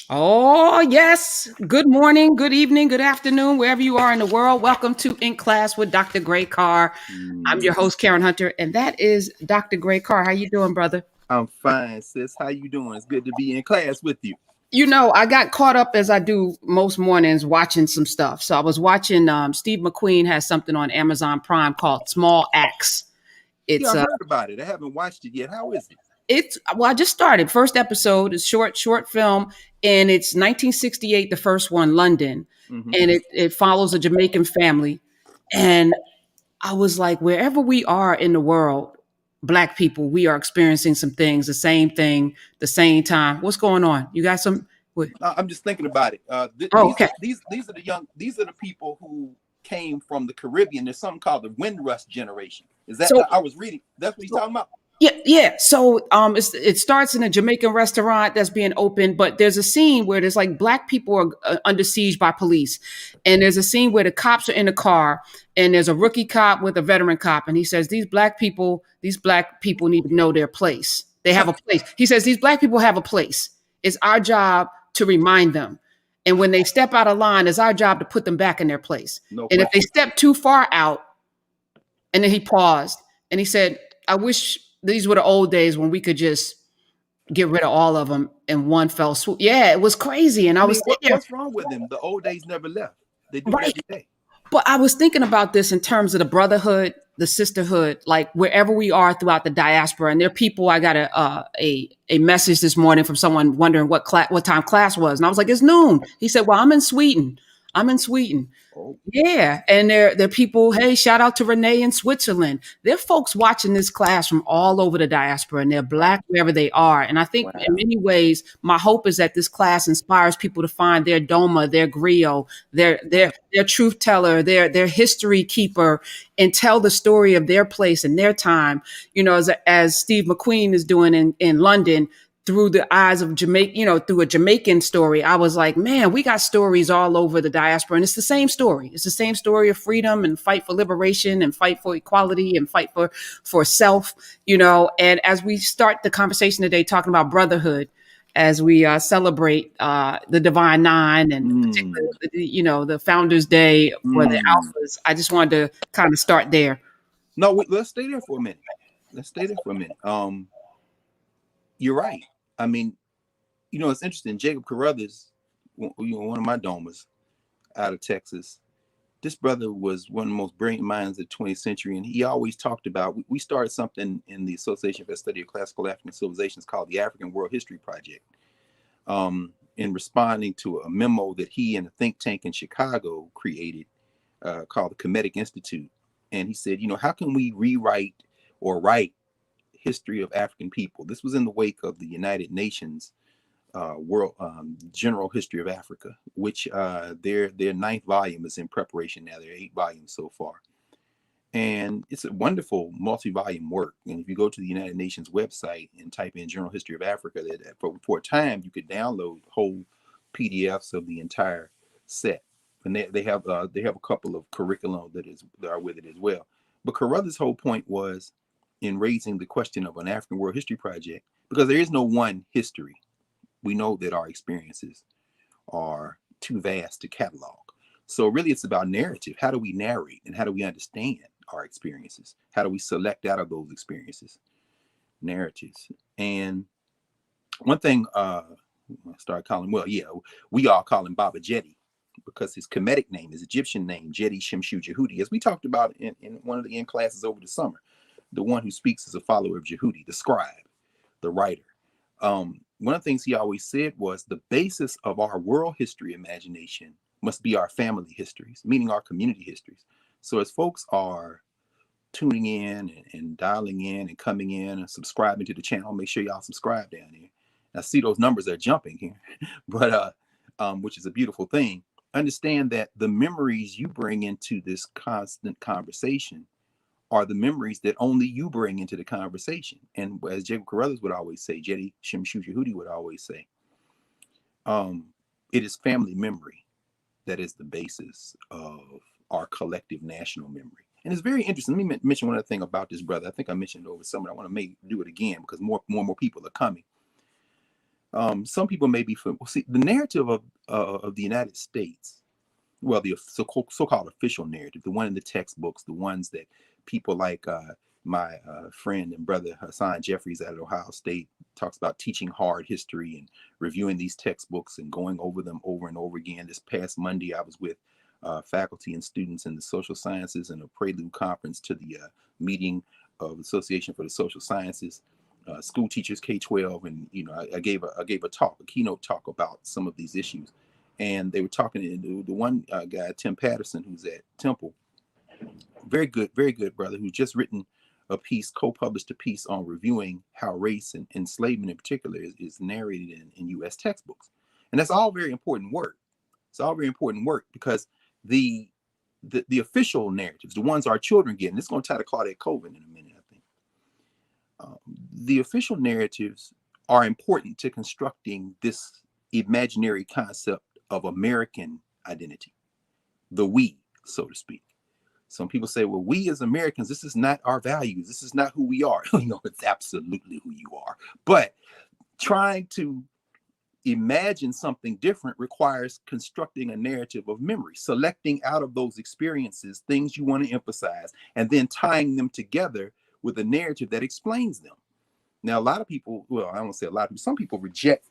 Oh, yes. Good morning, good evening, good afternoon, wherever you are in the world. Welcome to In Class with Dr. Gray Carr. I'm your Mm, host, Karen Hunter, and that is Dr. Gray Carr. How you doing, brother? I'm fine, sis. How you doing? It's good to be in class with you. I got caught up as I do most mornings watching some stuff. So I was watching Steve McQueen has something on Amazon Prime called Small Acts. Yeah, It's I heard about it. I haven't watched it yet. How is it? I just started. First episode is short film, and it's 1968, the first one, London, Hmm. and it follows a Jamaican family. And I was like, wherever we are in the world, Black people, we are experiencing some things, the same thing, the same time. What's going on? You got some? What? I'm just thinking about it. Oh, okay. These are the young. These are the people who came from the Caribbean. There's something called the Windrush generation. Is that So I was reading? That's what he's talking about. yeah. So it starts in a Jamaican restaurant that's being opened, but there's a scene where there's like Black people are under siege by police, and there's a scene where the cops are in the car, and there's a rookie cop with a veteran cop, and he says these Black people need to know their place. They have a place. He says these Black people have a place. It's our job to remind them, and when they step out of line, it's our job to put them back in their place. No And if they question. step too far out, and then he paused and he said, I wish these were the old days when we could just get rid of all of them in one fell swoop. Yeah, it was crazy. And I I was mean, sitting there, what's wrong with them? The old days never left. They do it right. every day. But I was thinking about this in terms of the brotherhood, the sisterhood, like wherever we are throughout the diaspora. And there are people. I got a message this morning from someone wondering what time class was, and I was like, it's noon. He said, well, I'm in Sweden. I'm in Sweden. Oh, Yeah, and there are people. Hey, shout out to Renee in Switzerland. There are folks watching this class from all over the diaspora, and they're wow, Black wherever they are. And I think in wow. many ways, my hope is that this class inspires people to find their Doma, their griot, their truth teller, their history keeper, and tell the story of their place and their time. As Steve McQueen is doing in London, through the eyes of Jamaica, through a Jamaican story. I was like, man, we got stories all over the diaspora. And it's the same story. It's the same story of freedom and fight for liberation and fight for equality and fight for self. And as we start the conversation today talking about brotherhood, as we celebrate the Divine Nine and Mm, particularly, the Founders Day for the mm. Alphas, I just wanted to kind of start there. No, let's stay there for a minute. Let's stay there for a minute. You're right. I mean, it's interesting. Jacob Carruthers, one of my domas out of Texas. This brother was one of the most brilliant minds of the 20th century, and he always talked about. We started something in the Association for the Study of Classical African Civilizations called the African World History Project, in responding to a memo that he and a think tank in Chicago created called the Kemetic Institute. And he said, how can we rewrite or write history of African people? This was in the wake of the United Nations World General History of Africa, which their ninth volume is in preparation now. There are 8 volumes so far, and it's a wonderful multi-volume work. And if you go to the United Nations website and type in General History of Africa, that for a time you could download whole PDFs of the entire set, and they have a couple of curriculum that are with it as well. But Carruthers' whole point was in raising the question of an African World History Project, because there is no one history. We know that our experiences are too vast to catalog. So really it's about narrative. How do we narrate and how do we understand our experiences? How do we select out of those experiences? Narratives. And one thing I started calling, we all call him Baba Jedi because his Kemetic name, his Egyptian name, Jedi Shimshu Jehudi, as we talked about in one of the end classes over the summer. The one who speaks is a follower of Jehudi, the scribe, the writer. One of the things he always said was the basis of our world history imagination must be our family histories, meaning our community histories. So as folks are tuning in and dialing in and coming in and subscribing to the channel, make sure y'all subscribe down there. I see those numbers are jumping here, but which is a beautiful thing. Understand that the memories you bring into this constant conversation are the memories that only you bring into the conversation. And as Jacob Carruthers would always say, Jedi Shimshu Jehudi would always say, it is family memory that is the basis of our collective national memory. And it's very interesting. Let me mention one other thing about this brother. I think I mentioned it over summer. I want to do it again because more and more people are coming. Some people may be familiar. See, the narrative of the United States, well, the so-called official narrative, the one in the textbooks, the ones that people like my friend and brother Hassan Jeffries at Ohio State talks about, teaching hard history and reviewing these textbooks and going over them over and over again. This past Monday, I was with faculty and students in the social sciences and a prelude conference to the meeting of Association for the Social Sciences, school teachers, K-12, and I gave a talk, a keynote talk about some of these issues. And they were talking, the one guy, Tim Patterson, who's at Temple, very good brother, who's just written a piece, co-published a piece on reviewing how race and enslavement in particular is narrated in U.S. textbooks. And that's all very important work. It's all very important work because the official narratives, the ones our children get, and this is going to tie to Claudette Colvin in a minute, I think. The official narratives are important to constructing this imaginary concept of American identity, the we, so to speak. Some people say, well, we as Americans, this is not our values. This is not who we are. No, it's absolutely who you are. But trying to imagine something different requires constructing a narrative of memory, selecting out of those experiences things you want to emphasize, and then tying them together with a narrative that explains them. Now, a lot of people, well, I don't want to say a lot of people, some people reject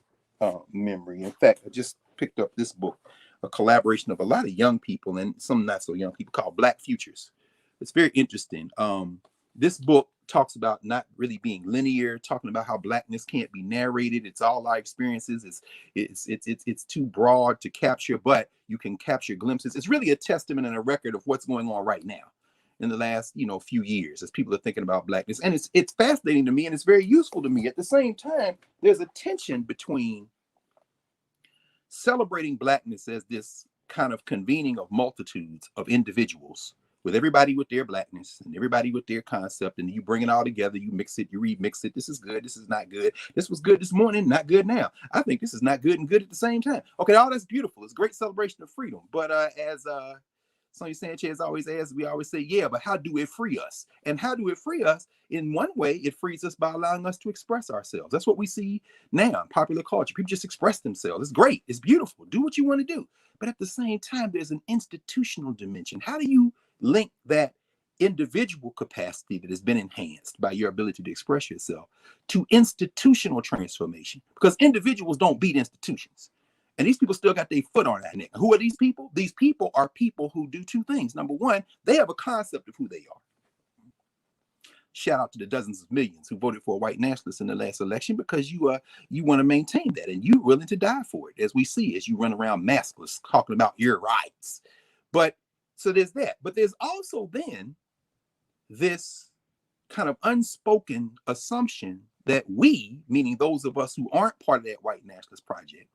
memory. In fact, I just picked up this book, a collaboration of a lot of young people and some not so young people, called Black Futures. It's very interesting. This book talks about not really being linear, talking about how Blackness can't be narrated. It's all our experiences. It's too broad to capture, but you can capture glimpses. It's really a testament and a record of what's going on right now in the last few years as people are thinking about Blackness. And it's fascinating to me, and it's very useful to me. At the same time, there's a tension between celebrating Blackness as this kind of convening of multitudes of individuals, with everybody with their Blackness and everybody with their concept, and you bring it all together, you mix it, you remix it. This is good, this is not good. This was good this morning, not good now. I think this is not good and good at the same time. Okay, all that's beautiful. It's a great celebration of freedom. But as Sonia Sanchez always asks, we always say, yeah, but how do it free us? And how do it free us? In one way, it frees us by allowing us to express ourselves. That's what we see now in popular culture. People just express themselves. It's great. It's beautiful. Do what you want to do. But at the same time, there's an institutional dimension. How do you link that individual capacity that has been enhanced by your ability to express yourself to institutional transformation? Because individuals don't beat institutions. And these people still got their foot on that neck. Who are these people? These people are people who do two things. Number one, they have a concept of who they are. Shout out to the dozens of millions who voted for a white nationalist in the last election, because you want to maintain that, and you're willing to die for it, as we see as you run around maskless talking about your rights. But so there's that. But there's also then this kind of unspoken assumption that we, meaning those of us who aren't part of that white nationalist project,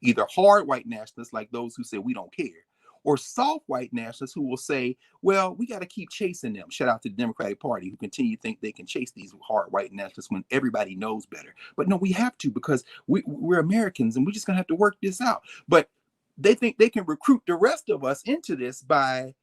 either hard white nationalists like those who say we don't care, or soft white nationalists who will say, well, we got to keep chasing them. Shout out to the Democratic Party, who continue to think they can chase these hard white nationalists when everybody knows better. But no, we have to, because we're Americans and we're just going to have to work this out. But they think they can recruit the rest of us into this by,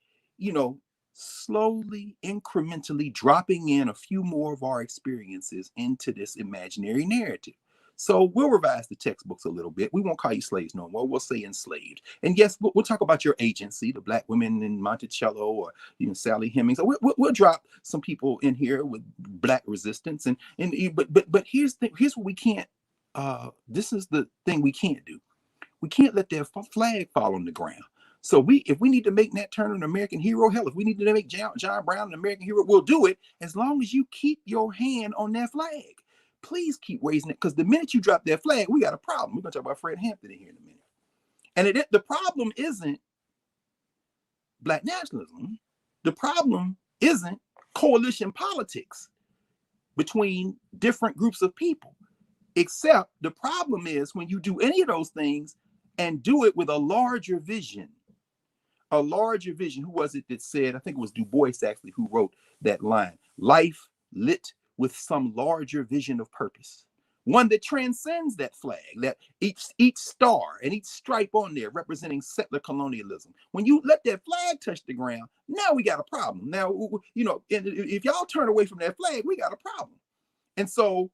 slowly, incrementally dropping in a few more of our experiences into this imaginary narrative. So we'll revise the textbooks a little bit. We won't call you slaves no more. We'll say enslaved. And yes, we'll talk about your agency, the Black women in Monticello, or Sally Hemings. We'll drop some people in here with Black resistance. But here's what we can't. This is the thing we can't do. We can't let their flag fall on the ground. So if we need to make Nat Turner an American hero, hell, if we need to make John Brown an American hero, we'll do it, as long as you keep your hand on that flag. Please keep raising it, because the minute you drop that flag, we got a problem. We're going to talk about Fred Hampton in here in a minute. And the problem isn't Black nationalism. The problem isn't coalition politics between different groups of people. Except the problem is when you do any of those things and do it with a larger vision. A larger vision. Who was it that said, I think it was Du Bois actually who wrote that line, life lit with some larger vision of purpose, one that transcends that flag, that each star and each stripe on there representing settler colonialism. When you let that flag touch the ground, now we got a problem. Now, if y'all turn away from that flag, we got a problem. And so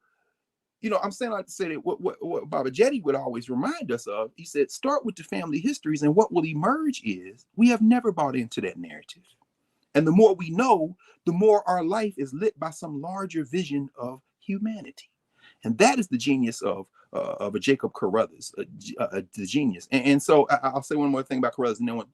I'm saying like to say that what Baba Jetty would always remind us of, he said, start with the family histories, and what will emerge is we have never bought into that narrative. And the more we know, the more our life is lit by some larger vision of humanity. And that is the genius of a Jacob Carruthers, the genius. And so I'll say one more thing about Carruthers, and then we'll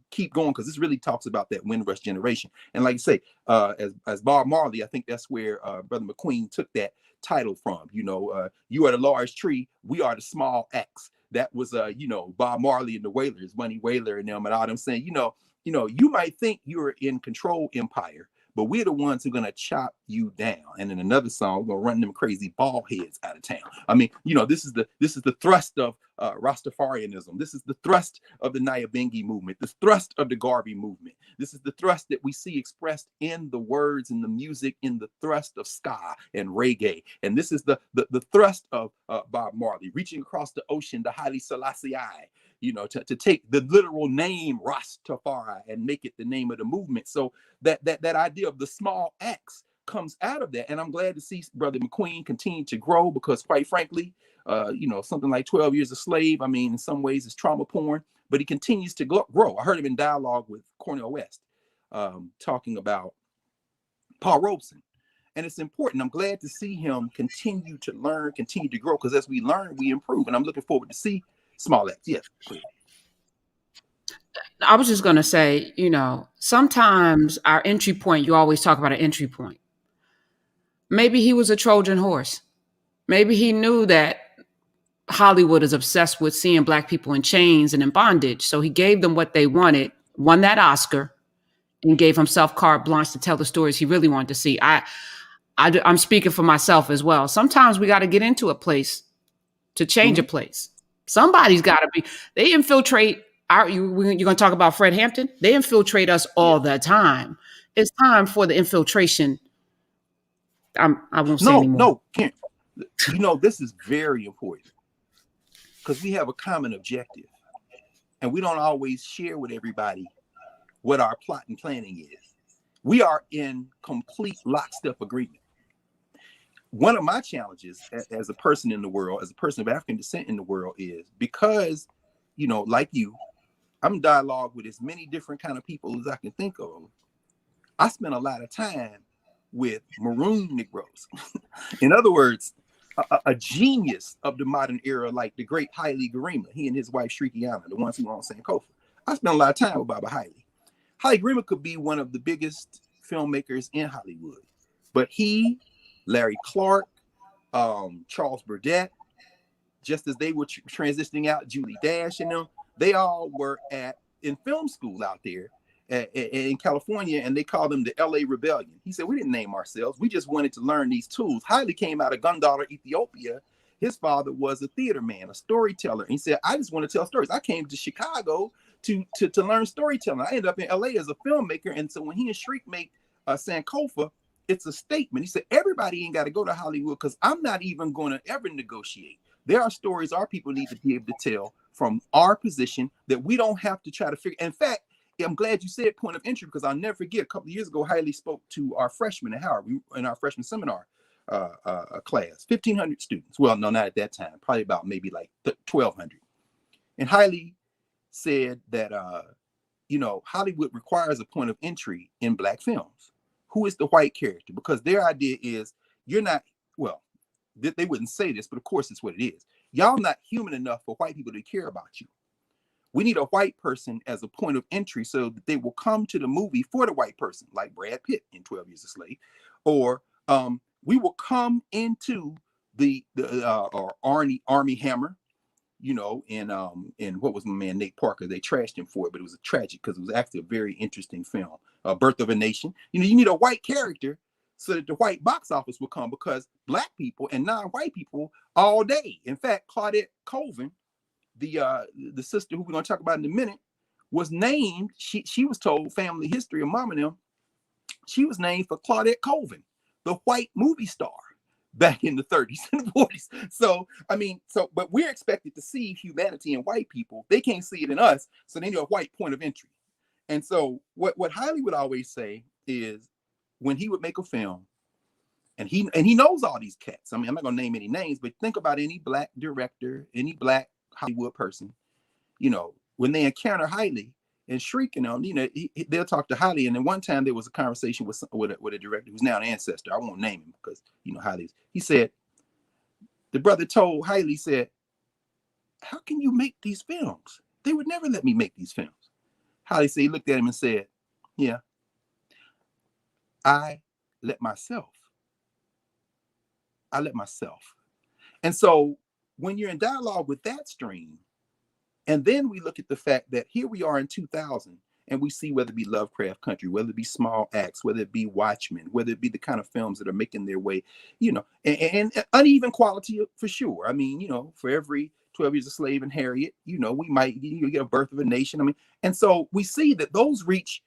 keep going, because this really talks about that Windrush generation. And like you say, as Bob Marley, I think that's where Brother McQueen took that title from. You are the large tree, we are the small axe. That was Bob Marley and the Wailers, Bunny Wailer and them, and all them saying, you might think you're in control empire, but we're the ones who are going to chop you down. And in another song, we're going to run them crazy bald heads out of town. I mean, this is the thrust of Rastafarianism. This is the thrust of the Nyabingi movement, the thrust of the Garvey movement. This is the thrust that we see expressed in the words and the music, in the thrust of ska and reggae. And this is the thrust of Bob Marley, reaching across the ocean, the Haile Selassie, to take the literal name Rastafari and make it the name of the movement. So that idea of the small axe comes out of that. And I'm glad to see Brother McQueen continue to grow, because quite frankly, something like 12 Years a Slave, I mean, in some ways it's trauma porn, but he continues to grow. I heard him in dialogue with Cornel West, talking about Paul Robeson. And it's important. I'm glad to see him continue to learn, continue to grow, because as we learn, we improve. And I'm looking forward to see Small X. Yes, please. I was just going to say, sometimes our entry point, you always talk about an entry point. Maybe he was a Trojan horse. Maybe he knew that Hollywood is obsessed with seeing Black people in chains and in bondage. So he gave them what they wanted, won that Oscar, and gave himself carte blanche to tell the stories he really wanted to see. I'm speaking for myself as well. Sometimes we got to get into a place to change a place. Somebody's got to be. They infiltrate you're going to talk about Fred Hampton? They infiltrate us all the time. It's time for the infiltration. I won't say anymore. No, Karen. This is very important, because we have a common objective, and we don't always share with everybody what our plot and planning is. We are in complete lockstep agreement. One of my challenges as a person in the world, as a person of African descent in the world, is because, like you, I'm in dialogue with as many different kind of people as I can think of. I spend a lot of time with maroon Negroes. In other words, a genius of the modern era, like the great Haile Gerima, he and his wife Shrikiana, the ones who were on Sankofa. I spent a lot of time with Baba Haile. Haile Gerima could be one of the biggest filmmakers in Hollywood, but he, Larry Clark, Charles Burdett, just as they were transitioning out, Julie Dash and them, they all were in film school out there in California, and they called them the LA Rebellion. He said, we didn't name ourselves. We just wanted to learn these tools. Haile came out of Gundala, Ethiopia. His father was a theater man, a storyteller. And he said, I just want to tell stories. I came to Chicago to learn storytelling. I ended up in LA as a filmmaker. And so when he and Shriek make Sankofa, it's a statement. He said, everybody ain't got to go to Hollywood, because I'm not even going to ever negotiate. There are stories our people need to be able to tell from our position that we don't have to try to figure. In fact, I'm glad you said point of entry, because I'll never forget, a couple of years ago, Haile spoke to our freshmen at Howard in our freshman seminar class, 1,500 students. Well, no, not at that time, probably about maybe like 1,200. And Haile said that, Hollywood requires a point of entry in Black films. Who is the white character? Because their idea is you're not, well, they wouldn't say this, but of course it's what it is. Y'all not human enough for white people to care about you. We need a white person as a point of entry so that they will come to the movie for the white person, like Brad Pitt in 12 Years a Slave. Or we will come into or Army Hammer, and what was my man, Nate Parker? They trashed him for it, but it was a tragic, because it was actually a very interesting film, Birth of a Nation. You need a white character so that the white box office will come, because Black people and non-white people all day. In fact, Claudette Colvin, the sister who we're going to talk about in a minute, was named, she was told family history of mom and them, she was named for Claudette Colvin, the white movie star back in the 30s and 40s. But we're expected to see humanity in white people. They can't see it in us, so they need a white point of entry. And so what Haile would always say is, when he would make a film And he knows all these cats. I mean, I'm not gonna name any names, but think about any black director, any black Hollywood person, you know, when they encounter Haile and shrieking on, you know, they'll talk to Haile. And then one time there was a conversation with a director who's now an ancestor. I won't name him because, you know, Haile's. He said, the brother told Haile, he said, how can you make these films? They would never let me make these films. Haile said, he looked at him and said, yeah, I let myself. And so when you're in dialogue with that stream, and then we look at the fact that here we are in 2000, and we see whether it be Lovecraft Country, whether it be Small Axe, whether it be Watchmen, whether it be the kind of films that are making their way, you know, and uneven quality for sure. I mean, you know, for every 12 Years a Slave and Harriet, you know, we might get a Birth of a Nation. I mean, and so we see that those reach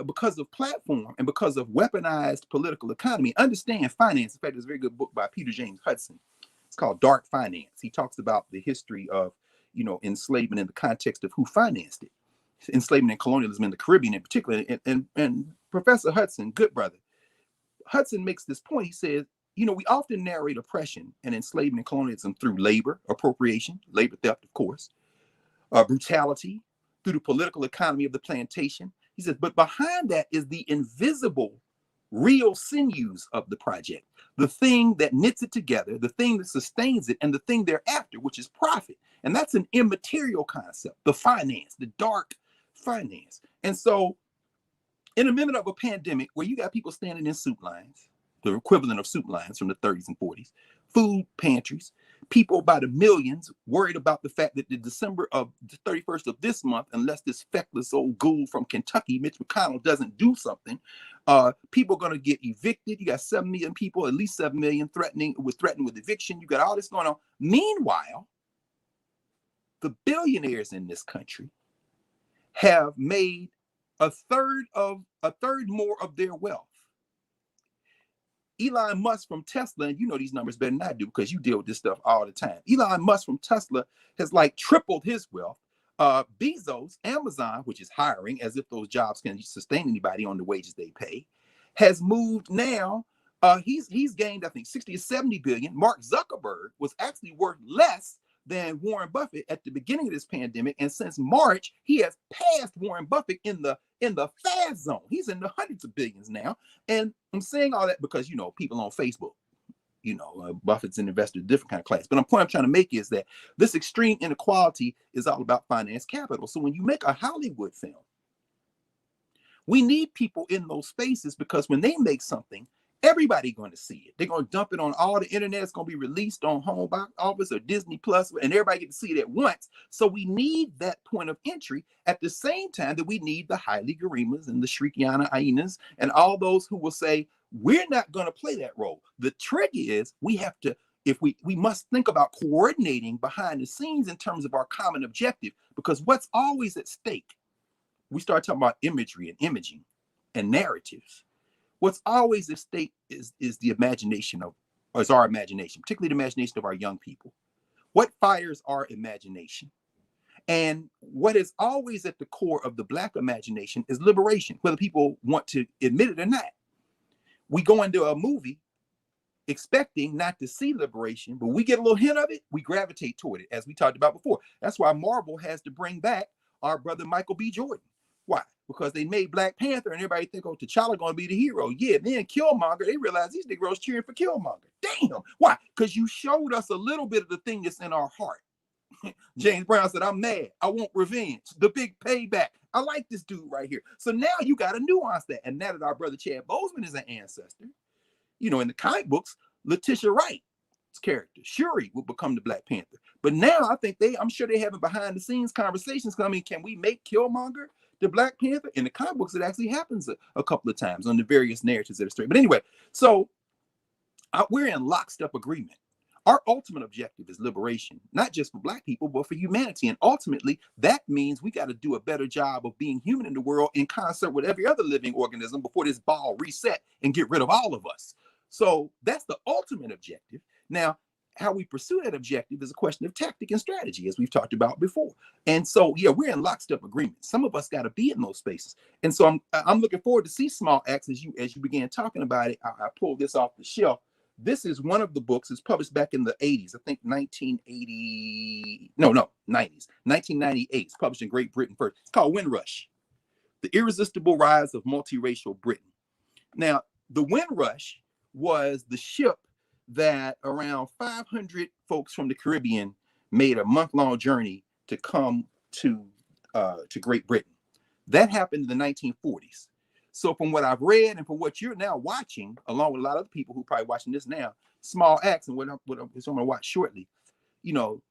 because of platform and because of weaponized political economy. Understand finance. In fact, there's a very good book by Peter James Hudson. It's called Dark Finance. He talks about the history of, you know, enslavement in the context of who financed it. Enslavement and colonialism in the Caribbean in particular. And Professor Hudson, good brother, Hudson makes this point. He says, you know, we often narrate oppression and enslavement and colonialism through labor, appropriation, labor theft, of course, brutality, through the political economy of the plantation. He says, but behind that is the invisible, real sinews of the project, the thing that knits it together, the thing that sustains it, and the thing thereafter, which is profit. And that's an immaterial concept, the finance, the dark finance. And so in the middle of a pandemic where you got people standing in soup lines, the equivalent of soup lines from the 30s and 40s, food pantries, people by the millions worried about the fact that the December of the 31st of this month, unless this feckless old ghoul from Kentucky, Mitch McConnell, doesn't do something, people are going to get evicted. You got 7 million people, at least 7 million threatened with eviction. You got all this going on. Meanwhile, the billionaires in this country have made a third more of their wealth. Elon Musk from Tesla, and you know these numbers better than I do because you deal with this stuff all the time. Elon Musk from Tesla has like tripled his wealth. Bezos, Amazon, which is hiring as if those jobs can sustain anybody on the wages they pay, has moved now. He's gained, I think, 60 or 70 billion. Mark Zuckerberg was actually worth less than Warren Buffett at the beginning of this pandemic, and since March, he has passed Warren Buffett in the fast zone. He's in the hundreds of billions now. And I'm saying all that because, you know, people on Facebook, you know, Buffett's an investor, different kind of class. But the point I'm trying to make is that this extreme inequality is all about finance capital. So when you make a Hollywood film, we need people in those spaces because when they make something, everybody going to see it. They're going to dump it on all the internet. It's going to be released on Home Box Office or Disney Plus, and everybody get to see it at once. So we need that point of entry at the same time that we need the Haile Garimas and the Shrikiana Ainas and all those who will say, we're not going to play that role. The trick is we have to, if we must think about coordinating behind the scenes in terms of our common objective, because what's always at stake, we start talking about imagery and imaging and narratives. What's always at stake is the imagination of, or is our imagination, particularly the imagination of our young people. What fires our imagination? And what is always at the core of the Black imagination is liberation, whether people want to admit it or not. We go into a movie expecting not to see liberation, but we get a little hint of it, we gravitate toward it, as we talked about before. That's why Marvel has to bring back our brother Michael B. Jordan. Why? Because they made Black Panther and everybody think, oh, T'Challa gonna be the hero. Yeah, then Killmonger, they realized these Negroes cheering for Killmonger. Damn. Why? Because you showed us a little bit of the thing that's in our heart. James Brown said, I'm mad. I want revenge. The big payback. I like this dude right here. So now you got to nuance that. And now that our brother Chad Boseman is an ancestor, you know, in the comic books, Letitia Wright's character, Shuri, will become the Black Panther. But now I think I'm sure they having behind the scenes conversations. I mean, can we make Killmonger the Black Panther? In the comic books, it actually happens a couple of times on the various narratives that are straight. But anyway, so we're in lockstep agreement. Our ultimate objective is liberation, not just for Black people, but for humanity. And ultimately, that means we got to do a better job of being human in the world in concert with every other living organism before this ball reset and get rid of all of us. So that's the ultimate objective. Now, how we pursue that objective is a question of tactic and strategy, as we've talked about before. And so, yeah, we're in lockstep agreement. Some of us got to be in those spaces. And so I'm looking forward to see Small Axe as you began talking about it. I pulled this off the shelf This is one of the books. It's published back in the 80s. I think 1980. No, 90s. 1998. It's published in Great Britain first. It's called Windrush: The Irresistible Rise of Multiracial Britain. Now, the Windrush was the ship that around 500 folks from the Caribbean made a month-long journey to come to Great Britain. That happened in the 1940s. So from what I've read and from what you're now watching, along with a lot of other people who are probably watching this now, Small Acts and what I'm going to watch shortly, you know,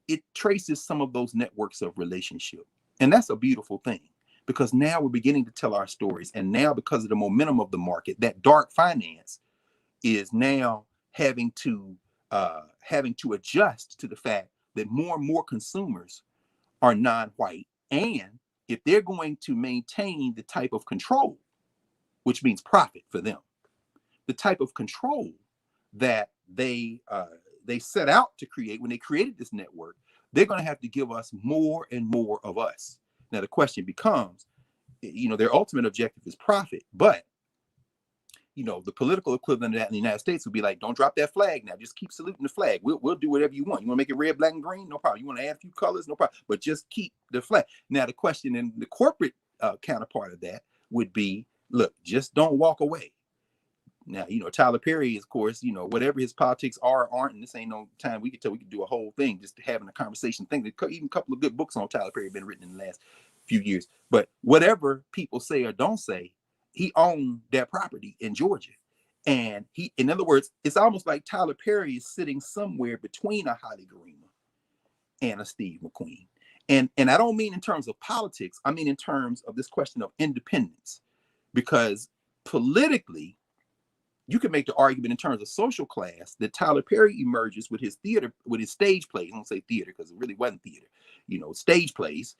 it traces some of those networks of relationship. And that's a beautiful thing, because now we're beginning to tell our stories. And now, because of the momentum of the market, that dark finance is now having to adjust to the fact that more and more consumers are non-white. And if they're going to maintain the type of control, which means profit for them, the type of control that they set out to create when they created this network, they're going to have to give us more and more of us. Now, the question becomes, you know, their ultimate objective is profit, but, you know, the political equivalent of that in the United States would be like, don't drop that flag now. Just keep saluting the flag. We'll do whatever you want. You want to make it red, black, and green? No problem. You want to add a few colors? No problem. But just keep the flag. Now, the question in the corporate counterpart of that would be, look, just don't walk away. Now, you know, Tyler Perry, of course, you know, whatever his politics are or aren't, and this ain't no time we could do a whole thing just having a conversation. Think that even a couple of good books on Tyler Perry have been written in the last few years. But whatever people say or don't say, he owned that property in Georgia. And he, in other words, it's almost like Tyler Perry is sitting somewhere between a Haile Gerima and a Steve McQueen. And I don't mean in terms of politics. I mean in terms of this question of independence. Because politically, you can make the argument in terms of social class that Tyler Perry emerges with his theater, with his stage plays. I don't say theater because it really wasn't theater, you know, stage plays.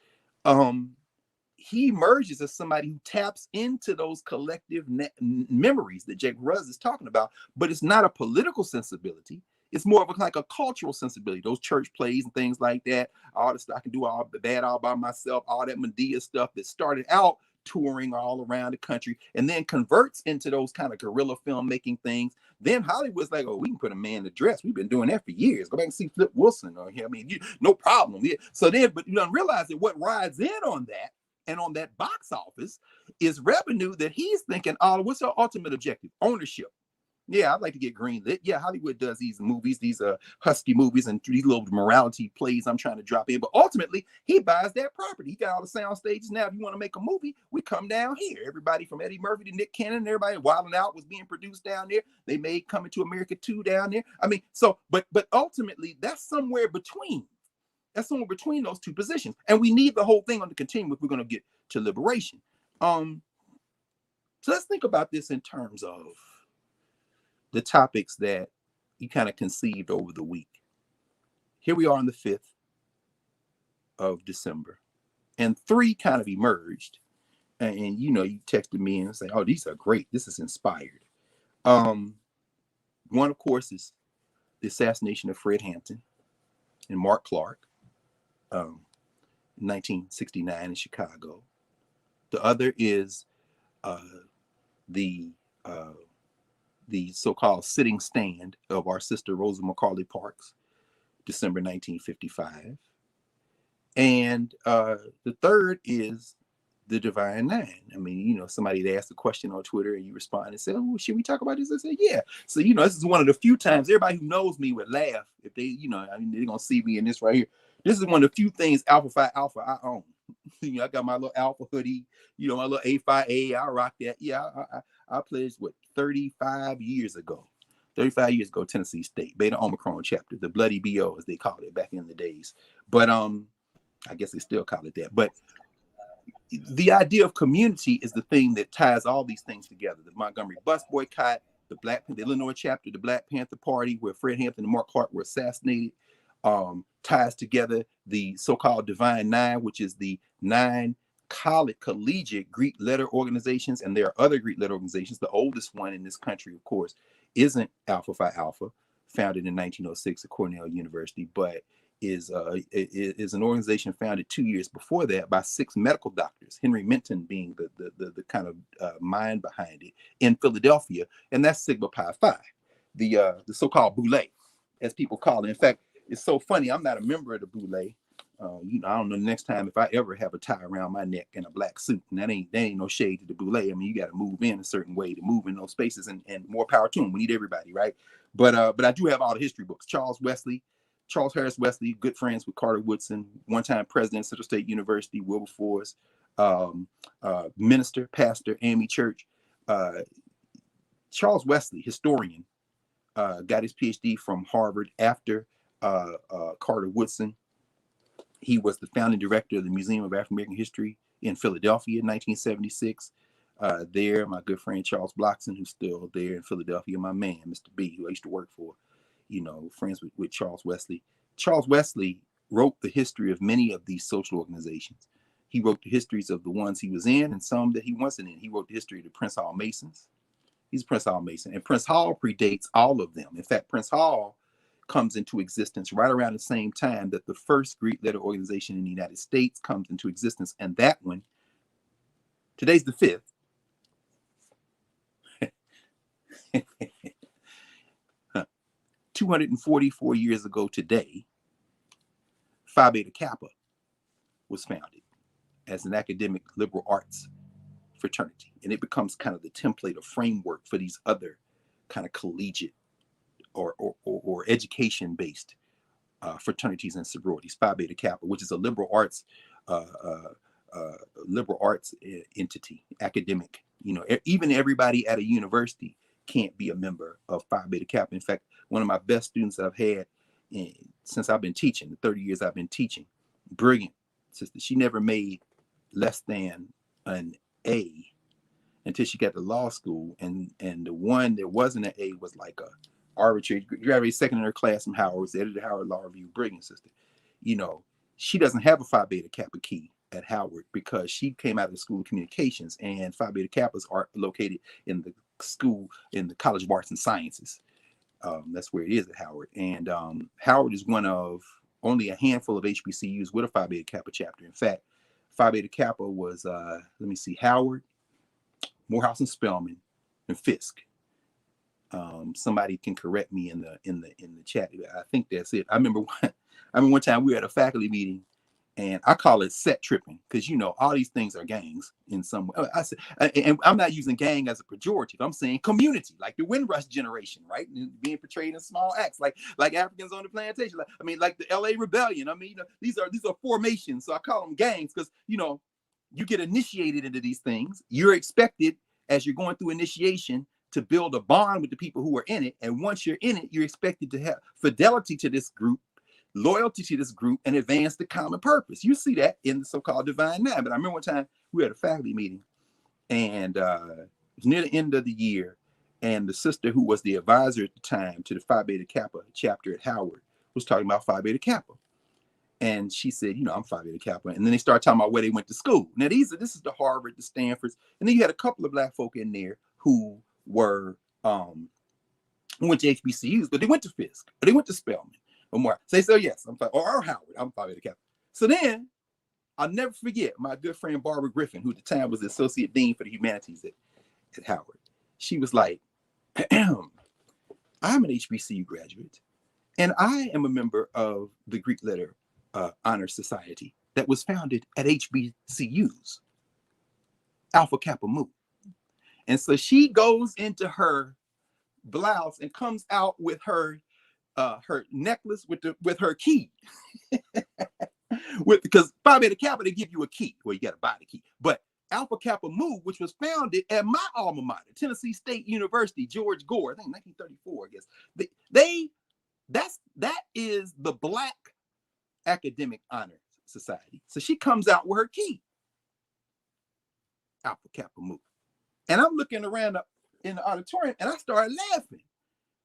He emerges as somebody who taps into those collective memories that Jake Ruzz is talking about, but it's not a political sensibility. It's more of like a cultural sensibility. Those church plays and things like that. All this, I can do all the bad all by myself. All that Medea stuff that started out touring all around the country and then converts into those kind of guerrilla filmmaking things. Then Hollywood's like, oh, we can put a man in a dress. We've been doing that for years. Go back and see Flip Wilson. Or, I mean, no problem. Yeah. So then, but you don't realize that what rides in on that and on that box office is revenue that he's thinking, oh, what's our ultimate objective? Ownership. Yeah, I'd like to get greenlit. Yeah, Hollywood does these movies, these husky movies and these little morality plays I'm trying to drop in. But ultimately, he buys that property. He got all the sound stages. Now, if you want to make a movie, we come down here. Everybody from Eddie Murphy to Nick Cannon, everybody Wild 'N Out was being produced down there. They made Coming to America 2 down there. I mean, so, but ultimately, that's somewhere between. That's somewhere between those two positions. And we need the whole thing on the continuum if we're going to get to liberation. So let's think about this in terms of the topics that you kind of conceived over the week. Here we are on the 5th of December, and 3 kind of emerged. And you know, you texted me and say, oh, these are great. This is inspired. One, of course, is the assassination of Fred Hampton and Mark Clark, 1969 in Chicago. The other is the so-called sitting stand of our sister Rosa Parks, December 1955. And the third is the Divine Nine. I mean, you know, somebody asked a question on Twitter and you respond and say, oh, should we talk about this? I said, yeah. So, you know, this is one of the few times everybody who knows me would laugh if they, you know, I mean, they're going to see me in this right here. This is one of the few things Alpha Phi Alpha I own. You know, I got my little Alpha hoodie, you know, my little A Phi A. I rock that. Yeah, I pledged, 35 years ago, Tennessee State, Beta Omicron chapter, the bloody BO, as they called it back in the days. But I guess they still call it that. But the idea of community is the thing that ties all these things together. The Montgomery bus boycott, the Illinois chapter, the Black Panther Party, where Fred Hampton and Mark Clark were assassinated, ties together the so-called Divine Nine, which is the 9 collegiate Greek letter organizations, and there are other Greek letter organizations. The oldest one in this country, of course, isn't Alpha Phi Alpha, founded in 1906 at Cornell University, but is an organization founded 2 years before that by 6 medical doctors, Henry Menton being the kind of mind behind it, in Philadelphia, and that's Sigma Pi Phi. the so-called boule, as people call it. In fact, it's so funny. I'm not a member of the boule. I don't know the next time if I ever have a tie around my neck and a black suit, and that ain't no shade to the boule. I mean, you got to move in a certain way to move in those spaces, and more power to them. We need everybody, right? But I do have all the history books. Charles Harris Wesley, good friends with Carter Woodson, one-time president of Central State University, Wilberforce, minister, pastor, AME Church. Charles Wesley, historian, got his PhD from Harvard after Carter Woodson. He was the founding director of the Museum of African American History in Philadelphia in 1976. There, my good friend Charles Blockson, who's still there in Philadelphia, my man, Mr. B, who I used to work for, friends with Charles Wesley. Charles Wesley wrote the history of many of these social organizations. He wrote the histories of the ones he was in and some that he wasn't in. He wrote the history of the Prince Hall Masons. He's a Prince Hall Mason. And Prince Hall predates all of them. In fact, Prince Hall comes into existence right around the same time that the first Greek letter organization in the United States comes into existence. And that one, today's the 5th. 244 years ago today, Phi Beta Kappa was founded as an academic liberal arts fraternity. And it becomes kind of the template or framework for these other kind of collegiate or education-based fraternities and sororities. Phi Beta Kappa, which is a liberal arts entity, academic. Even everybody at a university can't be a member of Phi Beta Kappa. In fact, one of my best students I've had since I've been teaching, the 30 years I've been teaching, brilliant sister. She never made less than an A until she got to law school, and the one that wasn't an A was like a arbitrary. Graduated second in her class from Howard, was editor of Howard Law Review. Brilliant sister. She doesn't have a Phi Beta Kappa key at Howard because she came out of the School of Communications, and Phi Beta Kappas are located in the school in the College of Arts and Sciences. That's where it is at Howard. And Howard is one of only a handful of HBCUs with a Phi Beta Kappa chapter. In fact, Phi Beta Kappa was Howard, Morehouse and Spelman, and Fisk. Somebody can correct me in the chat. I think that's it. I remember one time we were at a faculty meeting, and I call it set tripping because all these things are gangs in some way. I said, and I'm not using gang as a pejorative. I'm saying community, like the Windrush generation, right? Being portrayed in small acts, like Africans on the plantation. Like the LA Rebellion. These are formations. So I call them gangs because you get initiated into these things. You're expected as you're going through initiation to build a bond with the people who are in it. And once you're in it, you're expected to have fidelity to this group, loyalty to this group, and advance the common purpose. You see that in the so-called Divine Nine. But I remember one time we had a faculty meeting, and it was near the end of the year, and the sister who was the advisor at the time to the Phi Beta Kappa chapter at Howard was talking about Phi Beta Kappa. And she said, I'm Phi Beta Kappa. And then they started talking about where they went to school. Now, this is the Harvard, the Stanfords. And then you had a couple of black folk in there who were went to HBCUs, but they went to Fisk, or they went to Spelman, or more. So yes, I'm or Howard, I'm Phi Beta Kappa. So then I'll never forget my good friend Barbara Griffin, who at the time was the associate dean for the humanities at Howard. She was like, I'm an HBCU graduate, and I am a member of the Greek Letter Honor Society that was founded at HBCUs, Alpha Kappa Mu. And so she goes into her blouse and comes out with her necklace with her key. Because Phi Beta Kappa, they give you a key. Well, you got to buy the key. But Alpha Kappa Mu, which was founded at my alma mater, Tennessee State University, George Gore, I think 1934, I guess. That is the Black Academic Honor Society. So she comes out with her key. Alpha Kappa Mu. And I'm looking around in the auditorium, and I started laughing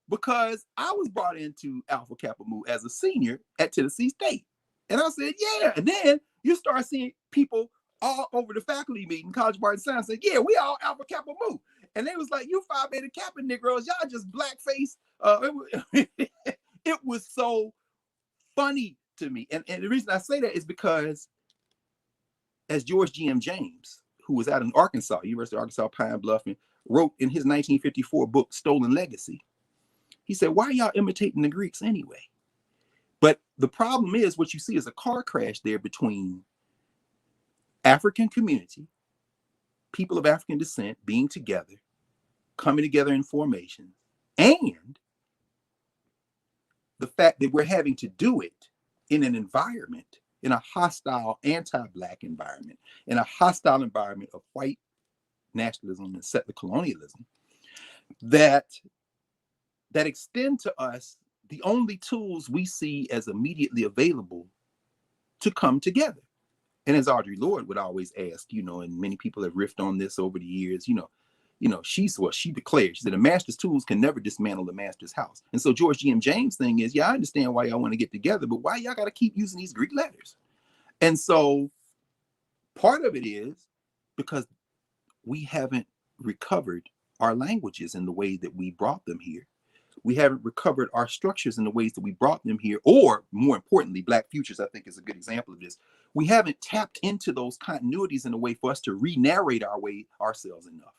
because I was brought into Alpha Kappa Mu as a senior at Tennessee State. And I said, yeah. And then you start seeing people all over the faculty meeting, College of Arts and Science, saying, yeah, we all Alpha Kappa Mu. And they was like, you Phi Beta Kappa Negroes, y'all just blackface. It was so funny to me. And the reason I say that is because as George G.M. James, who was out in Arkansas, University of Arkansas, Pine Bluff, and wrote in his 1954 book, Stolen Legacy, He said, why are y'all imitating the Greeks anyway? But the problem is what you see is a car crash there between African community, people of African descent being together, coming together in formation, and the fact that we're having to do it in an environment, in a hostile anti-Black environment, in a hostile environment of white nationalism and settler colonialism, that extend to us the only tools we see as immediately available to come together. And as Audre Lorde would always ask, and many people have riffed on this over the years, she declared, she said, the master's tools can never dismantle the master's house. And so George G.M. James' thing is, I understand why y'all want to get together, but why y'all got to keep using these Greek letters? And so part of it is because we haven't recovered our languages in the way that we brought them here. We haven't recovered our structures in the ways that we brought them here, or more importantly, Black Futures, I think, is a good example of this. We haven't tapped into those continuities in a way for us to re-narrate ourselves enough.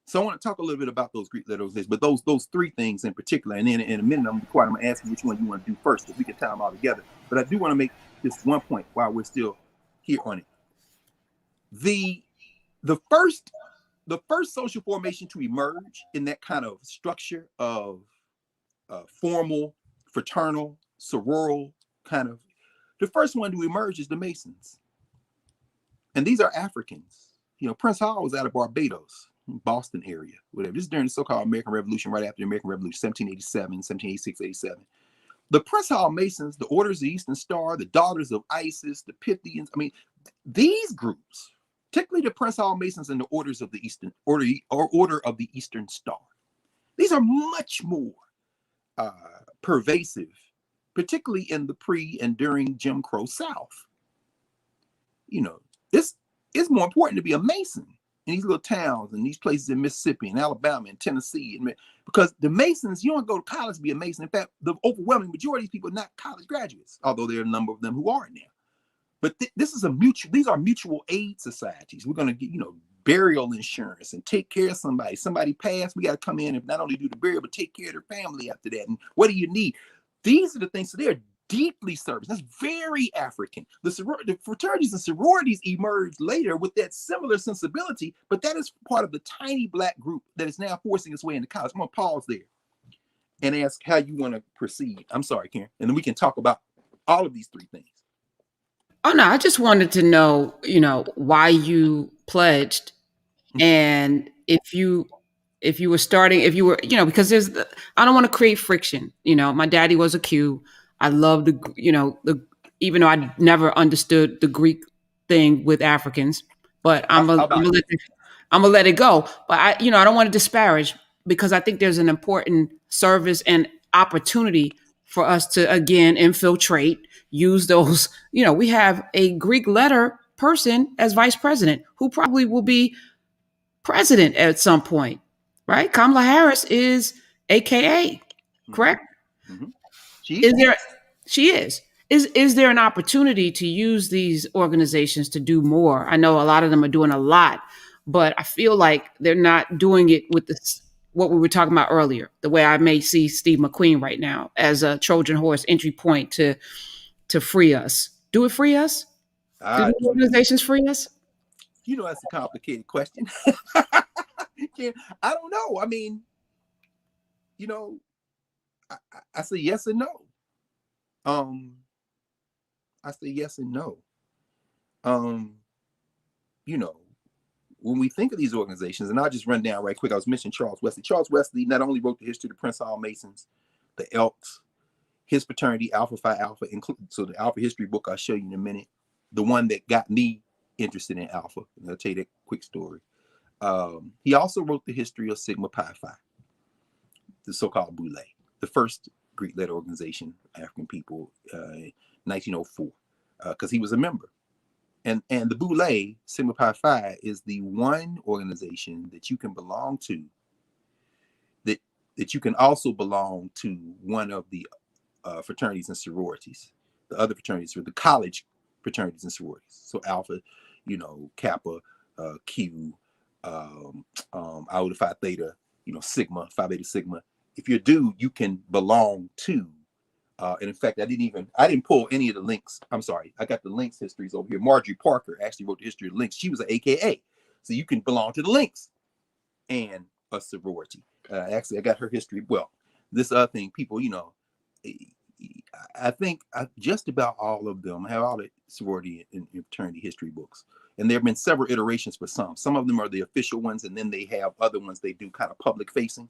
So I want to talk a little bit about those Greek letters, but those three things in particular, and then in a minute, I'm going to ask you which one you want to do first, because we can tie them all together. But I do want to make this one point while we're still here on it. The first social formation to emerge in that kind of structure of formal, fraternal, sororal kind of, the first one to emerge is the Masons. And these are Africans. Prince Hall was out of Barbados, Boston area, whatever. This is during the so-called American Revolution, right after the American Revolution, 1787, 1786, 87. The Prince Hall Masons, the Orders of the Eastern Star, the Daughters of Isis, the Pythians, these groups, particularly the Prince Hall Masons and the Orders of the Eastern Order of the Eastern Star, these are much more pervasive, particularly in the pre and during Jim Crow South. This is more important to be a Mason in these little towns and these places in Mississippi and Alabama and Tennessee, because the Masons, you don't go to college to be a Mason. In fact, the overwhelming majority of these people are not college graduates, although there are a number of them who are now. But these are mutual aid societies. We're going to get, burial insurance and take care of somebody. Somebody passed, we got to come in and not only do the burial, but take care of their family after that. And what do you need? These are the things. So they're deeply service. That's very African. The fraternities and sororities emerged later with that similar sensibility, but that is part of the tiny Black group that is now forcing its way into college. I'm going to pause there and ask how you want to proceed. I'm sorry, Karen. And then we can talk about all of these three things. Oh no, I just wanted to know, why you pledged, and if you were starting, because I don't want to create friction. My daddy was a Q. I love even though I never understood the Greek thing with Africans, but I'm gonna let it go. But I don't want to disparage, because I think there's an important service and opportunity for us to again infiltrate, use those. We have a Greek letter person as vice president who probably will be president at some point, right? Kamala Harris is AKA, correct? Mm-hmm. She is. Is there an opportunity to use these organizations to do more? I know a lot of them are doing a lot, but I feel like they're not doing it with what we were talking about earlier, the way I may see Steve McQueen right now as a Trojan horse entry point to free us. Do it free us? Do the organizations free us? That's a complicated question. I don't know. I say yes and no. I say yes and no. When we think of these organizations, and I'll just run down right quick. I was mentioning Charles Wesley. Charles Wesley not only wrote the history of the Prince Hall Masons, the Elks, his fraternity, Alpha Phi Alpha, so the Alpha history book I'll show you in a minute, the one that got me interested in Alpha. And I'll tell you that quick story. He also wrote the history of Sigma Pi Phi, the so-called Boule, the first Greek letter organization, African people, 1904, because he was a member. And the Boule, Sigma Pi Phi, is the one organization that you can belong to, that you can also belong to one of the fraternities and sororities. The other fraternities are the college fraternities and sororities. So Alpha, Kappa, Q, Iota Phi Theta, Sigma, Phi Beta Sigma, if you're a dude, you can belong to. And in fact, I didn't pull any of the links. I'm sorry. I got the links histories over here. Marjorie Parker actually wrote the history of links. She was an AKA. So you can belong to the links and a sorority. Actually, I got her history. Well, this other thing, people, I think just about all of them have all the sorority and fraternity history books. And there have been several iterations for some. Some of them are the official ones, and then they have other ones they do kind of public facing.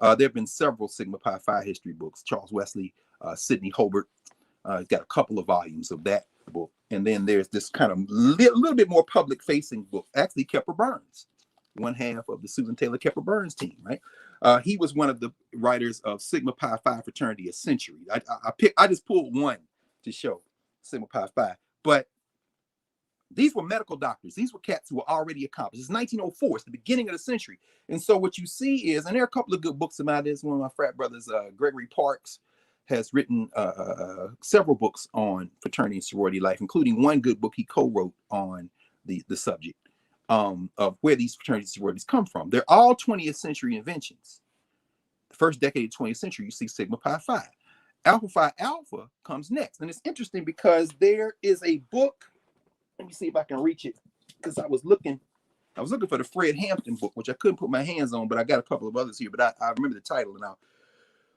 There have been several Sigma Pi Phi history books. Charles Wesley, Sidney Hobart, got a couple of volumes of that book. And then there's this kind of little bit more public facing book. Actually, Kepler Burns, one half of the Susan Taylor Kepler Burns team, right? He was one of the writers of Sigma Pi Phi Fraternity, a Century. I just pulled one to show Sigma Pi Phi, but these were medical doctors. These were cats who were already accomplished. It's 1904. It's the beginning of the century. And so what you see is, and there are a couple of good books about this. One of my frat brothers, Gregory Parks, has written several books on fraternity and sorority life, including one good book he co-wrote on the subject of where these fraternities and sororities come from. They're all 20th century inventions. The first decade of 20th century, you see Sigma Pi Phi. Alpha Phi Alpha comes next. And it's interesting because there is a book. Let me see if I can reach it, because I was looking for the Fred Hampton book, which I couldn't put my hands on, but I got a couple of others here. But I remember the title, and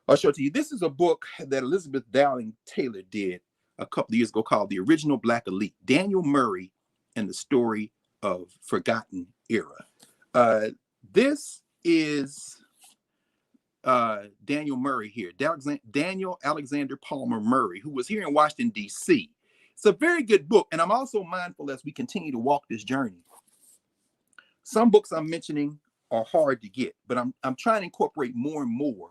I'll show it to you. This is a book that Elizabeth Dowling Taylor did a couple of years ago called The Original Black Elite, Daniel Murray and the Story of Forgotten Era. This is Daniel Murray here, Daniel Alexander Palmer Murray, who was here in Washington, D.C. It's a very good book, and I'm also mindful as we continue to walk this journey. Some books I'm mentioning are hard to get, but I'm trying to incorporate more and more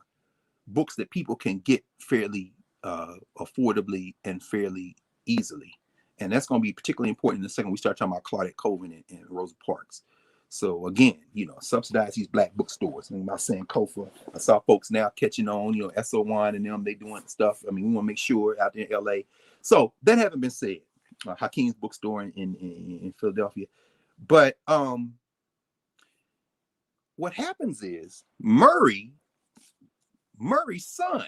books that people can get fairly affordably and fairly easily. And that's going to be particularly important in the second we start talking about Claudette Colvin and Rosa Parks. So again, subsidize these black bookstores. And I'm not saying Kofa. I saw folks now catching on, SO1 and them, they doing stuff. I mean, we want to make sure out there in LA. So that haven't been said. Hakeem's bookstore in Philadelphia. But what happens is Murray's son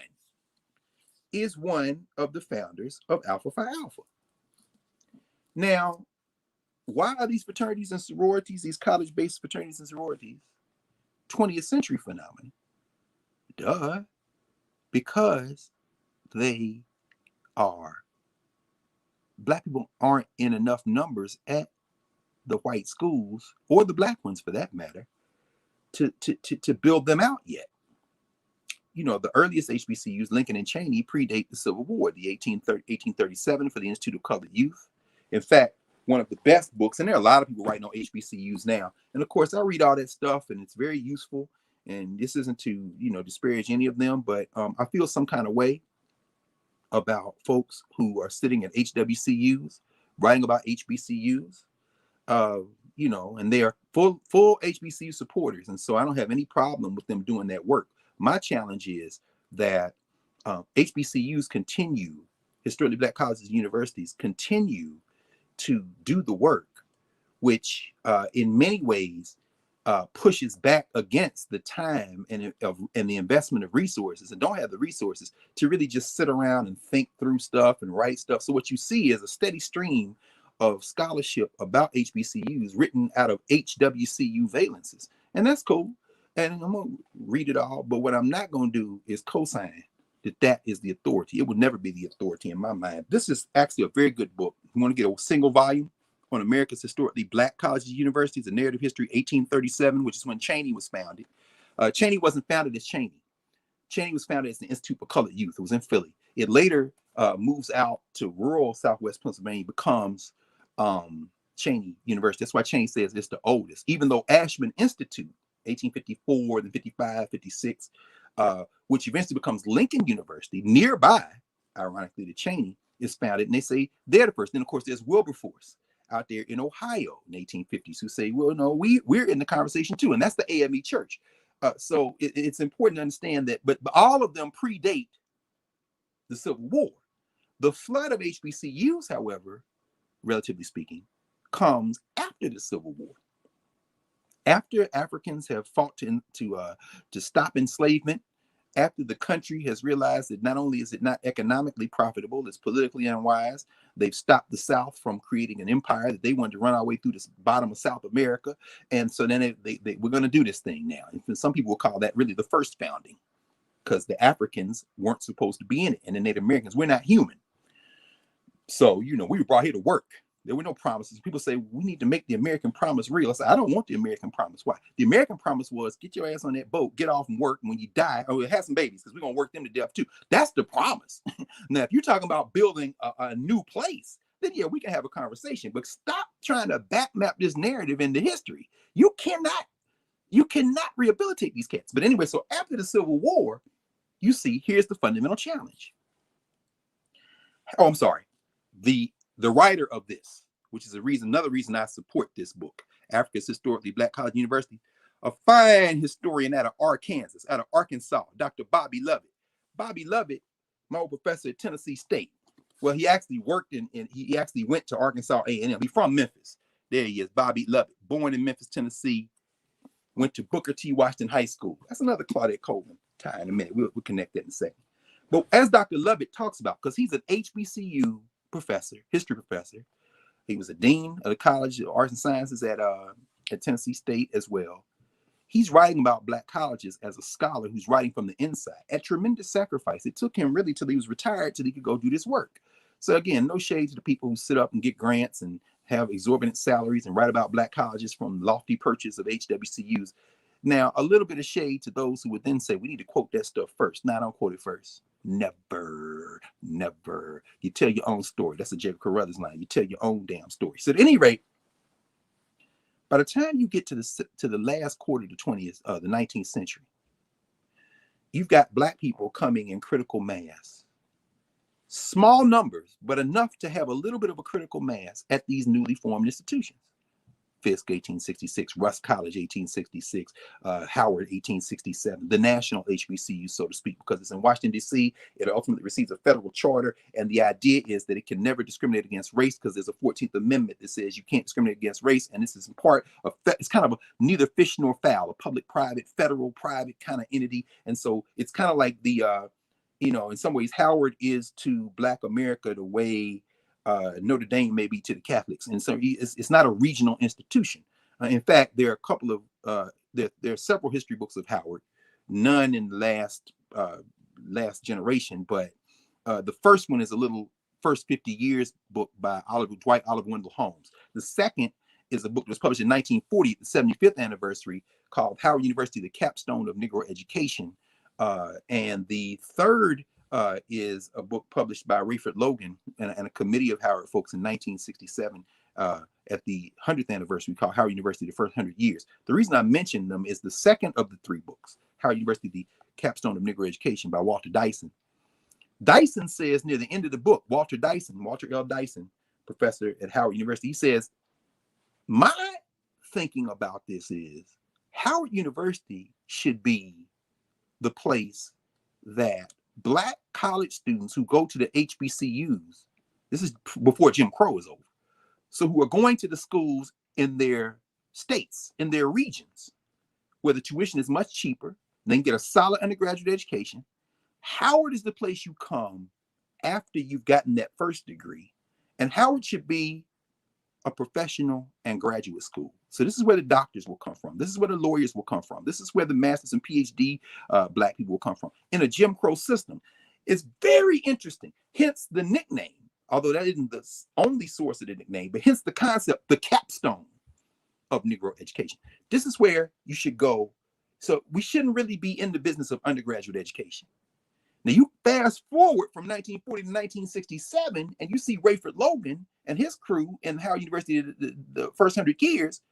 is one of the founders of Alpha Phi Alpha. Now, why are these fraternities and sororities, these college-based fraternities and sororities, 20th century phenomenon? Duh. Because they are, black people aren't in enough numbers at the white schools, or the black ones for that matter, to build them out yet. The earliest HBCUs, Lincoln and Cheney, predate the Civil War, the 1837 for the Institute of Colored Youth. In fact, one of the best books, and there are a lot of people writing on HBCUs now. And of course, I read all that stuff, and it's very useful. And this isn't to, disparage any of them, but I feel some kind of way about folks who are sitting at HWCUs, writing about HBCUs, and they are full HBCU supporters. And so I don't have any problem with them doing that work. My challenge is that HBCUs continue, historically black colleges and universities continue to do the work, which in many ways pushes back against the time and the investment of resources, and don't have the resources to really just sit around and think through stuff and write stuff. So what you see is a steady stream of scholarship about HBCUs written out of HWCU valences. And that's cool. And I'm going to read it all. But what I'm not going to do is co-sign that is the authority. It would never be the authority in my mind. This is actually a very good book. You want to get a single volume on America's historically black colleges and universities, a narrative history, 1837, which is when Cheney was founded. Cheney wasn't founded as Cheney. Cheney was founded as the Institute for Colored Youth. It was in Philly. It later moves out to rural Southwest Pennsylvania, becomes Cheney University. That's why Cheney says it's the oldest, even though Ashman Institute, 1854, then 55, 56, which eventually becomes Lincoln University, nearby, ironically, to Cheney, is founded. And they say they're the first. Then, of course, there's Wilberforce out there in Ohio in the 1850s who say, well, no, we're in the conversation too. And that's the AME Church. So it's important to understand that, but all of them predate the Civil War. The flood of HBCUs, however, relatively speaking, comes after the Civil War. After Africans have fought to stop enslavement after the country has realized that not only is it not economically profitable, it's politically unwise. They've stopped the South from creating an empire that they wanted to run our way through the bottom of South America. And so then we're going to do this thing now. And some people will call that really the first founding, because the Africans weren't supposed to be in it. And the Native Americans, we're not human. So, we were brought here to work. There were no promises. People say, we need to make the American promise real. I say, I don't want the American promise. Why? The American promise was, get your ass on that boat, get off and work. And when you die, have some babies, because we're going to work them to death too. That's the promise. Now, if you're talking about building a new place, then yeah, we can have a conversation. But stop trying to backmap this narrative into history. You cannot rehabilitate these cats. But anyway, so after the Civil War, you see, here's the fundamental challenge. Oh, I'm sorry. The writer of this, which is another reason I support this book, Africa's Historically Black College University, a fine historian out of Arkansas, Dr. Bobby Lovett. Bobby Lovett, my old professor at Tennessee State. Well, he actually worked he actually went to Arkansas A&M. He's from Memphis. There he is, Bobby Lovett, born in Memphis, Tennessee, went to Booker T. Washington High School. That's another Claudette Colvin tie in a minute. We'll connect that in a second. But as Dr. Lovett talks about, because he's an HBCU professor, history professor. He was a dean of the College of Arts and Sciences at Tennessee State as well. He's writing about Black colleges as a scholar who's writing from the inside at tremendous sacrifice. It took him really till he was retired till he could go do this work. So again, no shade to the people who sit up and get grants and have exorbitant salaries and write about Black colleges from lofty perches of HBCUs. Now, a little bit of shade to those who would then say, we need to quote that stuff first. No, I don't quote it first. Never. You tell your own story. That's a Jacob Carruthers line. You tell your own damn story. So at any rate, by the time you get to the last quarter of the 19th century, you've got Black people coming in critical mass. Small numbers, but enough to have a little bit of a critical mass at these newly formed institutions. Fisk, 1866, Rusk College, 1866, Howard, 1867, the national HBCU, so to speak, because it's in Washington, D.C. It ultimately receives a federal charter. And the idea is that it can never discriminate against race, because there's a 14th Amendment that says you can't discriminate against race. And this is in part, it's kind of a neither fish nor fowl, a public-private, federal-private kind of entity. And so it's kind of like the, in some ways, Howard is to Black America the way Notre Dame may be to the Catholics, and so it's not a regional institution. In fact, there are a couple of there are several history books of Howard, none in the last generation, but the first one is a little first 50 years book by Dwight Oliver Wendell Holmes. The second is a book that was published in 1940 at the 75th anniversary called Howard University: The Capstone of Negro Education, and the third is a book published by Rayford Logan and a committee of Howard folks in 1967 at the 100th anniversary called Howard University: The First 100 Years. The reason I mention them is the second of the three books, Howard University: The Capstone of Negro Education by Walter Dyson. Dyson says near the end of the book, Walter L. Dyson, professor at Howard University, he says, my thinking about this is Howard University should be the place that Black college students who go to the HBCUs, this is before Jim Crow is over, so who are going to the schools in their states, in their regions, where the tuition is much cheaper, they can get a solid undergraduate education. Howard is the place you come after you've gotten that first degree. And Howard should be a professional and graduate school. So this is where the doctors will come from. This is where the lawyers will come from. This is where the masters and PhD Black people will come from in a Jim Crow system. It's very interesting. Hence the nickname, although that isn't the only source of the nickname, but hence the concept, the capstone of Negro education. This is where you should go. So we shouldn't really be in the business of undergraduate education. Now you fast forward from 1940 to 1967, and you see Rayford Logan and his crew in Howard University the first 100 years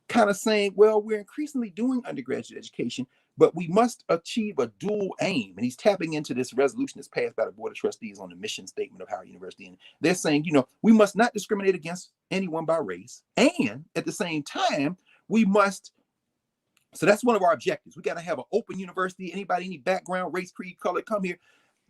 kind of saying, well, we're increasingly doing undergraduate education, but we must achieve a dual aim. And he's tapping into this resolution that's passed by the Board of Trustees on the mission statement of Howard University. And they're saying, we must not discriminate against anyone by race. And at the same time, we must. So that's one of our objectives. We got to have an open university. Anybody, any background, race, creed, color, come here.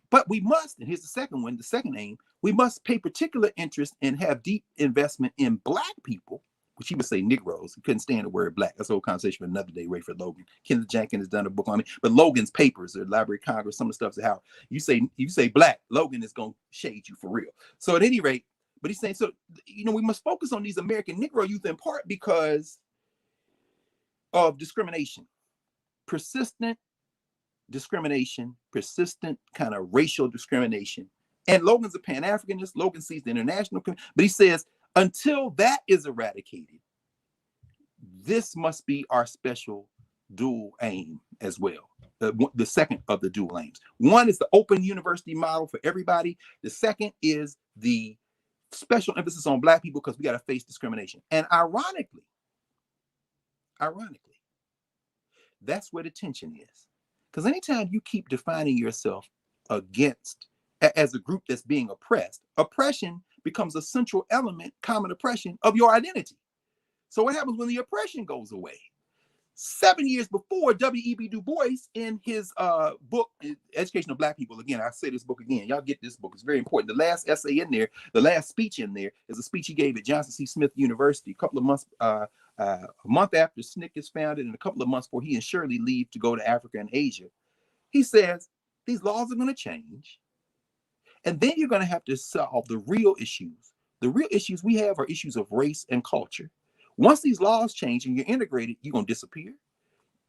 But we must, and here's the second one, the second aim, we must pay particular interest and have deep investment in Black people which he would say Negroes. He couldn't stand the word black. That's a whole conversation for another day, Rayford Logan. Kenneth Jenkins has done a book on it. But Logan's papers, the Library of Congress, some of the stuff is how you say black, Logan is going to shade you for real. So at any rate, but he's saying, so, we must focus on these American Negro youth in part because of discrimination, persistent discrimination, persistent kind of racial discrimination. And Logan's a Pan-Africanist. Logan sees the international, but he says, until that is eradicated, this must be our special dual aim as well. The second of the dual aims. One is the open university model for everybody. The second is the special emphasis on Black people because we got to face discrimination. And ironically, that's where the tension is. Because anytime you keep defining yourself against, as a group that's being oppressed, oppression becomes a central element, common oppression of your identity. So what happens when the oppression goes away? 7 years before, W.E.B. Du Bois, in his book, Education of Black People, again, I say this book again, y'all get this book, it's very important. The last essay in there, the last speech in there is a speech he gave at Johnson C. Smith University a couple of months, a month after SNCC is founded and a couple of months before he and Shirley leave to go to Africa and Asia. He says, these laws are going to change. And then you're going to have to solve the real issues. The real issues we have are issues of race and culture. Once these laws change and you're integrated, you're going to disappear.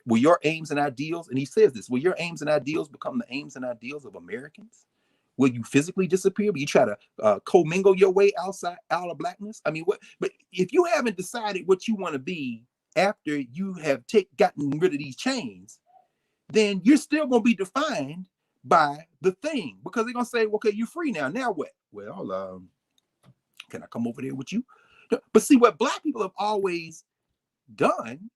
Will your aims and ideals, and he says this, will your aims and ideals become the aims and ideals of Americans? Will you physically disappear? Will you try to commingle your way out of Blackness? I mean, but if you haven't decided what you want to be after you have gotten rid of these chains, then you're still going to be defined by the thing, because they're going to say, okay, you're free now. Now what? Well, can I come over there with you? But see, what Black people have always done,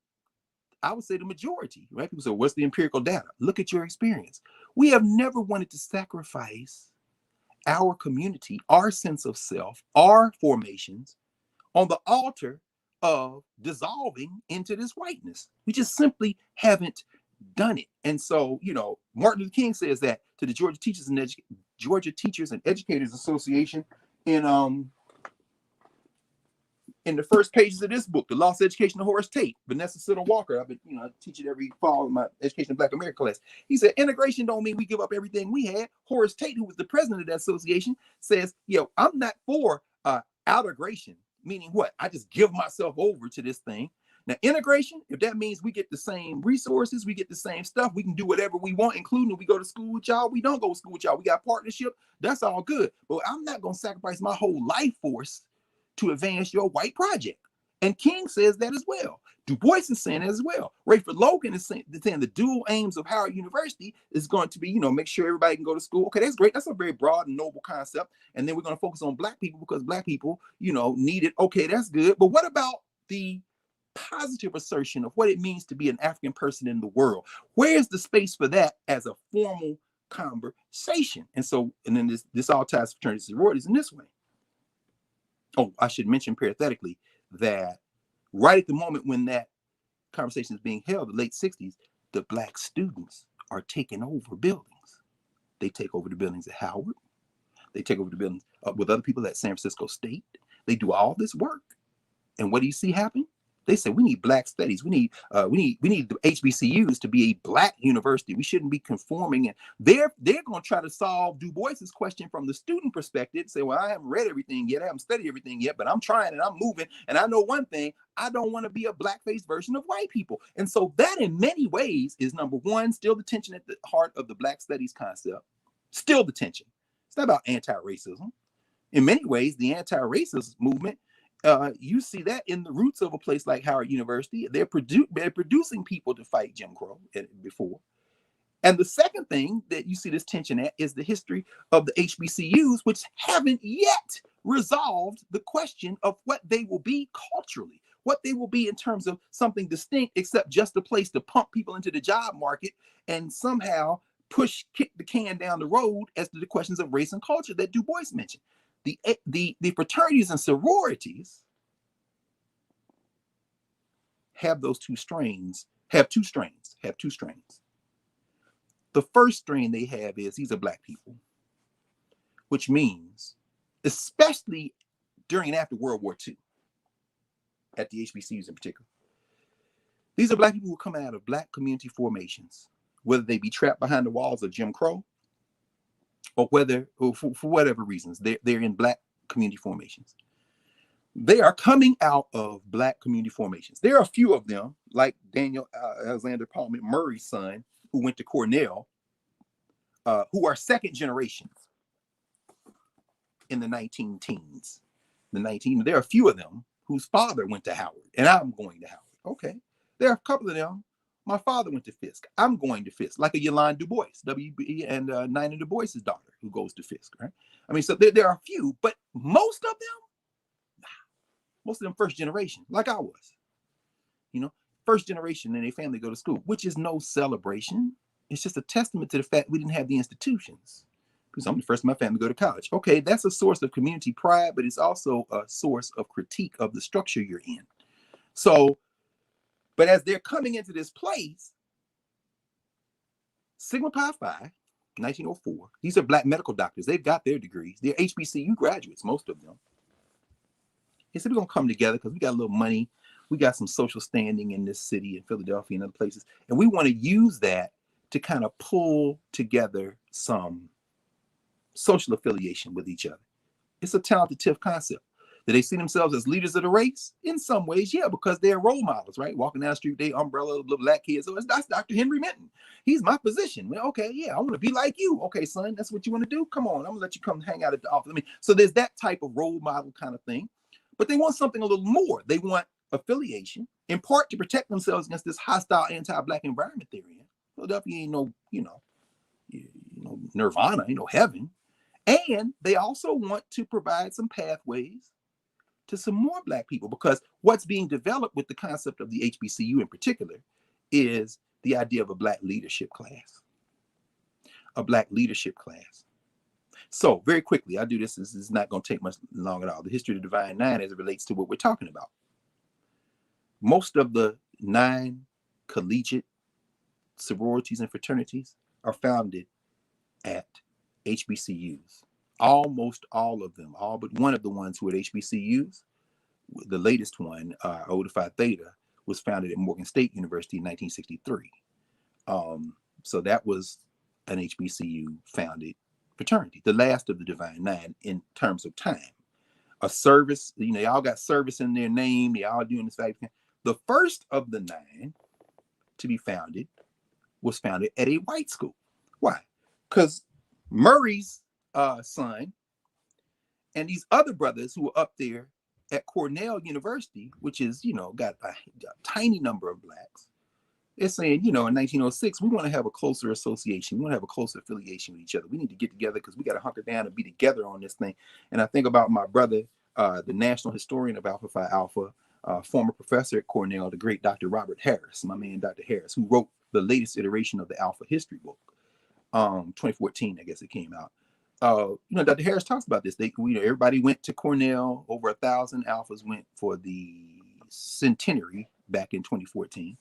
I would say the majority, right? People say, what's the empirical data? Look at your experience. We have never wanted to sacrifice our community, our sense of self, our formations on the altar of dissolving into this whiteness. We just simply haven't done it. And so, Martin Luther King says that to the Georgia Teachers and Educators Association in the first pages of this book, The Lost Education of Horace Tate, Vanessa Siddle Walker. I've been, I teach it every fall in my Education of Black America class. He said, integration don't mean we give up everything we had. Horace Tate, who was the president of that association, says, I'm not for outegration, meaning what? I just give myself over to this thing. Now, integration, if that means we get the same resources, we get the same stuff, we can do whatever we want, including if we go to school with y'all, we don't go to school with y'all, we got partnership, that's all good. But I'm not going to sacrifice my whole life force to advance your white project. And King says that as well. Du Bois is saying that as well. Rayford Logan is saying the dual aims of Howard University is going to be, make sure everybody can go to school. Okay, that's great. That's a very broad and noble concept. And then we're going to focus on Black people because Black people, need it. Okay, that's good. But what about the positive assertion of what it means to be an African person in the world? Where's the space for that as a formal conversation? And then this all ties fraternities and sororities in this way. Oh, I should mention parenthetically that right at the moment when that conversation is being held, the late 60s, the Black students are taking over buildings. They take over the buildings at Howard. They take over the buildings with other people at San Francisco State. They do all this work. And what do you see happen? They say we need Black studies. We need the HBCUs to be a Black university. We shouldn't be conforming. And they're going to try to solve Du Bois's question from the student perspective. Say, well, I haven't read everything yet. I haven't studied everything yet, but I'm trying and I'm moving. And I know one thing: I don't want to be a black-faced version of white people. And so that, in many ways, is number one, still the tension at the heart of the Black studies concept. Still the tension. It's not about anti-racism. In many ways, the anti-racist movement. You see that in the roots of a place like Howard University. They're producing people to fight Jim Crow before. And the second thing that you see this tension at is the history of the HBCUs, which haven't yet resolved the question of what they will be culturally, what they will be in terms of something distinct, except just a place to pump people into the job market and somehow kick the can down the road as to the questions of race and culture that Du Bois mentioned. The fraternities and sororities have two strains. The first strain they have is these are Black people, which means, especially during and after World War II, at the HBCUs in particular. These are Black people who come out of Black community formations, whether they be trapped behind the walls of Jim Crow, or whether, or for whatever reasons, they're in Black community formations. They are coming out of Black community formations. There are a few of them, like Daniel Alexander Palmer Murray's son, who went to Cornell, who are second generations in the 19 teens. There are a few of them whose father went to Howard, and I'm going to Howard. Okay. There are a couple of them. My father went to Fisk. I'm going to Fisk, like a Yolande Du Bois, WB, and Nina Du Bois's daughter, who goes to Fisk, right? I mean, so there are a few, but most of them first generation, like I was. You know, first generation in a family go to school, which is no celebration. It's just a testament to the fact we didn't have the institutions. Because I'm the first in my family to go to college. Okay, that's a source of community pride, but it's also a source of critique of the structure you're in. So, but as they're coming into this place, Sigma Pi Phi, 1904, these are Black medical doctors. They've got their degrees. They're HBCU graduates, most of them. They said, we're going to come together because we got a little money. We got some social standing in this city, in Philadelphia and other places. And we want to use that to kind of pull together some social affiliation with each other. It's a talented concept. Do they see themselves as leaders of the race? In some ways, yeah, because they're role models, right? Walking down the street, they umbrella, little Black kids. So that's Dr. Henry Minton. He's my physician. Well, okay, yeah, I want to be like you. Okay, son, that's what you want to do? Come on, I'm gonna let you come hang out at the office. I mean, so there's that type of role model kind of thing. But they want something a little more. They want affiliation, in part to protect themselves against this hostile anti-Black environment they're in. Philadelphia ain't no, nirvana, ain't no heaven. And they also want to provide some pathways to some more Black people, because what's being developed with the concept of the HBCU in particular is the idea of a Black leadership class. A Black leadership class. So very quickly, I'll do this. This is not going to take much long at all. The history of the Divine Nine as it relates to what we're talking about. Most of the 9 collegiate sororities and fraternities are founded at HBCUs. Almost all of them, all but one of the ones who are at HBCUs, the latest one, Omega Psi Theta, was founded at Morgan State University in 1963. So that was an HBCU founded fraternity, the last of the Divine Nine in terms of time. A service, they all got service in their name. They all doing this type of thing. The first of the 9 to be founded was founded at a white school. Why? Because Murray's son and these other brothers who were up there at Cornell University, which is, got a tiny number of Blacks, they're saying, in 1906, we want to have a closer association. We want to have a closer affiliation with each other. We need to get together because we got to hunker down and be together on this thing. And I think about my brother, the national historian of Alpha Phi Alpha, former professor at Cornell, the great Dr. Robert Harris, my man, Dr. Harris, who wrote the latest iteration of the Alpha history book. 2014, I guess it came out. Dr. Harris talks about this. Everybody went to Cornell. Over 1,000 Alphas went for the centenary back in 2014.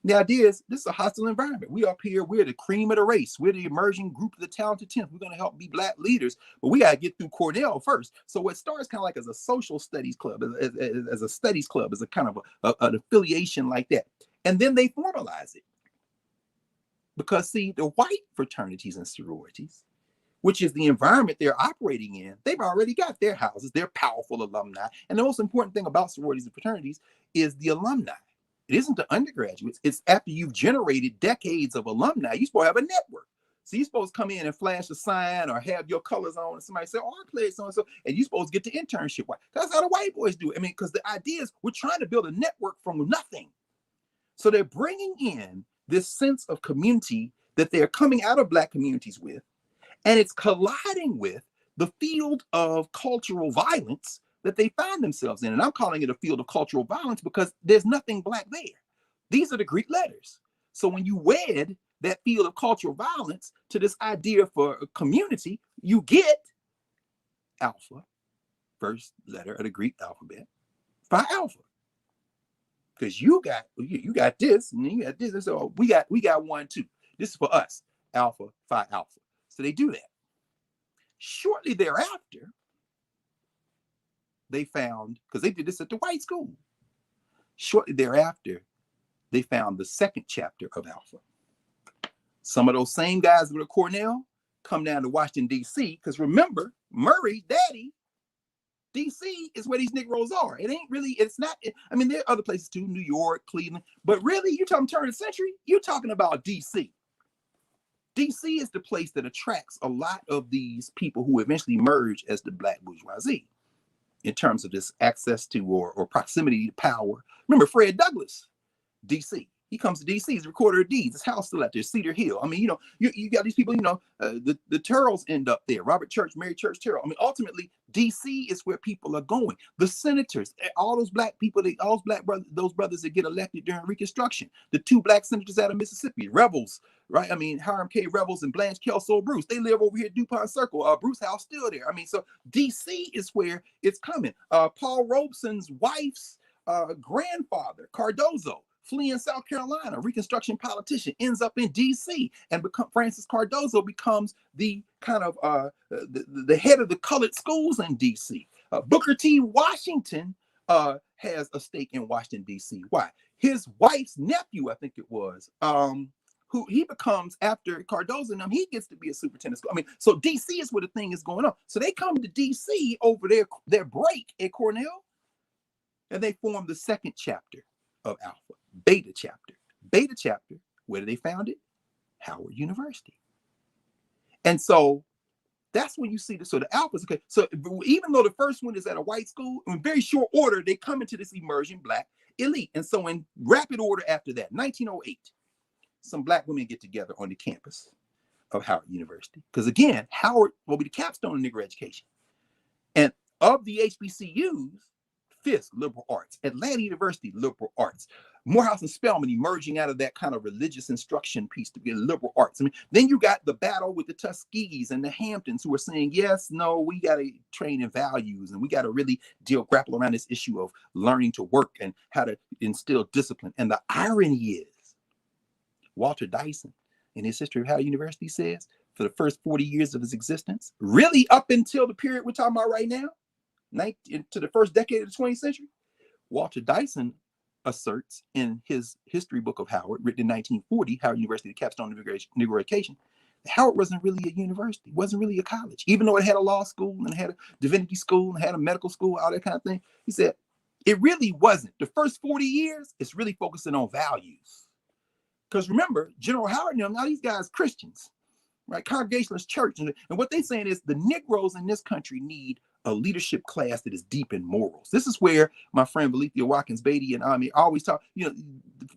The idea is this is a hostile environment. We up here, we're the cream of the race. We're the emerging group of the talented 10th. We're going to help be Black leaders, but we got to get through Cornell first. So what starts kind of like as a social studies club, as a studies club, as a kind of an affiliation like that. And then they formalize it. Because see, the white fraternities and sororities, which is the environment they're operating in, they've already got their houses, they're powerful alumni. And the most important thing about sororities and fraternities is the alumni. It isn't the undergraduates. It's after you've generated decades of alumni, you're supposed to have a network. So you're supposed to come in and flash a sign or have your colors on and somebody say, oh, I played so-and-so, and you're supposed to get the internship. Why? That's how the white boys do it. I mean, because the idea is we're trying to build a network from nothing. So they're bringing in this sense of community that they're coming out of Black communities with, and it's colliding with the field of cultural violence that they find themselves in. And I'm calling it a field of cultural violence because there's nothing Black there. These are the Greek letters. So when you wed that field of cultural violence to this idea for a community, you get Alpha, first letter of the Greek alphabet, Phi Alpha. Because you got this, and you got this, and so we got one too. This is for us, Alpha Phi Alpha. So they do that. Shortly thereafter, they found, because they did this at the white school, Shortly thereafter, they found the second chapter of Alpha. Some of those same guys with a Cornell come down to Washington, D.C., because remember, Murray, daddy, D.C. is where these Negroes are. It ain't really, it's not, I mean, there are other places too, New York, Cleveland, but really, you're talking turn of the century, you're talking about D.C. D.C. is the place that attracts a lot of these people who eventually merge as the Black bourgeoisie in terms of this access to or proximity to power. Remember Fred Douglass, D.C. He comes to D.C. He's a recorder of deeds. His house still out there, Cedar Hill. I mean, you know, you got these people, you know, the Terrells end up there. Robert Church, Mary Church Terrell. I mean, ultimately, D.C. is where people are going. The senators, all those Black people, all those Black brothers, those brothers that get elected during Reconstruction. The two Black senators out of Mississippi, rebels, right? I mean, Hiram K. Revels and Blanche Kelso Bruce. They live over here at DuPont Circle. Bruce House still there. I mean, so D.C. is where it's coming. Paul Robeson's wife's grandfather, Cardozo, fleeing South Carolina, Reconstruction politician, ends up in D.C. and Francis Cardozo becomes the kind of the head of the colored schools in D.C. Booker T. Washington has a stake in Washington, D.C. Why? His wife's nephew, I think it was, who he becomes after Cardozo and he gets to be a superintendent. I mean, so D.C. is where the thing is going on. So they come to D.C. over their break at Cornell, and they form the second chapter of Alpha. Beta chapter. Beta chapter, where did they found it? Howard University. And so that's when you see this. So the Alphas, okay. So even though the first one is at a white school, in very short order, they come into this emerging Black elite. And so in rapid order after that, 1908, some Black women get together on the campus of Howard University. Because again, Howard will be the capstone of Negro education. And of the HBCUs, Fisk, liberal arts, Atlanta University, liberal arts, Morehouse and Spelman emerging out of that kind of religious instruction piece to be liberal arts. I mean, then you got the battle with the Tuskegees and the Hamptons who are saying, yes, no, we got to train in values and we got to really grapple around this issue of learning to work and how to instill discipline. And the irony is, Walter Dyson, in his History of Howard University, says for the first 40 years of his existence, really up until the period we're talking about right now, to the first decade of the 20th century, Walter Dyson asserts in his history book of Howard, written in 1940, Howard University, the capstone of Negro education, Howard wasn't really a university, wasn't really a college, even though it had a law school and had a divinity school and had a medical school, all that kind of thing. He said, it really wasn't. The first 40 years, it's really focusing on values. Because remember, General Howard, now these guys Christians, right? Congregationalist church. And what they're saying is the Negroes in this country need a leadership class that is deep in morals. This is where my friend Valethia Watkins Beatty and I always talk, you know,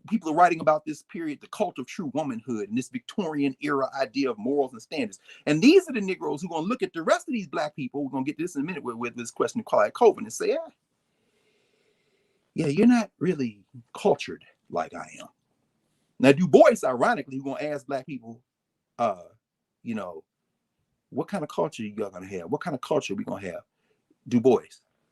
people are writing about this period, the cult of true womanhood and this Victorian era idea of morals and standards. And these are the Negroes who are going to look at the rest of these Black people. We're going to get to this in a minute with this question of Claudette Colvin and say, yeah, you're not really cultured like I am. Now, Du Bois, ironically, we're going to ask Black people, you know, what kind of culture you all going to have? What kind of culture we going to have? Du Bois,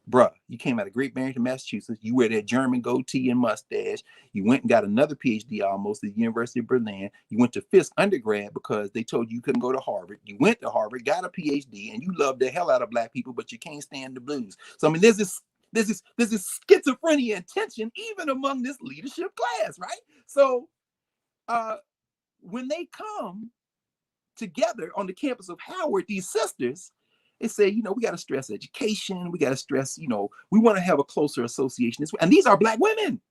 bruh, you came out of Great Barrington, Massachusetts. You wear that German goatee and mustache. You went and got another PhD almost at the University of Berlin. You went to Fisk undergrad because they told you couldn't go to Harvard. You went to Harvard, got a PhD, and you love the hell out of Black people, but you can't stand the blues. So I mean, there's this schizophrenia and tension even among this leadership class, right? So when they come together on the campus of Howard, these sisters, they say, you know, we got to stress education. We got to stress, you know, we want to have a closer association. And these are Black women.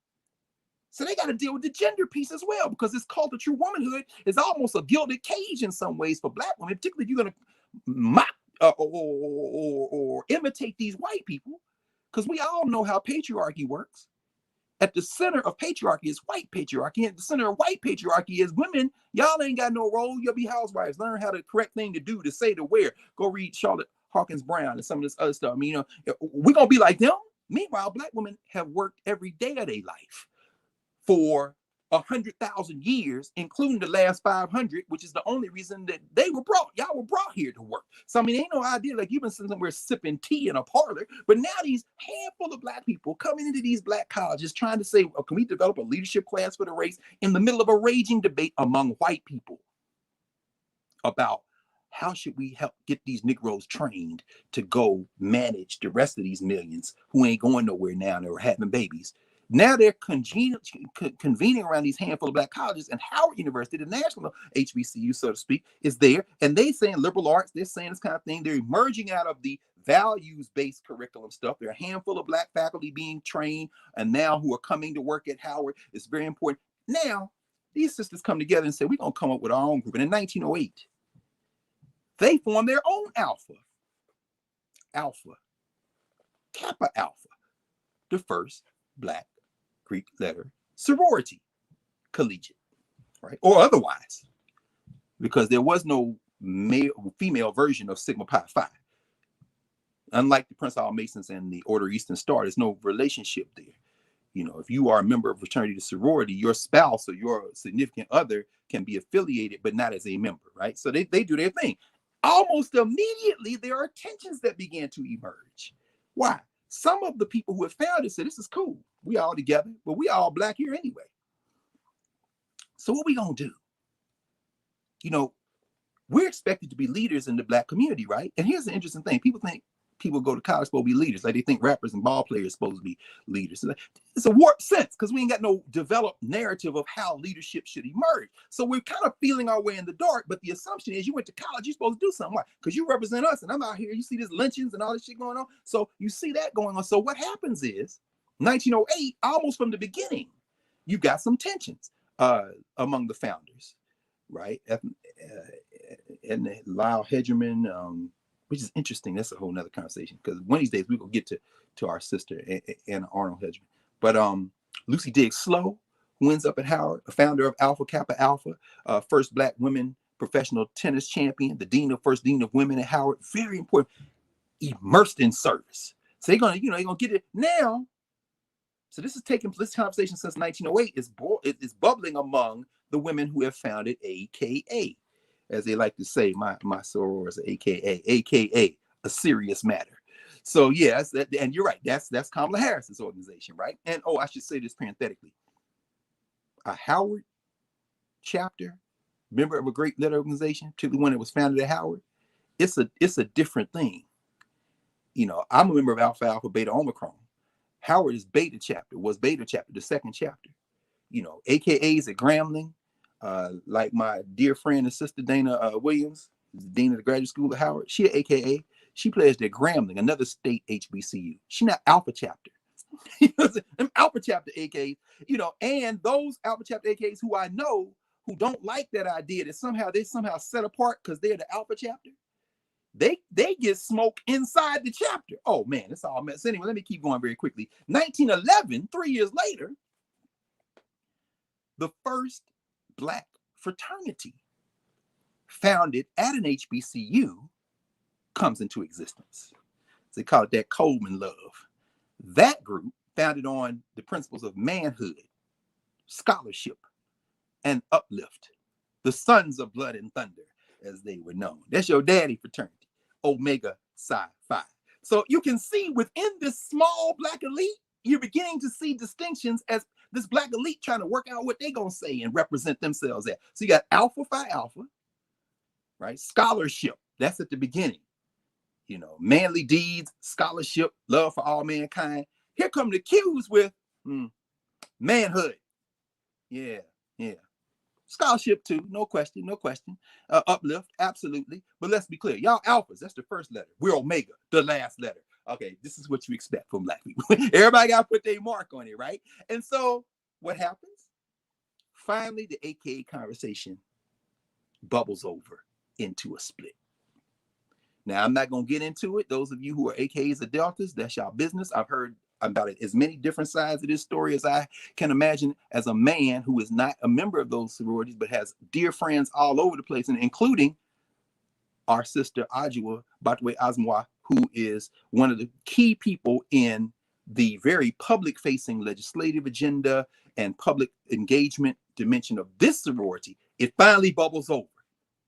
So they got to deal with the gender piece as well, because this cult of true womanhood is almost a gilded cage in some ways for Black women, particularly if you're going to mock or imitate these white people, because we all know how patriarchy works. At the center of patriarchy is white patriarchy. And at the center of white patriarchy is women. Y'all ain't got no role. You'll be housewives. Learn how the correct thing to do, to say, to wear. Go read Charlotte Hawkins Brown and some of this other stuff. I mean, you know, we're going to be like them. Meanwhile, Black women have worked every day of their life for 100,000 years, including the last 500, which is the only reason that y'all were brought here to work. So, I mean, ain't no idea like you've been sitting somewhere sipping tea in a parlor, but now these handful of Black people coming into these Black colleges trying to say, oh, can we develop a leadership class for the race in the middle of a raging debate among white people about how should we help get these Negroes trained to go manage the rest of these millions who ain't going nowhere now and are having babies. Now they're convening around these handful of black colleges, and Howard University, the national HBCU, so to speak, is there. And they saying liberal arts, they're saying this kind of thing. They're emerging out of the values-based curriculum stuff. There are a handful of black faculty being trained, and now who are coming to work at Howard. It's very important. Now, these sisters come together and say, we're going to come up with our own group. And in 1908, they formed their own Alpha Kappa Alpha, the first black Greek letter sorority, collegiate, right? Or otherwise, because there was no female version of Sigma Pi Phi. Unlike the Prince Hall Masons and the Order Eastern Star, there's no relationship there. You know, if you are a member of fraternity to sorority, your spouse or your significant other can be affiliated, but not as a member, right? So they do their thing. Almost immediately, there are tensions that began to emerge. Why? Some of the people who have founded said, this is cool. We all together, but we all black here anyway. So what we gonna do? You know, we're expected to be leaders in the black community, right? And here's the interesting thing. People think people go to college supposed to be leaders. Like they think rappers and ball players supposed to be leaders. It's a warped sense because we ain't got no developed narrative of how leadership should emerge. So we're kind of feeling our way in the dark, but the assumption is you went to college, you're supposed to do something. Why? Because you represent us and I'm out here, you see this lynchings and all this shit going on. So you see that going on. So what happens is 1908, almost from the beginning, you got some tensions among the founders, right? And Lyle Hedgerman, which is interesting. That's a whole nother conversation because one of these days we're gonna get to our sister Anna Arnold Hedgerman. But Lucy Diggs Slow, who ends up at Howard, a founder of Alpha Kappa Alpha, first black women professional tennis champion, the first dean of women at Howard, very important, immersed in service. So they're gonna get it now. So this conversation since 1908 is bubbling among the women who have founded AKA. As they like to say, my soror is AKA a serious matter. So yes, and you're right. That's Kamala Harris's organization, right? And I should say this parenthetically: a Howard chapter, member of a great letter organization, particularly one that was founded at Howard. It's a different thing. You know, I'm a member of Alpha Alpha Beta Omicron. Howard is Beta chapter, the second chapter. You know, AKA's at Grambling. Like my dear friend and sister Dana Williams, dean of the graduate school at Howard, she at AKA, she pledged at Grambling, another state HBCU. She not Alpha chapter. Them Alpha chapter AKs, and those Alpha chapter AKs who I know who don't like that idea that they somehow set apart because they're the Alpha chapter, they get smoke inside the chapter. Oh man, it's all mess. Anyway, let me keep going very quickly. 1911, 3 years later, the first black fraternity founded at an HBCU comes into existence. They call it that Coleman love. That group, founded on the principles of manhood, scholarship, and uplift, the Sons of Blood and Thunder, as they were known. That's your daddy fraternity, Omega Psi Phi. So you can see within this small black elite, you're beginning to see distinctions as this black elite trying to work out what they're going to say and represent themselves at. So you got Alpha Phi Alpha, right? Scholarship, that's at the beginning. Manly deeds, scholarship, love for all mankind. Here come the Q's with manhood. Yeah. Scholarship too, no question. Uplift, absolutely. But let's be clear, y'all alphas, that's the first letter. We're Omega, the last letter. Okay, this is what you expect from black people. Everybody got to put their mark on it, right? And so what happens? Finally, the AKA conversation bubbles over into a split. Now, I'm not going to get into it. Those of you who are AKAs or Deltas, that's y'all business. I've heard about it as many different sides of this story as I can imagine as a man who is not a member of those sororities, but has dear friends all over the place, and including our sister Ajua Batwe Asmwa, who is one of the key people in the very public-facing legislative agenda and public engagement dimension of this sorority. It finally bubbles over.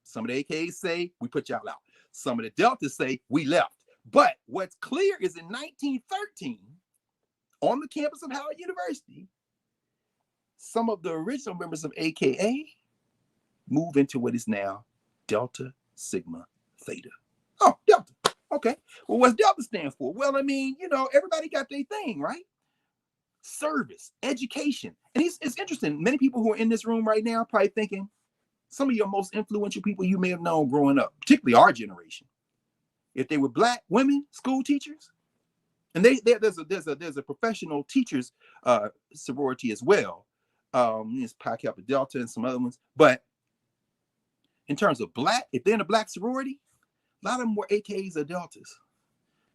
Some of the AKAs say, we put y'all out. Some of the Deltas say, we left. But what's clear is in 1913, on the campus of Howard University, some of the original members of AKA move into what is now Delta Sigma Theta. Oh, Delta. Okay. Well, what's Delta stand for? Well, I mean, everybody got their thing, right? service, education. And it's interesting. Many people who are in this room right now probably thinking some of your most influential people you may have known growing up, particularly our generation, if they were Black women school teachers, and there's a professional teachers sorority as well. It's Pi Kappa Delta and some other ones. But in terms of Black, if they're in a Black sorority, a lot of them were AKs or Deltas.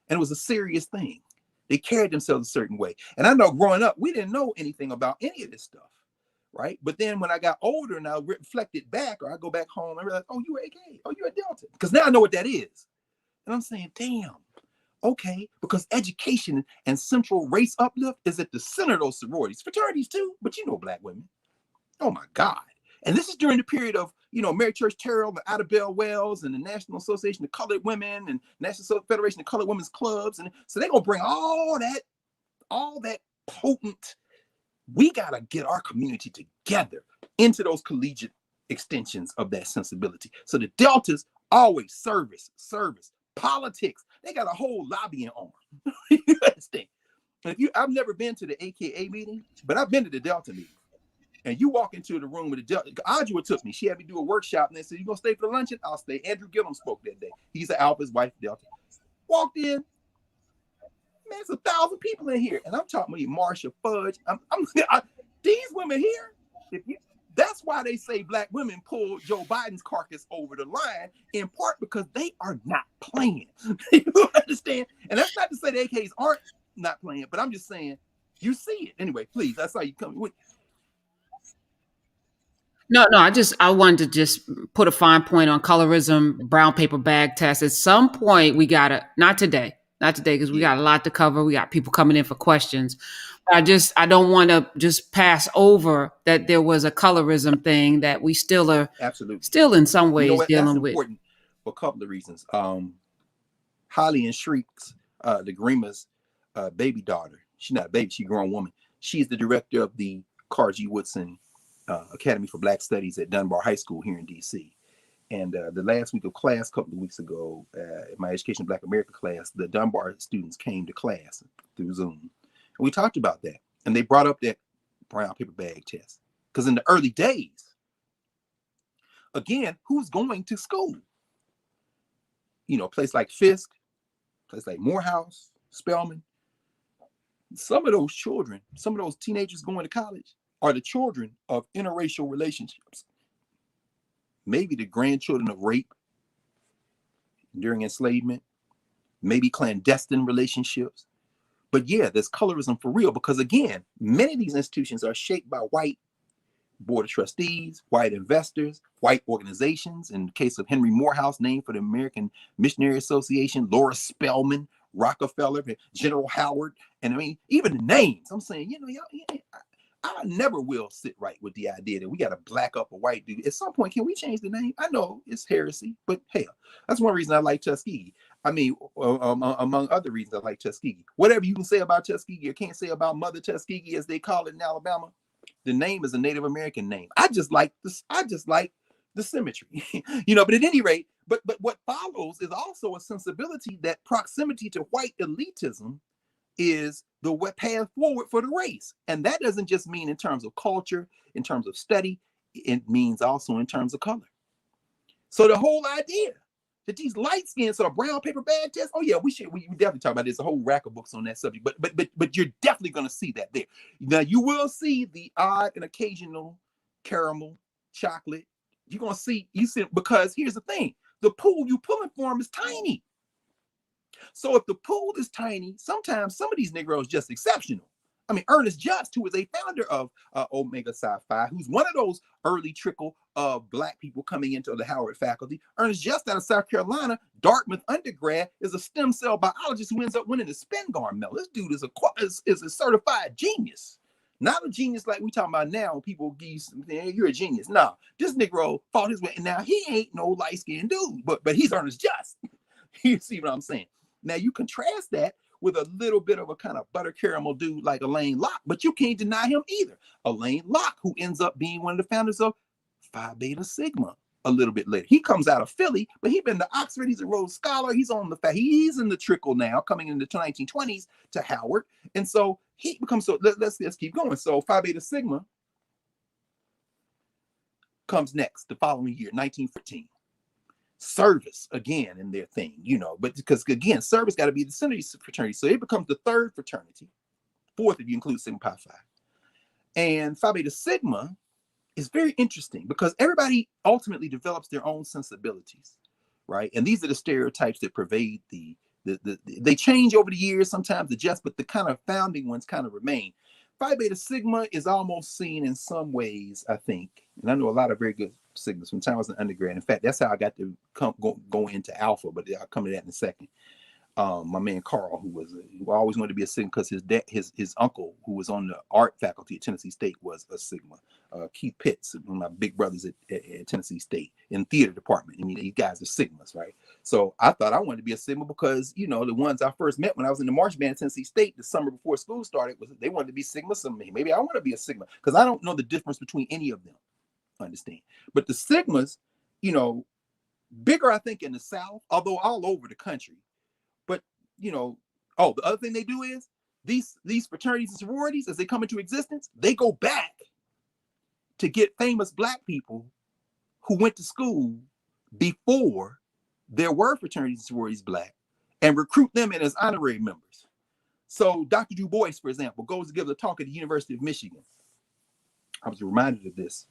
And it was a serious thing. They carried themselves a certain way. And I know growing up, we didn't know anything about any of this stuff, right? But then when I got older and I reflected back, or I go back home, I realized, oh, you're AK, oh, you're a Delta. Because now I know what that is. And I'm saying, damn, okay, because education and central race uplift is at the center of those sororities. Fraternities too, but you know Black women. Oh my God. And this is during the period of, Mary Church Terrell, the Ida Bell Wells, and the National Association of Colored Women, and National Federation of Colored Women's Clubs. And so they're going to bring all that potent, we got to get our community together into those collegiate extensions of that sensibility. So the Deltas always service, politics. They got a whole lobbying arm. You understand? And I've never been to the AKA meeting, but I've been to the Delta meeting. And you walk into the room with the Delta. Audra took me. She had me do a workshop, and they said, "You gonna stay for the luncheon?" I'll stay. Andrew Gillum spoke that day. He's an Alpha's wife, Delta. Walked in, man, there's 1,000 people in here, and I'm talking about Marsha Fudge. These women here. That's why they say Black women pulled Joe Biden's carcass over the line, in part because they are not playing. You understand? And that's not to say the AKs aren't not playing, but I'm just saying you see it anyway. Please, that's how you come with. No, I wanted to just put a fine point on colorism, brown paper bag test. At some point, we gotta, not today, because we got a lot to cover. We got people coming in for questions. But I don't want to just pass over that there was a colorism thing that we still are still in some ways dealing with. Important for a couple of reasons. Holly and Shriek's, the Greenma's baby daughter. She's not a baby, she's a grown woman. She's the director of the Carr G. Woodson Academy for Black Studies at Dunbar High School here in DC. And the last week of class, a couple of weeks ago, in my Education Black America class, the Dunbar students came to class through Zoom. And we talked about that. And they brought up that brown paper bag test. Because in the early days, again, who's going to school? A place like Fisk, a place like Morehouse, Spelman. Some of those children, some of those teenagers going to college are the children of interracial relationships. Maybe the grandchildren of rape during enslavement, maybe clandestine relationships. But yeah, there's colorism for real, because again, many of these institutions are shaped by white board of trustees, white investors, white organizations. In the case of Henry Morehouse, named for the American Missionary Association, Laura Spelman, Rockefeller, General Howard. And I mean, even the names, I'm saying, I never will sit right with the idea that we got to black up a white dude. At some point, can we change the name? I know it's heresy, but hell, that's one reason I like Tuskegee. I mean, among other reasons I like Tuskegee. Whatever you can say about Tuskegee or can't say about Mother Tuskegee, as they call it in Alabama, the name is a Native American name. I just like this. I just like the symmetry, But at any rate, but what follows is also a sensibility that proximity to white elitism is the path forward for the race. And that doesn't just mean in terms of culture, in terms of study, it means also in terms of color. So the whole idea that these light skins are brown paper bag tests, oh yeah, we definitely talk about this, a whole rack of books on that subject, but you're definitely going to see that there. Now you will see the odd and occasional caramel, chocolate. You're going to see, because here's the thing, the pool you pulling from is tiny. So if the pool is tiny, sometimes some of these Negroes just exceptional. I mean, Ernest Just, who is a founder of Omega Psi Phi, who's one of those early trickle of Black people coming into the Howard faculty. Ernest Just out of South Carolina, Dartmouth undergrad, is a stem cell biologist who ends up winning the Spingarn Medal. This dude is a certified genius. Not a genius like we talking about now. People give you something, hey, you're a genius. No, this Negro fought his way. And now he ain't no light-skinned dude, but he's Ernest Just. You see what I'm saying? Now you contrast that with a little bit of a kind of butter caramel dude like Elaine Locke, but you can't deny him either. Elaine Locke, who ends up being one of the founders of Phi Beta Sigma a little bit later. He comes out of Philly, but he's been to Oxford. He's a Rhodes Scholar. He's in the trickle now, coming into the 1920s to Howard. And so he becomes so. Let's keep going. So Phi Beta Sigma comes next the following year, 1914. Service again in their thing, you know, but because again, service got to be the center of fraternity. So it becomes the third fraternity, fourth if you include Sigma Pi Phi. And Phi Beta Sigma is very interesting because everybody ultimately develops their own sensibilities, right? And these are the stereotypes that pervade they change over the years, sometimes adjust, but the kind of founding ones kind of remain. Phi Beta Sigma is almost seen in some ways, I think, and I know a lot of very good Sigmas from the time I was an undergrad. In fact, that's how I got to go into Alpha, but I'll come to that in a second. My man Carr, who always wanted to be a Sigma because his uncle, who was on the art faculty at Tennessee State, was a Sigma. Keith Pitts, one of my big brothers at Tennessee State in theater department. I mean, these guys are Sigmas, right? So I thought I wanted to be a Sigma because, you know, the ones I first met when I was in the marching band at Tennessee State the summer before school started, they wanted to be Sigma. So maybe I want to be a Sigma because I don't know the difference between any of them. Understand? But the Sigmas, you know, bigger, I think, in the South, although all over the country. But, you know, the other thing they do is these fraternities and sororities, as they come into existence, they go back to get famous Black people who went to school before there were fraternities and sororities Black and recruit them in as honorary members. So Dr. Du Bois, for example, goes to give a talk at the University of Michigan. I was reminded of this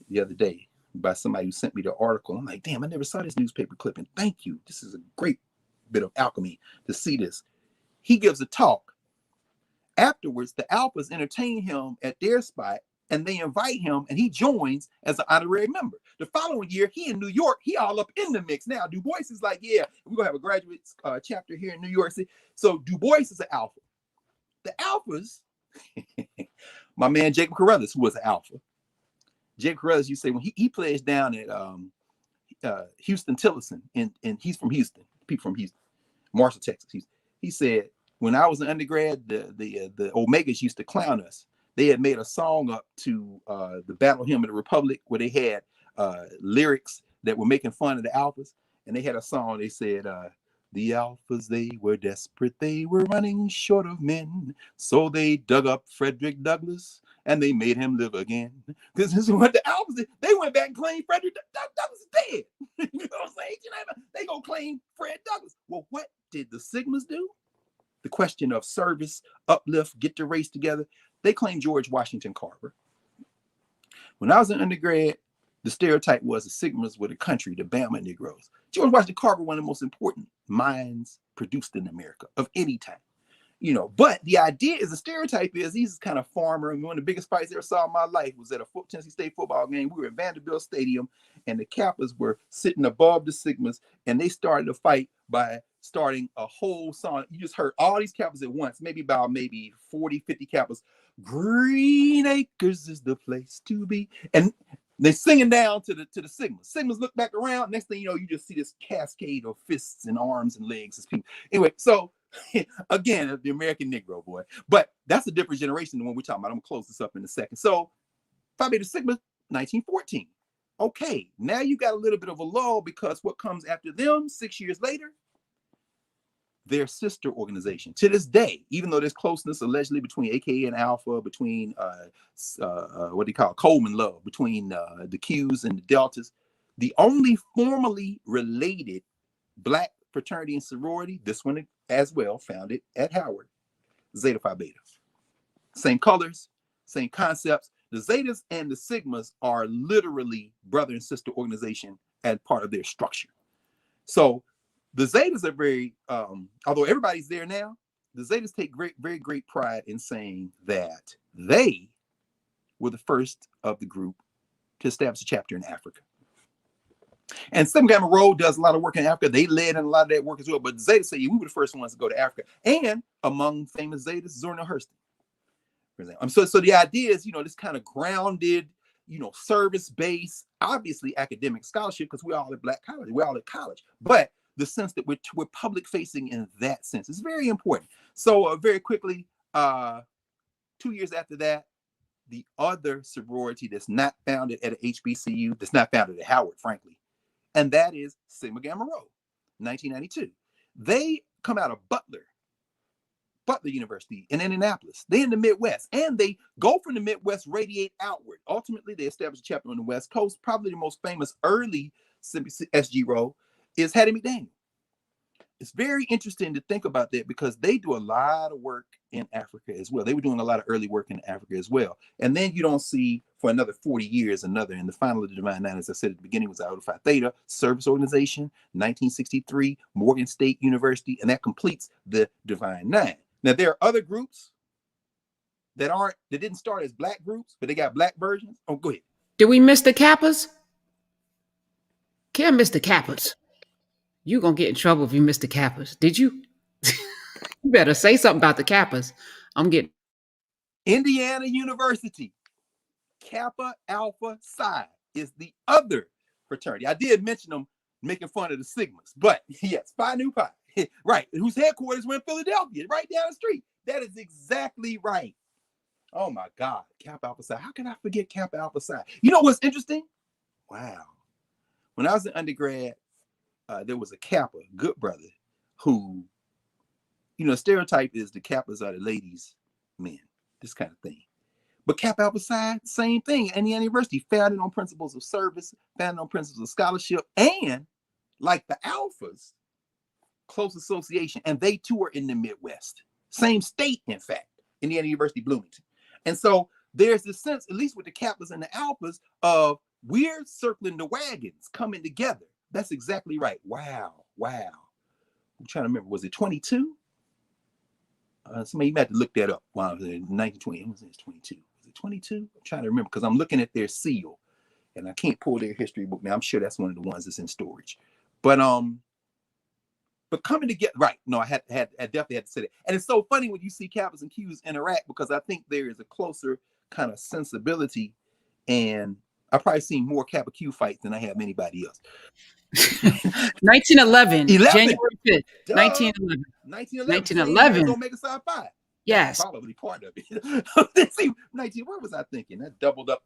the other day by somebody who sent me the article. I'm like, damn, I never saw this newspaper clipping. Thank you. This is a great bit of alchemy to see this. He gives a talk. Afterwards, the Alphas entertain him at their spot and they invite him and he joins as an honorary member. The following year, he in New York, he all up in the mix. Now, Du Bois is like, yeah, we're going to have a graduate chapter here in New York City. So Du Bois is an Alpha. The Alphas, my man Jacob Carruthers, who was an Alpha. Jacob Carruthers, you say, when he plays down at Houston Tillotson, and he's from Houston, people from Houston, Marshall, Texas. He said, when I was an undergrad, the Omegas used to clown us. They had made a song up to the Battle Hymn of the Republic where they had lyrics that were making fun of the Alphas. And they had a song, they said, the Alphas, they were desperate. They were running short of men. So they dug up Frederick Douglass and they made him live again. This is what the Alphas did. They went back and claimed Frederick Douglass is dead. You know what I'm saying? They gonna claim Fred Douglass. Well, what did the Sigmas do? The question of service, uplift, get the race together. They claimed George Washington Carver. When I was an undergrad, the stereotype was the Sigmas were the country, the Bama Negroes. George Washington Carver, one of the most important minds produced in America of any time. You know, but the idea is, the stereotype is he's kind of farmer. And one of the biggest fights I ever saw in my life was at a Tennessee State football game. We were at Vanderbilt Stadium and the Kappas were sitting above the Sigmas and they started a fight by starting a whole song. You just heard all these Kappas at once, maybe 40, 50 Kappas. Green Acres is the place to be. And they singing down to the Sigmas. Sigmas look back around. Next thing you know, you just see this cascade of fists and arms and legs as people. Anyway, so again, the American Negro, boy. But that's a different generation than what we're talking about. I'm going to close this up in a second. So Phi Beta Sigma, 1914. Okay, now you got a little bit of a lull because what comes after them 6 years later? Their sister organization. To this day, even though there's closeness allegedly between AKA and Alpha, between what do you call it? Coleman love, between the Qs and the Deltas, the only formally related Black fraternity and sorority, this one as well, founded at Howard, Zeta Phi Beta. Same colors, same concepts. The Zetas and the Sigmas are literally brother and sister organization and part of their structure. So the Zetas are very, although everybody's there now, the Zetas take very great pride in saying that they were the first of the group to establish a chapter in Africa. And Sigma Gamma Rho does a lot of work in Africa. They led in a lot of that work as well. But the Zetas say we were the first ones to go to Africa. And among famous Zetas, Zora Neale Hurston, for example. So the idea is, you know, this kind of grounded, you know, service-based, obviously academic scholarship, because we're all at Black college. We're all at college. But the sense that we're public-facing in that sense is very important. So very quickly, 2 years after that, the other sorority that's not founded at a HBCU, that's not founded at Howard, frankly, and that is Sigma Gamma Rho, 1992. They come out of Butler, Butler University in Indianapolis. They're in the Midwest, and they go from the Midwest, radiate outward. Ultimately, they established a chapter on the West Coast. Probably the most famous early SG role is Hattie McDaniel. It's very interesting to think about that because they do a lot of work in Africa as well. They were doing a lot of early work in Africa as well. And then you don't see for another 40 years, another in the final of the Divine Nine, as I said at the beginning, was Alpha Phi Theta, service organization, 1963, Morgan State University, and that completes the Divine Nine. Now, there are other groups that didn't start as black groups, but they got black versions. Oh, go ahead. Did we miss the Kappas? Can't miss the Kappas. You're going to get in trouble if you miss the Kappas. Did you? You better say something about the Kappas. I'm getting. Indiana University, Kappa Alpha Psi is the other fraternity. I did mention them making fun of the Sigmas, but yes, Phi Nu Pi, right, whose headquarters were in Philadelphia, right down the street. That is exactly right. Oh my God, Kappa Alpha Psi. How can I forget Kappa Alpha Psi? You know what's interesting? Wow. When I was in undergrad, there was a Kappa, good brother, who, stereotype is the Kappas are the ladies' men, this kind of thing. But Kappa Alpha Psi, same thing. Indiana University, founded on principles of service, founded on principles of scholarship, and like the Alphas, close association. And they too are in the Midwest. Same state, in fact, Indiana University, Bloomington. And so there's this sense, at least with the Kappas and the Alphas, of we're circling the wagons, coming together. That's exactly right. Wow. I'm trying to remember, was it 22? Somebody might have to look that up. Wow, 1920. It was 22. Was it 22? I'm trying to remember because I'm looking at their seal, and I can't pull their history book now. I'm sure that's one of the ones that's in storage. But coming together, right? No, I definitely had to say that. And it's so funny when you see Kappas and Qs interact because I think there is a closer kind of sensibility, and I've probably seen more Kappa Q fights than I have anybody else. 1911, January 5th, 1911. 1911. Omega Psi Phi. Yes. That's probably part of it. See, 19, what was I thinking? I doubled the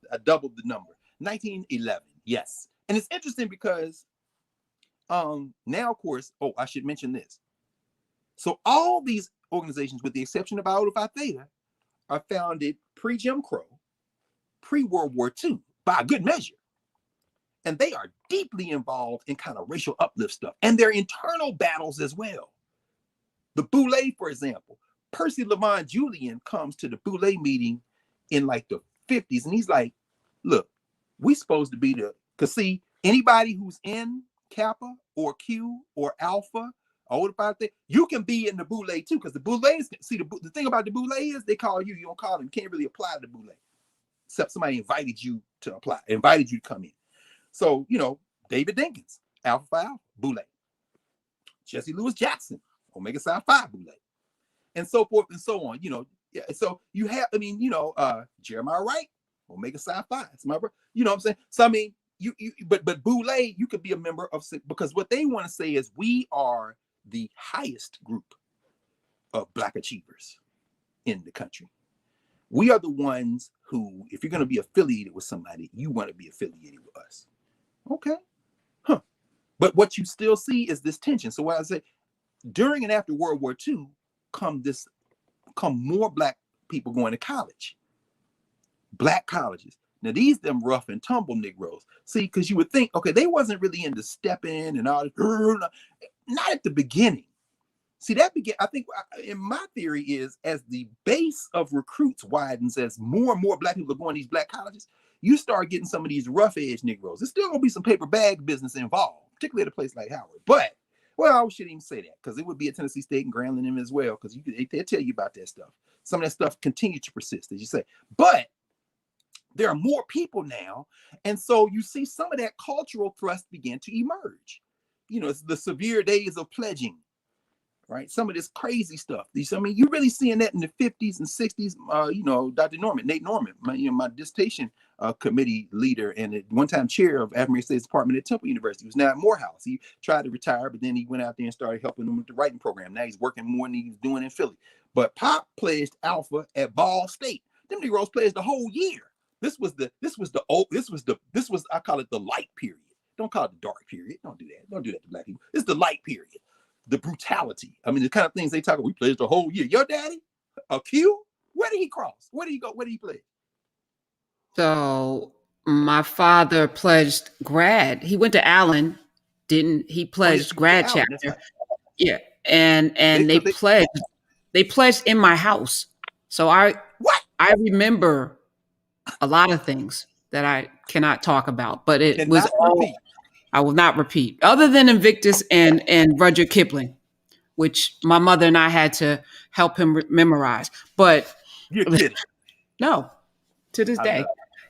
number. 1911. Yes. And it's interesting because now, of course, I should mention this. So all these organizations, with the exception of Alpha Phi Theta, are founded pre-Jim Crow, pre-World War II, by a good measure. And they are deeply involved in kind of racial uplift stuff and their internal battles as well. The Boule, for example, Percy Lamont Julian comes to the Boule meeting in like the 50s. And he's like, look, we supposed to be because see, anybody who's in Kappa or Q or Alpha, or about that, you can be in the Boule too. Because the Boules, see, the thing about the Boule is they call you don't call them, you can't really apply to the Boule. Except somebody invited you to apply, invited you to come in. So, David Dinkins, Alpha Phi Alpha, Boule. Jesse Louis Jackson, Omega Psi Phi, Boule. And so forth and so on, Yeah, so you have, Jeremiah Wright, Omega Psi Phi. It's my brother. You know what I'm saying? So, I mean, but Boule, you could be a member of, because what they want to say is we are the highest group of Black achievers in the country. We are the ones who, if you're going to be affiliated with somebody, you want to be affiliated with us. Okay. Huh. But what you still see is this tension. So what I say, during and after World War II, come more Black people going to college. Black colleges. Now, these them rough and tumble Negroes. See, because you would think, okay, they wasn't really into step in and all this. Not at the beginning. See, that began, I think, in my theory is, as the base of recruits widens, as more and more Black people are going to these Black colleges, you start getting some of these rough edge Negroes. There's still going to be some paper bag business involved, particularly at a place like Howard. But, well, I shouldn't even say that, because it would be at Tennessee State and Grambling them as well, because they'll tell you about that stuff. Some of that stuff continues to persist, as you say. But there are more people now, and so you see some of that cultural thrust begin to emerge. It's the severe days of pledging. Right, some of this crazy stuff. You're really seeing that in the 50s and 60s. Dr. Nate Norman, my dissertation committee leader and at one time chair of African Studies Department at Temple University, who's now at Morehouse. He tried to retire, but then he went out there and started helping them with the writing program. Now he's working more than he's doing in Philly. But Pop pledged Alpha at Ball State. Them Negroes pledged the whole year. This was I call it the light period. Don't call it the dark period. Don't do that. Don't do that to Black people. It's the light period. the brutality. I mean, the kind of things they talk about. We pledged the whole year. Your daddy, a Q? Where did he cross? Where did he go? Where did he pledge? So my father pledged grad. He went to Allen, didn't he? Oh, yes, Pledged he went to grad Allen. That's chapter. right. Yeah, and they They pledged. They pledged in my house. So what? I remember a lot of things that I cannot talk about, but it was Cannot repeat. I will not repeat, other than Invictus and Rudyard Kipling, which my mother and I had to help him memorize. But You're kidding. no, to this I day. know.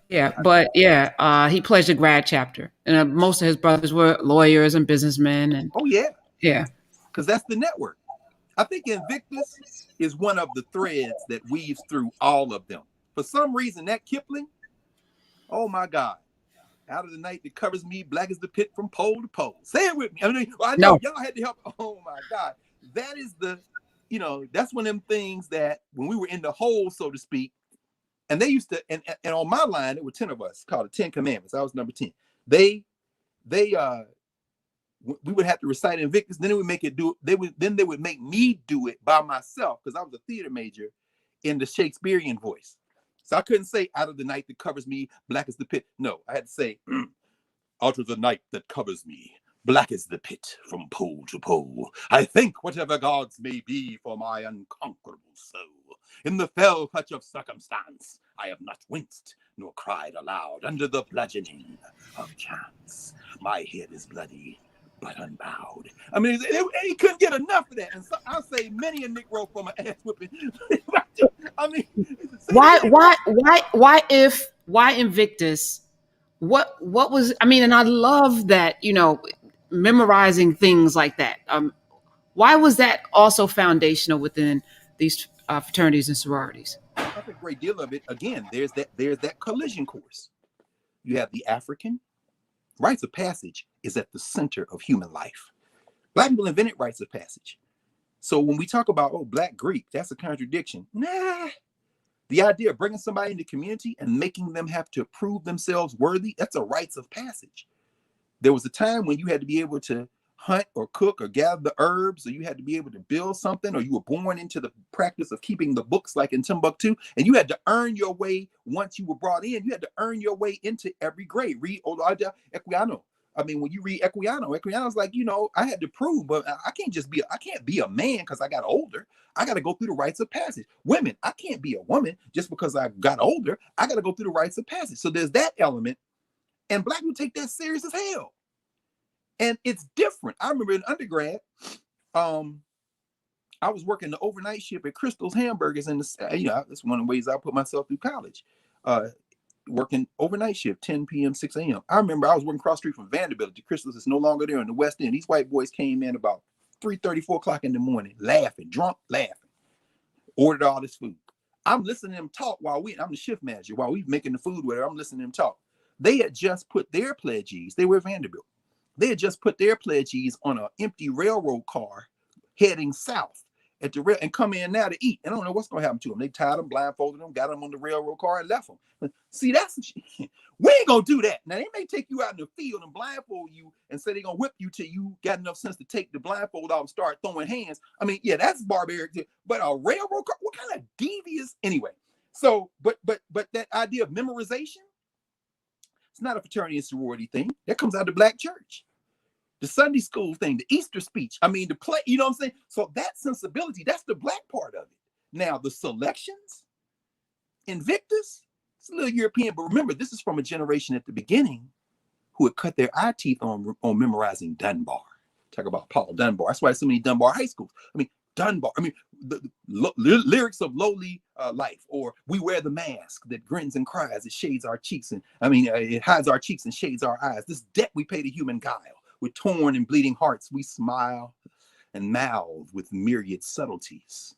Yeah, but yeah, he pledged a grad chapter, and most of his brothers were lawyers and businessmen, and Oh yeah, yeah, because that's the network. I think Invictus is one of the threads that weaves through all of them. For some reason, that Kipling, oh my God, out of the night that covers me, black as the pit from pole to pole. Say it with me. I know No. y'all had to help. Oh my God, that is that's one of them things that when we were in the hole, so to speak. And they used to, and on my line, there were 10 of us, called the 10 Commandments. I was number 10. We would have to recite Invictus, then they would make it do. They would make me do it by myself because I was a theater major in the Shakespearean voice. So I couldn't say out of the night that covers me, black as the pit. No, I had to say out of the night that covers me, black as the pit from pole to pole. I thank whatever gods may be for my unconquerable soul. In the fell clutch of circumstance, I have not winced nor cried aloud under the bludgeoning of chance. My head is bloody, but unbowed. I mean, he couldn't get enough of that. And so I'll say many a Negro from an ass whipping. I mean, why Invictus? What was, I mean, and I love that, memorizing things like that. Why was that also foundational within these fraternities and sororities? I think a great deal of it, again, there's that collision course. You have the African. Rites of passage is at the center of human life. Black people invented rites of passage. So when we talk about, Black Greek, that's a contradiction. Nah. The idea of bringing somebody into community and making them have to prove themselves worthy, that's a rites of passage. There was a time when you had to be able to hunt or cook or gather the herbs, or you had to be able to build something, or you were born into the practice of keeping the books like in Timbuktu, and you had to earn your way. Once you were brought in, you had to earn your way into every grade. Read Olada Equiano. I mean, when you read Equiano's like, I had to prove, but I can't be a man because I got older. I got to go through the rites of passage. Women, I can't be a woman just because I got older. I got to go through the rites of passage. So there's that element, and Black people take that serious as hell. And it's different. I remember in undergrad, I was working the overnight shift at Crystal's Hamburgers, and that's one of the ways I put myself through college. Working overnight shift, 10 p.m., 6 a.m. I remember I was working cross street from Vanderbilt to Crystal's. It's no longer there in the West End. These white boys came in about 3:30, 4 o'clock in the morning, laughing, drunk, laughing. Ordered all this food. I'm listening to them talk I'm the shift manager, while we making the food with her, I'm listening to them talk. They had just put their pledgees, they were at Vanderbilt. They had just put their pledgees on an empty railroad car heading south at the rail and come in now to eat. And I don't know what's going to happen to them. They tied them, blindfolded them, got them on the railroad car and left them. See, we ain't going to do that. Now, they may take you out in the field and blindfold you and say they're going to whip you till you got enough sense to take the blindfold off and start throwing hands. I mean, yeah, that's barbaric. But a railroad car, what kind of devious? Anyway, so, but that idea of memorization, it's not a fraternity and sorority thing. That comes out of the Black church. The Sunday school thing, the Easter speech. I mean, the play, you know what I'm saying? So that sensibility, that's the Black part of it. Now, the selections, Invictus, it's a little European, but remember, this is from a generation at the beginning who had cut their eye teeth on memorizing Dunbar. Talk about Paul Dunbar. That's why so many Dunbar high schools. I mean, Dunbar. I mean, the lyrics of Lowly Life, or we wear the mask that grins and cries, it shades our cheeks, and it hides our cheeks and shades our eyes. This debt we pay to human guile. With torn and bleeding hearts, we smile and mouth with myriad subtleties.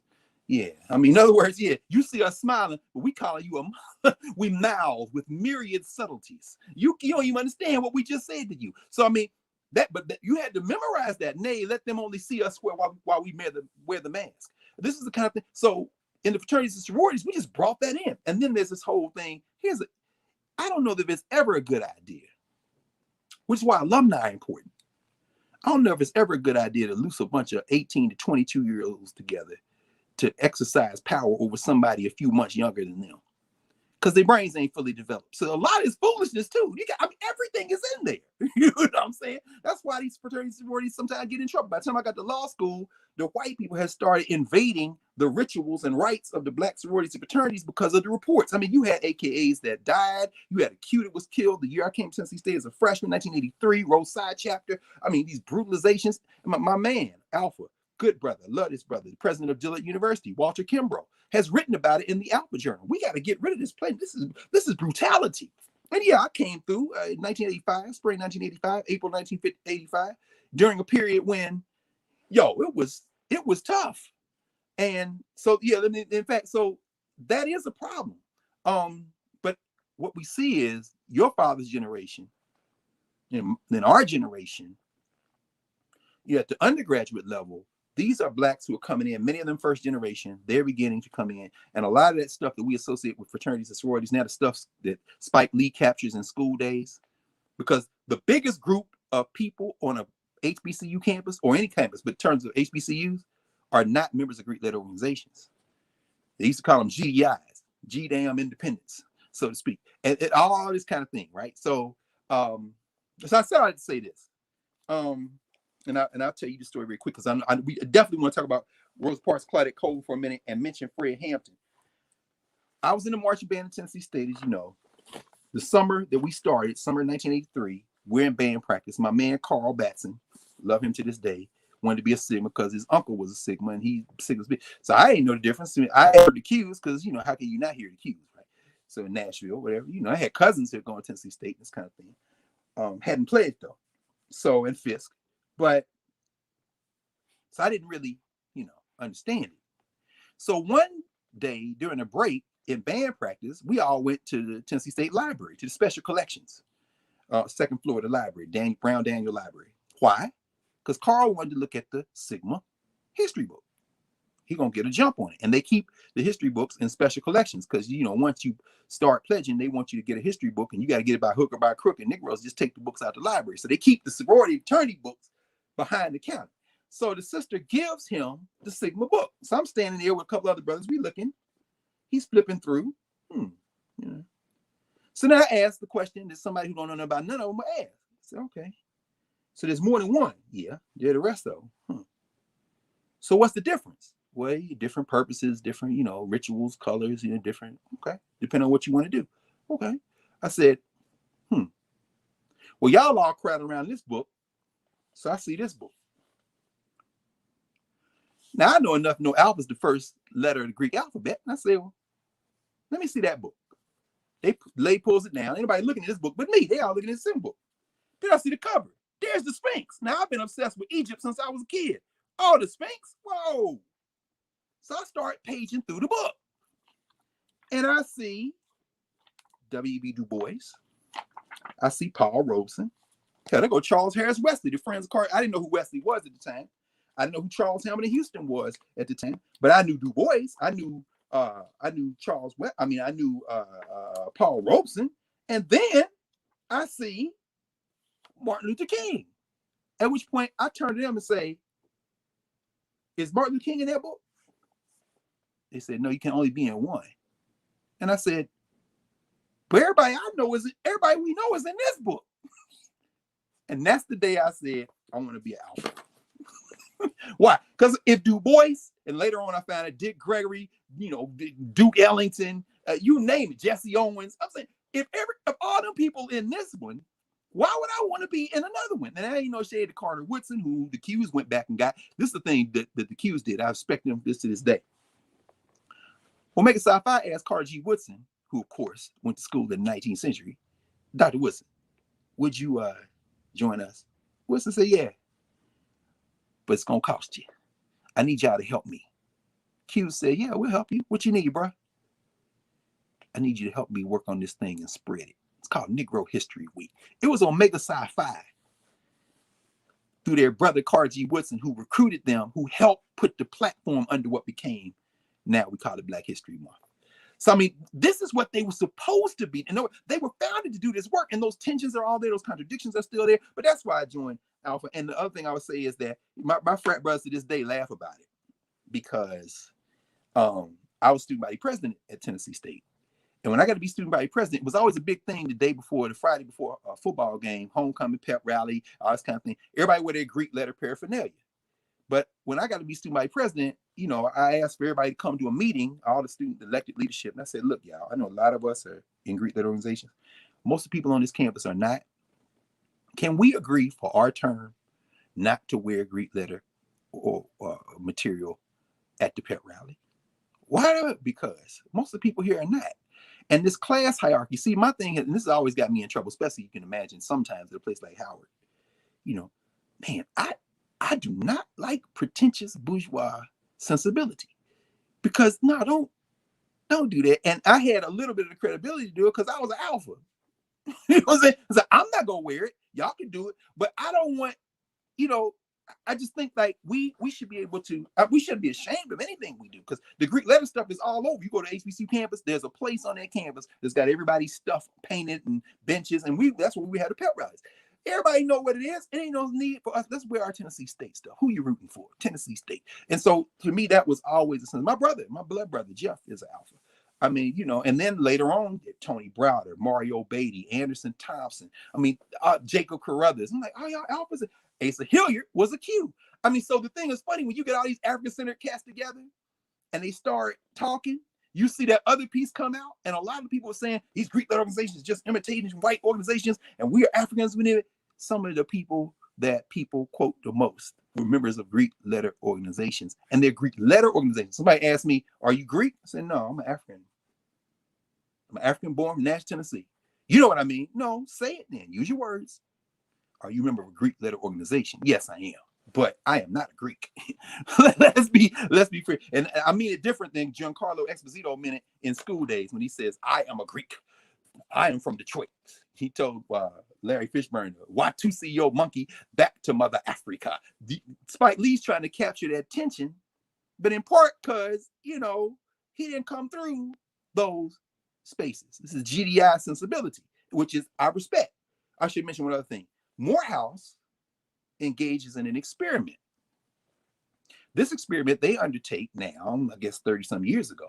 Yeah, I mean, in other words, yeah, you see us smiling, but we calling you we mouth with myriad subtleties. You don't even understand what we just said to you. So I mean, but you had to memorize that. Nay, let them only see us while we wear the mask. This is the kind of thing. So in the fraternities and sororities, we just brought that in, and then there's this whole thing. I don't know that it's ever a good idea, which is why alumni are important. I don't know if it's ever a good idea to loose a bunch of 18 to 22-year-olds together to exercise power over somebody a few months younger than them, because their brains ain't fully developed. So a lot is foolishness too. Everything is in there. You know what I'm saying? That's why these fraternities and sororities sometimes get in trouble. By the time I got to law school, the white people had started invading the rituals and rights of the black sororities and fraternities because of the reports. I mean, you had AKAs that died. You had a Q that was killed the year I came to Tennessee State as a freshman, 1983, Rose Side chapter. I mean, these brutalizations. My man, Alpha, good brother, love this brother, the president of Gillette University, Walter Kimbrough, has written about it in the Alpha Journal. We got to get rid of this place. This is brutality. And yeah, I came through in 1985, spring 1985, April 1985, during a period when, it was tough. And so, yeah, in fact, so that is a problem. But what we see is your father's generation, and then our generation, at the undergraduate level, these are blacks who are coming in, many of them first generation, they're beginning to come in. And a lot of that stuff that we associate with fraternities and sororities, now the stuff that Spike Lee captures in School Days, because the biggest group of people on a HBCU campus or any campus, but in terms of HBCUs, are not members of Greek-led organizations. They used to call them GDIs, G-damn independents, so to speak, and all this kind of thing, right? So, so I said I'd say this. And I'll tell you the story very quick, because we definitely want to talk about Rosa Parks, Claudette Colvin for a minute, and mention Fred Hampton. I was in the marching band in Tennessee State, as you know. The summer that we started, summer 1983, we're in band practice. My man Carl Batson, love him to this day, wanted to be a Sigma because his uncle was a Sigma and he Sigma's big. So I didn't know the difference. I heard the cues because, how can you not hear the cues, right? So in Nashville, whatever, I had cousins here going to Tennessee State, this kind of thing. Hadn't played though. So in Fisk. But so I didn't really, understand it. So one day during a break in band practice, we all went to the Tennessee State Library, to the special collections, second floor of the library, Brown Daniel Library. Why? Because Carl wanted to look at the Sigma history book. He gonna get a jump on it. And they keep the history books in special collections because, once you start pledging, they want you to get a history book and you got to get it by hook or by crook. And Negroes just take the books out of the library. So they keep the sorority fraternity books behind the counter. So the sister gives him the Sigma book. So I'm standing there with a couple other brothers. We looking. He's flipping through. So then I asked the question that somebody who don't know nothing about none of them asked. I said, okay. So there's more than one. Yeah, they're the rest of them. So what's the difference? Well, different purposes, different, rituals, colors, different. Okay, depending on what you want to do. Okay. I said, well, y'all all crowd around this book. So I see this book. Now I know enough to know Alpha is the first letter of the Greek alphabet. And I say, well, let me see that book. Lay pulls it down. Anybody looking at this book but me? They all looking at the same book. Then I see the cover. There's the Sphinx. Now I've been obsessed with Egypt since I was a kid. Oh, the Sphinx? Whoa. So I start paging through the book. And I see W.B. Du Bois. I see Paul Robeson. Hell, there go Charles Harris Wesley, the friends of Carr. I didn't know who Wesley was at the time. I didn't know who Charles Hamilton Houston was at the time, but I knew Du Bois. I knew Charles. I knew Paul Robeson, and then I see Martin Luther King. At which point I turn to them and say, "Is Martin Luther King in that book?" They said, "No, you can only be in one." And I said, "But everybody we know is in this book." And that's the day I said, I want to be an Alpha. Why? Because if Du Bois, and later on I found out Dick Gregory, Duke Ellington, you name it, Jesse Owens. I'm saying, if all them people in this one, why would I want to be in another one? And I ain't no shade to Carter Woodson, who the Qs went back and got. This is the thing that the Qs did. I respect them this to this day. Omega Psi Phi asked Carter G. Woodson, who of course went to school in the 19th century, Dr. Woodson, would you join us? Woodson said, yeah. But it's going to cost you. I need y'all to help me. Q said, yeah, we'll help you. What you need, bro? I need you to help me work on this thing and spread it. It's called Negro History Week. It was Omega Psi Phi through their brother Carter G. Woodson, who recruited them, who helped put the platform under what became, now we call it Black History Month. So, I mean, this is what they were supposed to be. And they were founded to do this work. And those tensions are all there. Those contradictions are still there. But that's why I joined Alpha. And the other thing I would say is that my frat brothers to this day laugh about it because I was student body president at Tennessee State. And when I got to be student body president, it was always a big thing the Friday before a football game, homecoming, pep rally, all this kind of thing. Everybody wear their Greek letter paraphernalia. But when I got to be student body president, you know, I asked for everybody to come to a meeting, all the student elected leadership. And I said, look, y'all, I know a lot of us are in Greek letter organizations. Most of the people on this campus are not. Can we agree for our term not to wear Greek letter or material at the pep rally? Why? Because most of the people here are not. And this class hierarchy, see, my thing, and this has always got me in trouble, especially you can imagine sometimes at a place like Howard, you know, man, I do not like pretentious bourgeois sensibility because no, don't do that. And I had a little bit of the credibility to do it because I was an alpha. You know what I'm saying? So I'm not gonna wear it. Y'all can do it, but I don't want, you know, I just think like we should be able to, we shouldn't be ashamed of anything we do because the Greek letter stuff is all over. You go to HBCU campus, there's a place on that campus that's got everybody's stuff painted and benches, and that's where we had the pep rallies. Everybody know what it is. It ain't no need for us. Let's wear our Tennessee State stuff. Who you rooting for? Tennessee State. And so to me, that was always a sense. My blood brother, Jeff, is an alpha. I mean, you know, and then later on, Tony Browder, Mario Beatty, Anderson Thompson. I mean, Jacob Carruthers. I'm like, oh, y'all alphas. Asa Hilliard was a Q. I mean, so the thing is funny when you get all these African-centered cats together and they start talking, you see that other piece come out, and a lot of people are saying these Greek letter organizations just imitating white organizations, and we are Africans within it. Some of the people that people quote the most were members of Greek letter organizations, and they're Greek letter organizations. Somebody asked me, "Are you Greek?" I said, "No, I'm an African. I'm an African born from Nashville, Tennessee." You know what I mean? No, say it then. Use your words. Are you a member of a Greek letter organization? Yes, I am. But I am not a Greek. let's be free. And I mean it different than Giancarlo Esposito meant it in school days when he says, I am a Greek. I am from Detroit. He told Larry Fishburne, Watusi yo monkey, back to Mother Africa. Spike Lee's trying to capture that tension, but in part because, you know, he didn't come through those spaces. This is GDI sensibility, which is I respect. I should mention one other thing. Morehouse engages in an experiment. This experiment they undertake now, I guess 30-some years ago.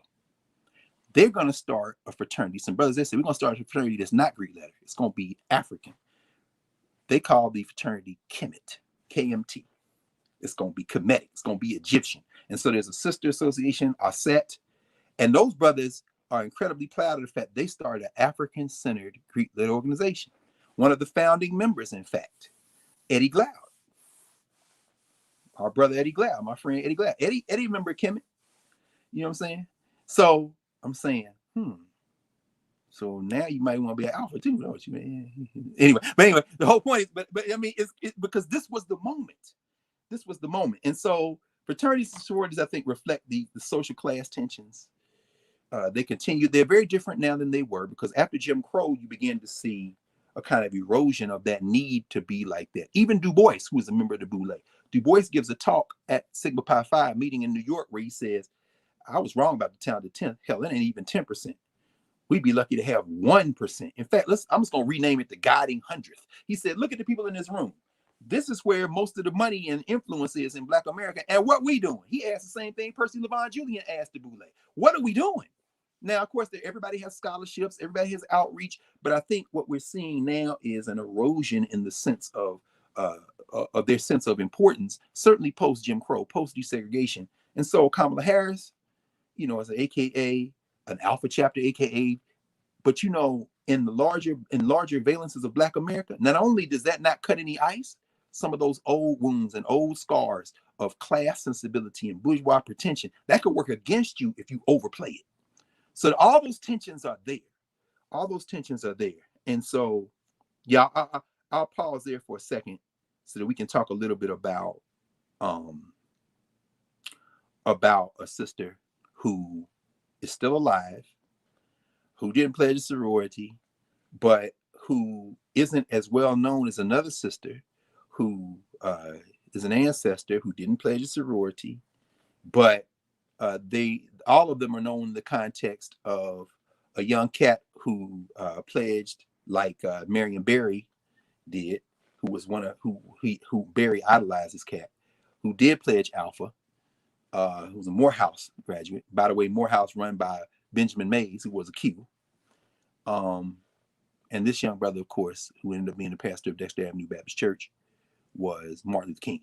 They're going to start a fraternity. Some brothers, they said, we're going to start a fraternity that's not Greek letter. It's going to be African. They call the fraternity Kemet, KMT. It's going to be Kemetic. It's going to be Egyptian. And so there's a sister association, Aset, and those brothers are incredibly proud of the fact they started an African-centered Greek letter organization. One of the founding members, in fact, Eddie Glaude. Our brother Eddie Glaude, my friend Eddie Glaude. Eddie remember Kemet? You know what I'm saying? So I'm saying, so now you might want to be an alpha too, don't you? Anyway, the whole point is, but I mean, it's because this was the moment. This was the moment. And so fraternities and sororities, I think, reflect the social class tensions. They continue. They're very different now than they were because after Jim Crow, you begin to see a kind of erosion of that need to be like that. Even Du Bois, who is a member of the Boule, Du Bois gives a talk at Sigma Pi Phi meeting in New York where he says, I was wrong about the town to 10th. Hell, it ain't even 10%. We'd be lucky to have 1%. In fact, I'm just going to rename it the guiding 100th. He said, look at the people in this room. This is where most of the money and influence is in Black America. And what we doing? He asked the same thing Percy Levon Julian asked the Boule. What are we doing? Now, of course, everybody has scholarships, everybody has outreach, but I think what we're seeing now is an erosion in the sense of their sense of importance, certainly post Jim Crow, post desegregation. And so Kamala Harris, you know, as an AKA, an Alpha chapter, AKA, but you know, in larger valences of Black America, not only does that not cut any ice, some of those old wounds and old scars of class sensibility and bourgeois pretension, that could work against you if you overplay it. So all those tensions are there. All those tensions are there. And so, yeah, I'll pause there for a second so that we can talk a little bit about a sister who is still alive, who didn't pledge a sorority, but who isn't as well known as another sister who is an ancestor who didn't pledge a sorority, but all of them are known in the context of a young cat who pledged like Marion Barry did, who was who Barry idolized this cat, who did pledge Alpha, who was a Morehouse graduate. By the way, Morehouse run by Benjamin Mays, who was a Q. And this young brother, of course, who ended up being the pastor of Dexter Avenue Baptist Church, was Martin Luther King.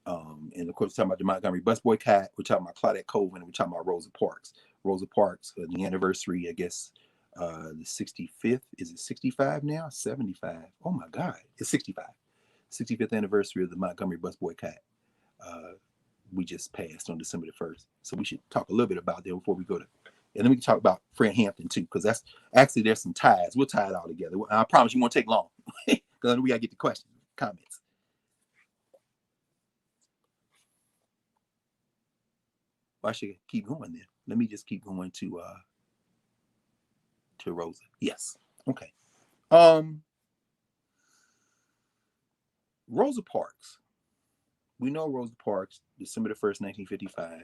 And of course, we're talking about the Montgomery bus boycott. We're talking about Claudette Colvin, and we're talking about Rosa Parks. Rosa Parks, the anniversary, I guess, the 65th. Is it 65 now? 75. Oh my God, it's 65. 65th anniversary of the Montgomery bus boycott. We just passed on December the 1st. So we should talk a little bit about that before we go to, and then we can talk about Fred Hampton too, because that's actually, there's some ties. We'll tie it all together. I promise you won't take long, because we gotta get the questions, comments. Well, I should keep going then. Let me just keep going to Rosa. Yes. Okay. Rosa Parks. We know Rosa Parks, December the 1st, 1955,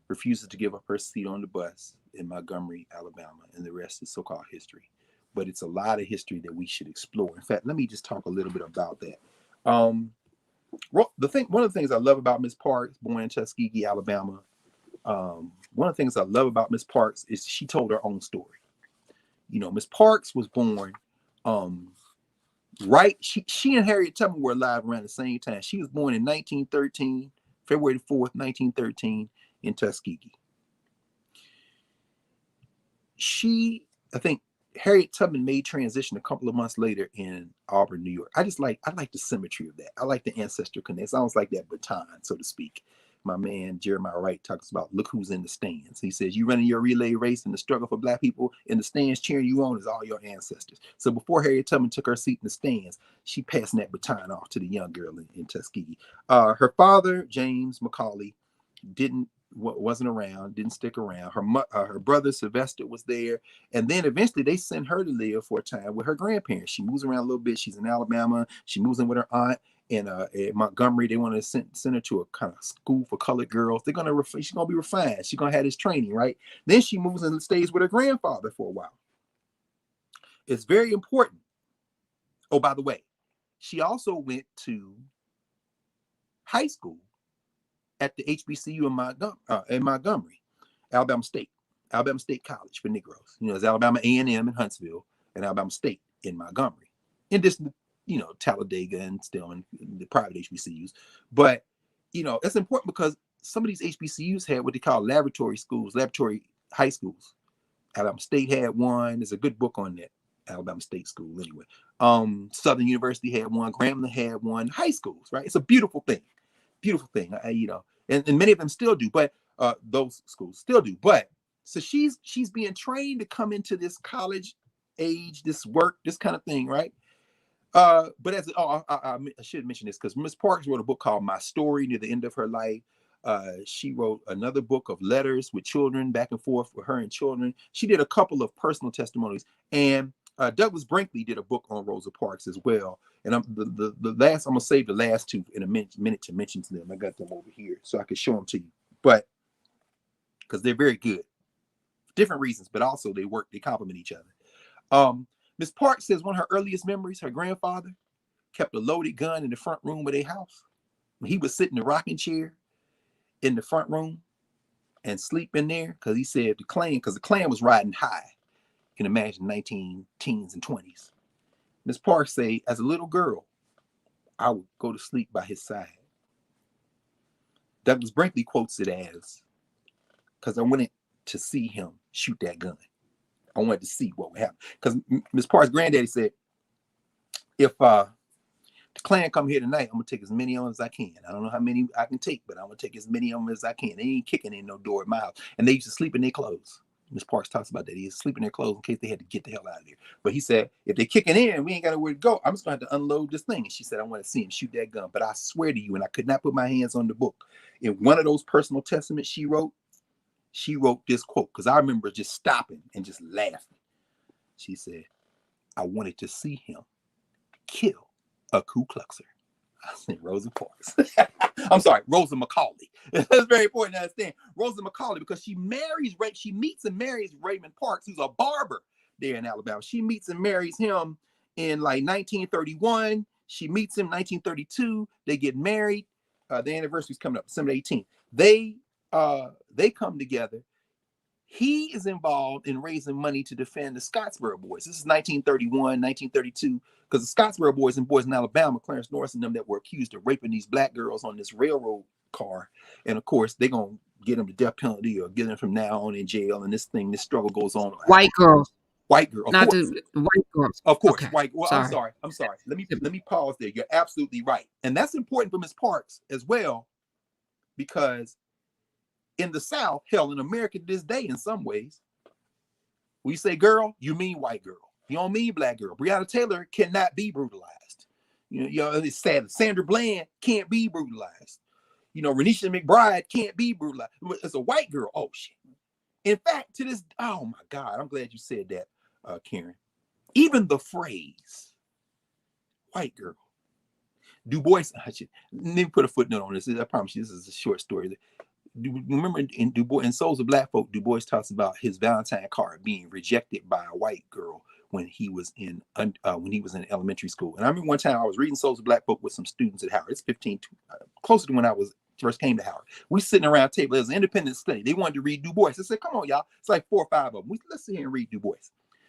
refuses to give up her seat on the bus in Montgomery, Alabama, and the rest is so-called history. But it's a lot of history that we should explore. In fact, let me just talk a little bit about that. One of the things I love about Miss Parks, born in Tuskegee, Alabama, one of the things I love about Miss Parks is she told her own story. You know, Miss Parks was born, right? She and Harriet Tubman were alive around the same time. She was born in 1913, February 4th, 1913, in Tuskegee. I think Harriet Tubman made transition a couple of months later in Auburn, New York. I like the symmetry of that. I like the ancestor connect. It's almost like that baton, so to speak. My man Jeremiah Wright talks about, look who's in the stands. He says, you running your relay race in the struggle for Black people, in the stands cheering you on is all your ancestors. So before Harriet Tubman took her seat in the stands, she passed that baton off to the young girl in Tuskegee. Her father, James McCauley, wasn't around, didn't stick around. Her brother Sylvester was there, and then eventually they sent her to live for a time with her grandparents. She moves around a little bit. She's in Alabama. She moves in with her aunt. In Montgomery, they want to send her to a kind of school for colored girls. She's gonna be refined. She's gonna have this training, right? Then she moves and stays with her grandfather for a while. It's very important. Oh, by the way, she also went to high school at the HBCU in Montgomery, Alabama State College for Negroes. You know, it's Alabama A&M in Huntsville and Alabama State in Montgomery. In this, you know, Talladega and still in the private HBCUs. But, you know, it's important because some of these HBCUs had what they call laboratory high schools. Alabama State had one. There's a good book on that. Alabama State School, anyway. Southern University had one. Grambling had one. High schools, right? It's a beautiful thing. Beautiful thing, you know, and many of them still do, but those schools still do. But so she's being trained to come into this college age, this work, this kind of thing, right? But I should mention this because Miss Parks wrote a book called My Story near the end of her life. She wrote another book of letters with children back and forth with her and children. She did a couple of personal testimonies, and Douglas Brinkley did a book on Rosa Parks as well. And I'm gonna save the last two in a minute to mention to them. I got them over here so I can show them to you, but because they're very good, for different reasons, but also they complement each other. Miss Parks says one of her earliest memories, her grandfather kept a loaded gun in the front room of their house. He would sit in the rocking chair in the front room and sleep in there because he said the Klan was riding high. You can imagine 19 teens and 20s. Miss Parks say, as a little girl, I would go to sleep by his side. Douglas Brinkley quotes it as, because I wanted to see him shoot that gun. I wanted to see what would happen. Because Miss Parks' granddaddy said, if the Klan come here tonight, I'm going to take as many of them as I can. I don't know how many I can take, but I'm going to take as many of them as I can. They ain't kicking in no door at my house. And they used to sleep in their clothes. Miss Parks talks about that. He used to sleep in their clothes in case they had to get the hell out of there. But he said, if they're kicking in, we ain't got nowhere to go. I'm just going to have to unload this thing. And she said, I want to see him shoot that gun. But I swear to you, and I could not put my hands on the book. In one of those personal testaments she wrote this quote, because I remember just stopping and just laughing. She said, I wanted to see him kill a Ku Kluxer. I said, Rosa Parks. I'm sorry, Rosa McCauley. That's very important to understand. Rosa McCauley, because she meets and marries Raymond Parks, who's a barber there in Alabama. She meets and marries him in like 1931. She meets him in 1932. They get married. Their anniversary is coming up, December 18th. They come together. He is involved in raising money to defend the Scottsboro Boys. This is 1931, 1932, because the Scottsboro Boys and boys in Alabama, Clarence Norris and them, that were accused of raping these black girls on this railroad car. And of course, they're going to get them the death penalty or get them from now on in jail. And this struggle goes on. White girls. White girl. Not the white girls. Of course, okay. white. Well, sorry. I'm sorry. Let me pause there. You're absolutely right. And that's important for Ms. Parks as well, because in the South, hell, in America to this day, in some ways, when you say girl, you mean white girl. You don't mean black girl. Breonna Taylor cannot be brutalized. You know, it's sad. Sandra Bland can't be brutalized. You know, Renisha McBride can't be brutalized. It's a white girl. Oh, shit. In fact, to this, oh, my God, I'm glad you said that, Karen. Even the phrase, white girl, Du Bois, let me put a footnote on this. I promise you, this is a short story. Remember in Du Bois, in Souls of Black Folk, Du Bois talks about his Valentine card being rejected by a white girl when he was in elementary school. And I remember one time I was reading Souls of Black Folk with some students at Howard. It's closer to when I first came to Howard. We sitting around a table. It was an independent study. They wanted to read Du Bois. I said, "Come on, y'all." It's like 4 or 5 of them. Let's sit here and read Du Bois.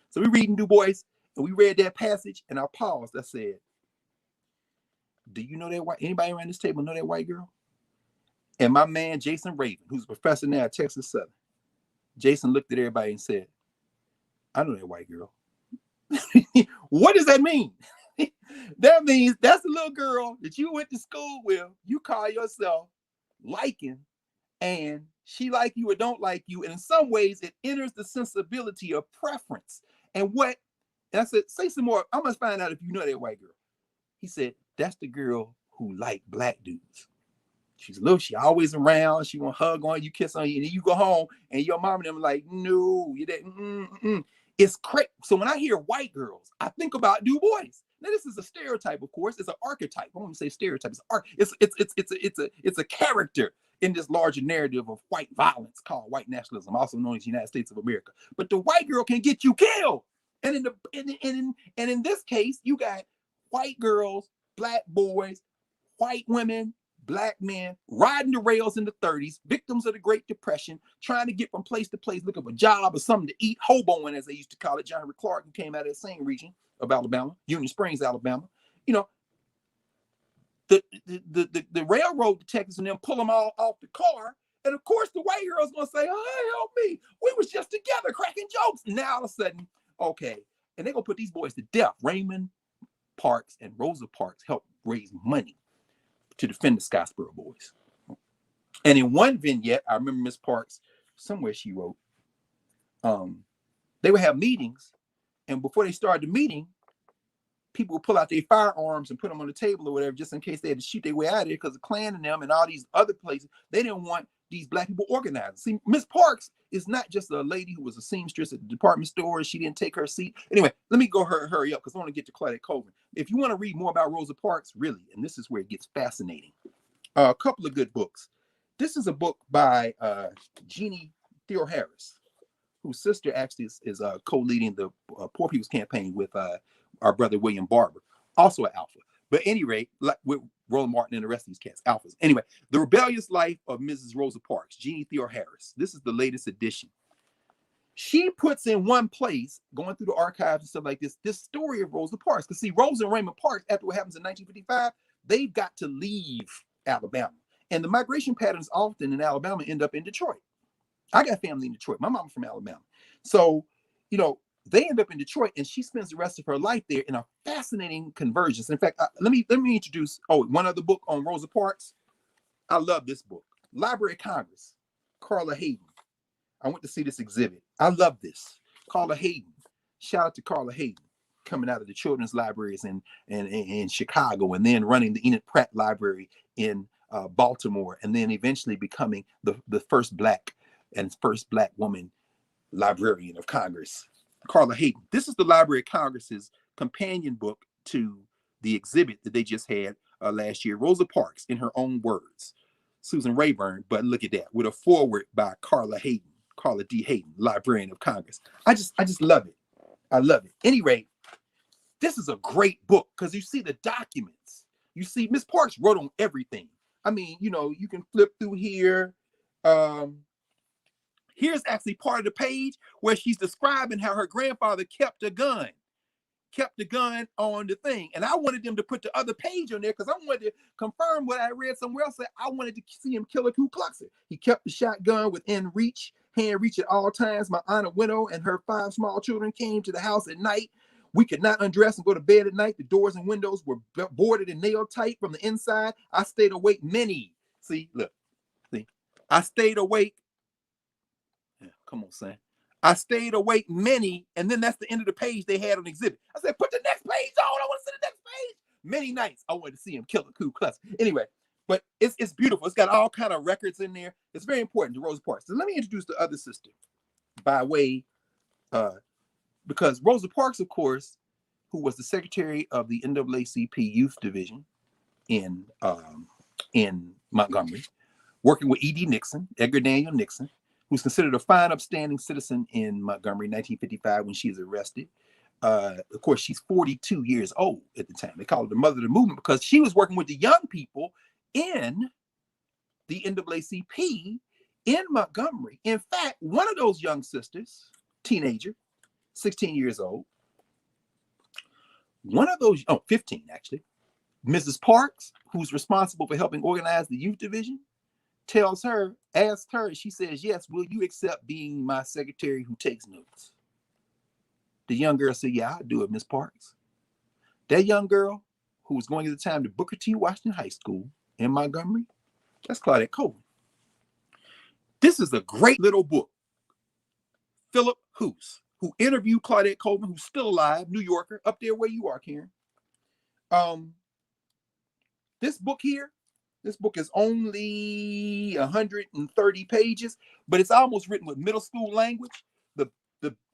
So we reading Du Bois, and we read that passage, and I paused. I said, "Do you know that white? Anybody around this table know that white girl?" And my man, Jason Raven, who's a professor now at Texas Southern, Jason looked at everybody and said, "I know that white girl." What does that mean? That means that's the little girl that you went to school with, you call yourself liking, and she like you or don't like you. And in some ways, it enters the sensibility of preference. And I said, say some more. I must find out if you know that white girl. He said, "That's the girl who like black dudes. She's little, she always around, she gonna hug on you, kiss on you, and then you go home and your mom and them like, no, you didn't. It's crazy." So when I hear white girls, I think about Du Bois. Now this is a stereotype, of course. It's an archetype. I won't say stereotype. It's a character in this larger narrative of white violence called white nationalism, also known as the United States of America. But the white girl can get you killed. And in this case, you got white girls, black boys, white women, black men riding the rails in the 30s, victims of the Great Depression, trying to get from place to place, looking for a job or something to eat, hoboing, as they used to call it. John Henry Clark, who came out of that same region of Alabama, Union Springs, Alabama. You know, the railroad detectives and them pull them all off the car. And of course, the white girl's gonna say, "Oh, help me. We was just together cracking jokes." And now all of a sudden, okay. And they're gonna put these boys to death. Raymond Parks and Rosa Parks helped raise money to defend the Scottsboro Boys. And in one vignette, I remember Miss Parks, somewhere she wrote, they would have meetings, and before they started the meeting, people would pull out their firearms and put them on the table or whatever, just in case they had to shoot their way out of there, because the Klan and them and all these other places, they didn't want these black people organized. See, Miss Parks is not just a lady who was a seamstress at the department store. She didn't take her seat. Anyway, let me go hurry up, because I want to get to Claudette Colvin. If you want to read more about Rosa Parks, really, and this is where it gets fascinating, a couple of good books. This is a book by Jeannie Theo Harris, whose sister actually is co-leading the Poor People's Campaign with our brother William Barber, also an Alpha. But at any rate, like with Roland Martin and the rest of these cats, Alphas. Anyway, The Rebellious Life of Mrs. Rosa Parks, Jeannie Theo Harris. This is the latest edition. She puts in one place, going through the archives and stuff like this story of Rosa Parks. Because see, Rosa and Raymond Parks, after what happens in 1955, they've got to leave Alabama. And the migration patterns often in Alabama end up in Detroit. I got family in Detroit. My mom's from Alabama. So, you know, they end up in Detroit, and she spends the rest of her life there in a fascinating convergence. In fact, let me introduce one other book on Rosa Parks. I love this book, Library of Congress, Carla Hayden. I went to see this exhibit. I love this. Carla Hayden. Shout out to Carla Hayden, coming out of the children's libraries in Chicago, and then running the Enid Pratt Library in Baltimore, and then eventually becoming the first black woman librarian of Congress. Carla Hayden. This is the Library of Congress's companion book to the exhibit that they just had last year. Rosa Parks, in her own words. Susan Rayburn, but look at that, with a foreword by Carla Hayden, Carla D. Hayden, Librarian of Congress. I just love it. I love it. Any rate, This is a great book because you see the documents. You see Miss Parks wrote on everything. I mean, you know, you can flip through here. Here's actually part of the page where she's describing how her grandfather kept a gun on the thing. And I wanted them to put the other page on there because I wanted to confirm what I read somewhere else. I wanted to see him kill a Ku Kluxer. He kept the shotgun within hand reach at all times. My aunt, a widow, and her 5 small children came to the house at night. We could not undress and go to bed at night. The doors and windows were boarded and nailed tight from the inside. I stayed awake many. See, look, see, I stayed awake. Yeah, come on, son. I stayed awake many, and then that's the end of the page they had on exhibit. I said, put the next page on. I want to see the next page. Many nights I wanted to see him kill a Ku Klux. Anyway, but it's beautiful. It's got all kind of records in there. It's very important to Rosa Parks. So let me introduce the other sister by way, because Rosa Parks, of course, who was the secretary of the NAACP Youth Division in Montgomery, working with E.D. Nixon, Edgar Daniel Nixon, who's considered a fine, upstanding citizen in Montgomery in 1955 when she is arrested. Of course, she's 42 years old at the time. They call her the mother of the movement because she was working with the young people in the NAACP in Montgomery. In fact, one of those young sisters, teenager, 16 years old, one of those, 15 actually, Mrs. Parks, who's responsible for helping organize the youth division, asks her, she says, yes, will you accept being my secretary who takes notes? The young girl said, yeah, I'll do it, Miss Parks. That young girl, who was going at the time to Booker T. Washington High School in Montgomery, that's Claudette Colvin. This is a great little book. Philip Hoos, who interviewed Claudette Colvin, who's still alive, New Yorker, up there where you are, Karen. This book here, this book is only 130 pages, but it's almost written with middle school language.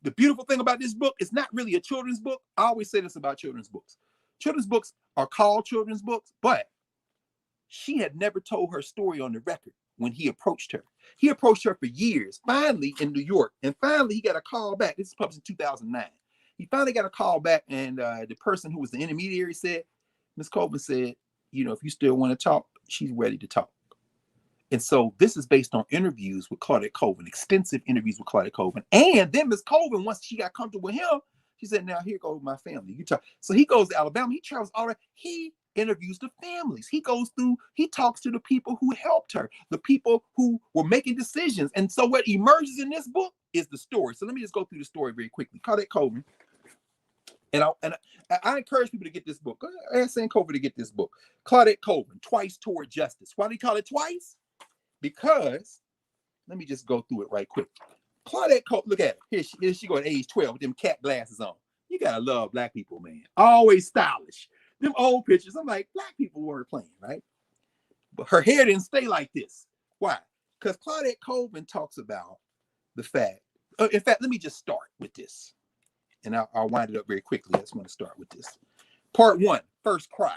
The beautiful thing about this book, it's not really a children's book. I always say this about children's books. Children's books are called children's books, but she had never told her story on the record when he approached her. He approached her for years, finally in New York, and finally he got a call back. This is published in 2009. He finally got a call back, and the person who was the intermediary said, Ms. Colvin said, you know, if you still want to talk, she's ready to talk. And so this is based on interviews with Claudette Colvin, extensive interviews with Claudette Colvin. And then Ms. Colvin, once she got comfortable with him, she said, now here goes my family. You talk. So he goes to Alabama. He travels all right. He interviews the families. He goes through, he talks to the people who helped her, the people who were making decisions. And so what emerges in this book is the story. So let me just go through the story very quickly. Claudette Colvin. And I encourage people to get this book. I asked Colvin to get this book. Claudette Colvin, Twice Toward Justice. Why do you call it twice? Because, let me just go through it right quick. Claudette Colvin, look at her. Here she go at age 12 with them cat glasses on. You gotta love black people, man. Always stylish. Them old pictures, I'm like, black people weren't playing, right? But her hair didn't stay like this. Why? Because Claudette Colvin talks about the fact, in fact, let me just start with this. And I'll wind it up very quickly. I just want to start with this. Part 1, First Cry.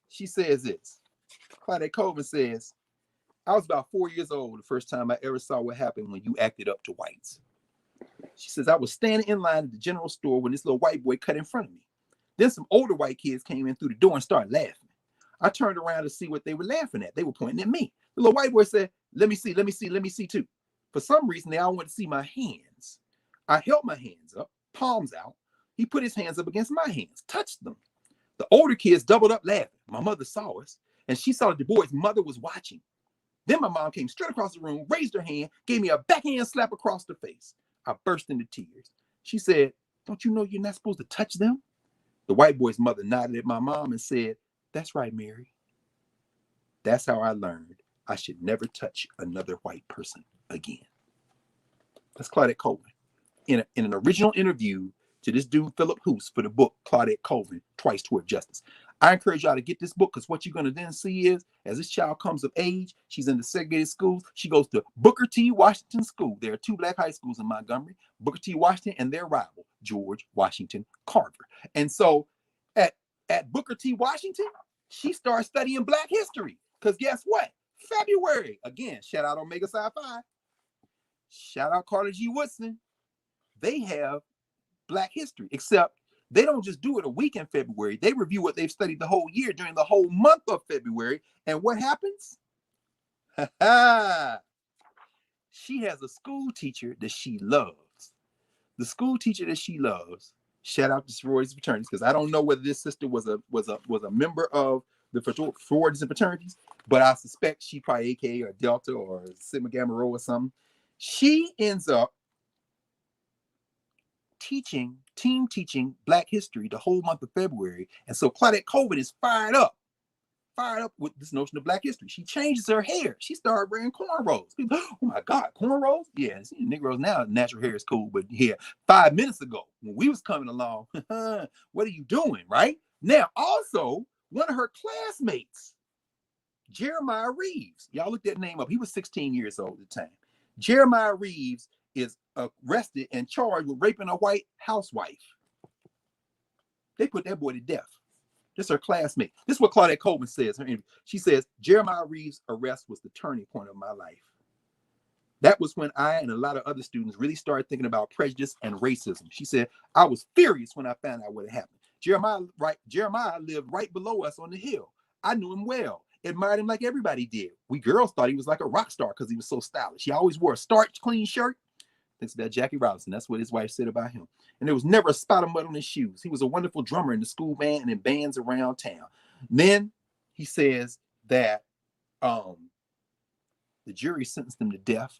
She says this. Claudette Colvin says, I was about 4 years old the first time I ever saw what happened when you acted up to whites. She says, I was standing in line at the general store when this little white boy cut in front of me. Then some older white kids came in through the door and started laughing. I turned around to see what they were laughing at. They were pointing at me. The little white boy said, let me see too. For some reason, they all wanted to see my hands. I held my hands up, palms out. He put his hands up against my hands, touched them. The older kids doubled up laughing. My mother saw us, and she saw that the boy's mother was watching. Then my mom came straight across the room, raised her hand, gave me a backhand slap across the face. I burst into tears. She said, don't you know you're not supposed to touch them? The white boy's mother nodded at my mom and said, that's right, Mary. That's how I learned I should never touch another white person again. That's Claudette Colvin. In an original interview to this dude, Philip Hoos, for the book, Claudette Colvin, Twice Toward Justice. I encourage y'all to get this book because what you're going to then see is, as this child comes of age, she's in the segregated schools. She goes to Booker T. Washington School. There are 2 black high schools in Montgomery, Booker T. Washington and their rival, George Washington Carver. And so at Booker T. Washington, she starts studying black history because guess what? February, again, shout out Omega Psi Phi. Shout out Carter G. Woodson. They have black history, except They don't just do it a week in February. They review what they've studied the whole year during the whole month of February. And what happens? She has a school teacher that she loves. The school teacher that she loves, shout out to sororities and fraternities, because I don't know whether this sister was a member of the sororities and fraternities, but I suspect she probably AKA or Delta or Sigma Gamma Rho or something. She ends up teaching Black history the whole month of February. And so Claudette Colvin is fired up with this notion of Black history. She changes her hair. She started wearing cornrows. People, oh my God, cornrows? Yeah, see, Negroes now, natural hair is cool. But here, 5 minutes ago, when we was coming along, what are you doing, right? Now, also, one of her classmates, Jeremiah Reeves. Y'all look that name up. He was 16 years old at the time. Jeremiah Reeves is arrested and charged with raping a white housewife. They put that boy to death. This is her classmate. This is what Claudette Colvin says. She says, Jeremiah Reeves' arrest was the turning point of my life. That was when I and a lot of other students really started thinking about prejudice and racism. She said, I was furious when I found out what had happened. Jeremiah lived right below us on the hill. I knew him well, admired him like everybody did. We girls thought he was like a rock star because he was so stylish. He always wore a starched, clean shirt. Thinks about Jackie Robinson. That's what his wife said about him. And there was never a spot of mud on his shoes. He was a wonderful drummer in the school band and in bands around town. Then he says that the jury sentenced him to death.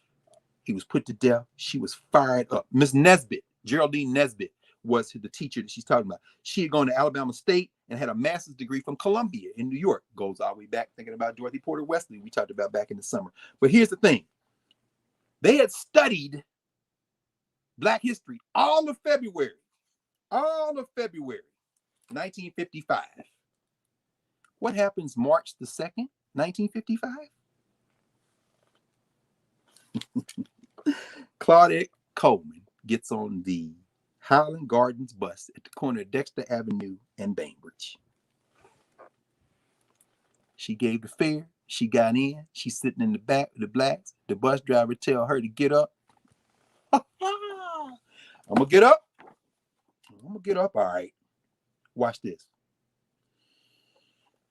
He was put to death. She was fired up. Miss Nesbitt, Geraldine Nesbitt, was the teacher that she's talking about. She had gone to Alabama State and had a master's degree from Columbia in New York. Goes all the way back, thinking about Dorothy Porter Wesley we talked about back in the summer. But here's the thing. They had studied Black history all of February, 1955. What happens March the 2nd, 1955? Claudette Colvin gets on the Highland Gardens bus at the corner of Dexter Avenue and Bainbridge. She gave the fare. She got in. She's sitting in the back with the blacks. The bus driver tell her to get up. I'm gonna get up. All right. Watch this.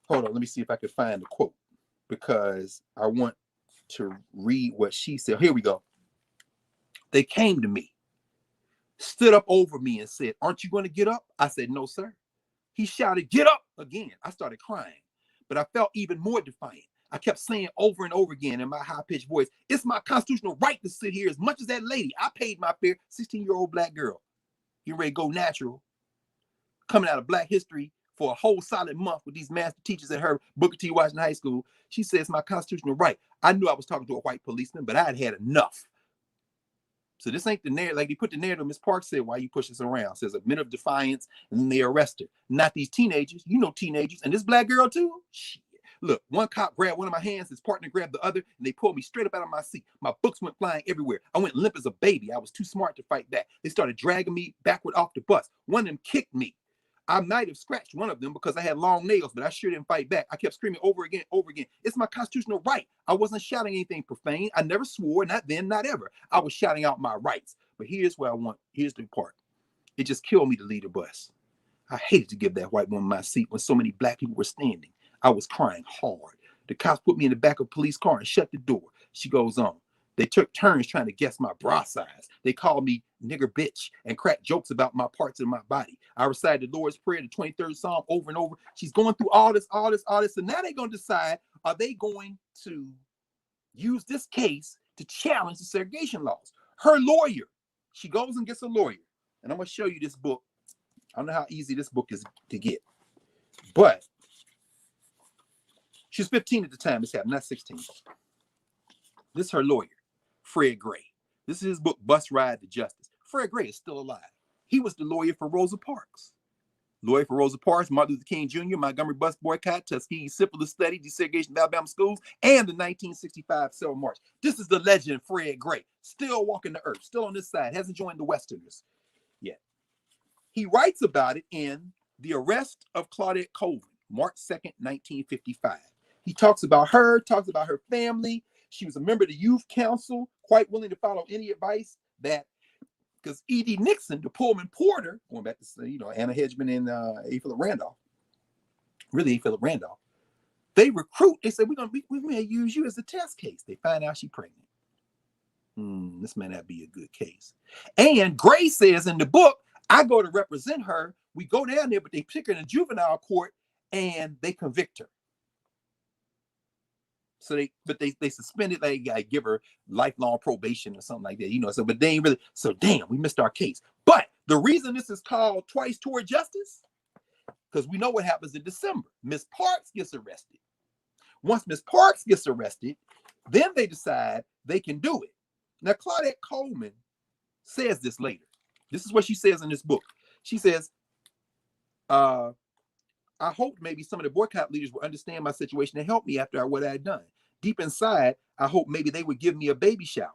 Hold on. Let me see if I can find the quote because I want to read what she said. Here we go. They came to me, stood up over me and said, aren't you going to get up? I said, no, sir. He shouted, get up again. I started crying, but I felt even more defiant. I kept saying over and over again in my high-pitched voice, it's my constitutional right to sit here as much as that lady. I paid my fare, 16-year-old Black girl. You ready to go natural? Coming out of Black history for a whole solid month with these master teachers at her Booker T. Washington High School. She says my constitutional right. I knew I was talking to a white policeman, but I had had enough. So this ain't the narrative. Like they put the narrative, Ms. Parks said, why you push us around? Says a minute of defiance, and then they arrest her. Not these teenagers. You know teenagers. And this Black girl too? Shit. Look, one cop grabbed one of my hands, his partner grabbed the other, and they pulled me straight up out of my seat. My books went flying everywhere. I went limp as a baby. I was too smart to fight back. They started dragging me backward off the bus. One of them kicked me. I might have scratched one of them because I had long nails, but I sure didn't fight back. I kept screaming over again. It's my constitutional right. I wasn't shouting anything profane. I never swore, not then, not ever. I was shouting out my rights. But here's the part. It just killed me to lead the bus. I hated to give that white woman my seat when so many Black people were standing. I was crying hard. The cops put me in the back of a police car and shut the door. She goes on. They took turns trying to guess my bra size. They called me nigger bitch and cracked jokes about my parts of my body. I recited the Lord's Prayer, the 23rd Psalm over and over. She's going through all this. And now they're going to decide, are they going to use this case to challenge the segregation laws? Her lawyer, she goes and gets a lawyer. And I'm going to show you this book. I don't know how easy this book is to get. But she was 15 at the time this happened, not 16. This is her lawyer, Fred Gray. This is his book, Bus Ride to Justice. Fred Gray is still alive. He was the lawyer for Rosa Parks. Lawyer for Rosa Parks, Martin Luther King Jr., Montgomery bus boycott, Tuskegee syphilis study, desegregation of Alabama schools, and the 1965 Selma March. This is the legend, Fred Gray. Still walking the earth, still on this side, hasn't joined the Westerners yet. He writes about it in The Arrest of Claudette Colvin, March 2nd, 1955. He talks about her family. She was a member of the youth council, quite willing to follow any advice that because E.D. Nixon, the Pullman Porter, going back to, you know, Anna Hedgeman and A. Philip Randolph, really A. Philip Randolph, they recruit, they say, we may use you as a test case. They find out she's pregnant. This may not be a good case. And Gray says in the book, I go to represent her. We go down there, but they pick her in a juvenile court and they convict her. So they suspended, like, I give her lifelong probation or something like that, you know. So, but they ain't really, so damn, we missed our case. But the reason this is called Twice Toward Justice, because we know what happens in December. Miss Parks gets arrested. Once Miss Parks gets arrested, then they decide they can do it. Now, Claudette Colvin says this later. This is what she says in this book. She says, I hoped maybe some of the boycott leaders would understand my situation and help me after what I had done. Deep inside, I hope maybe they would give me a baby shower,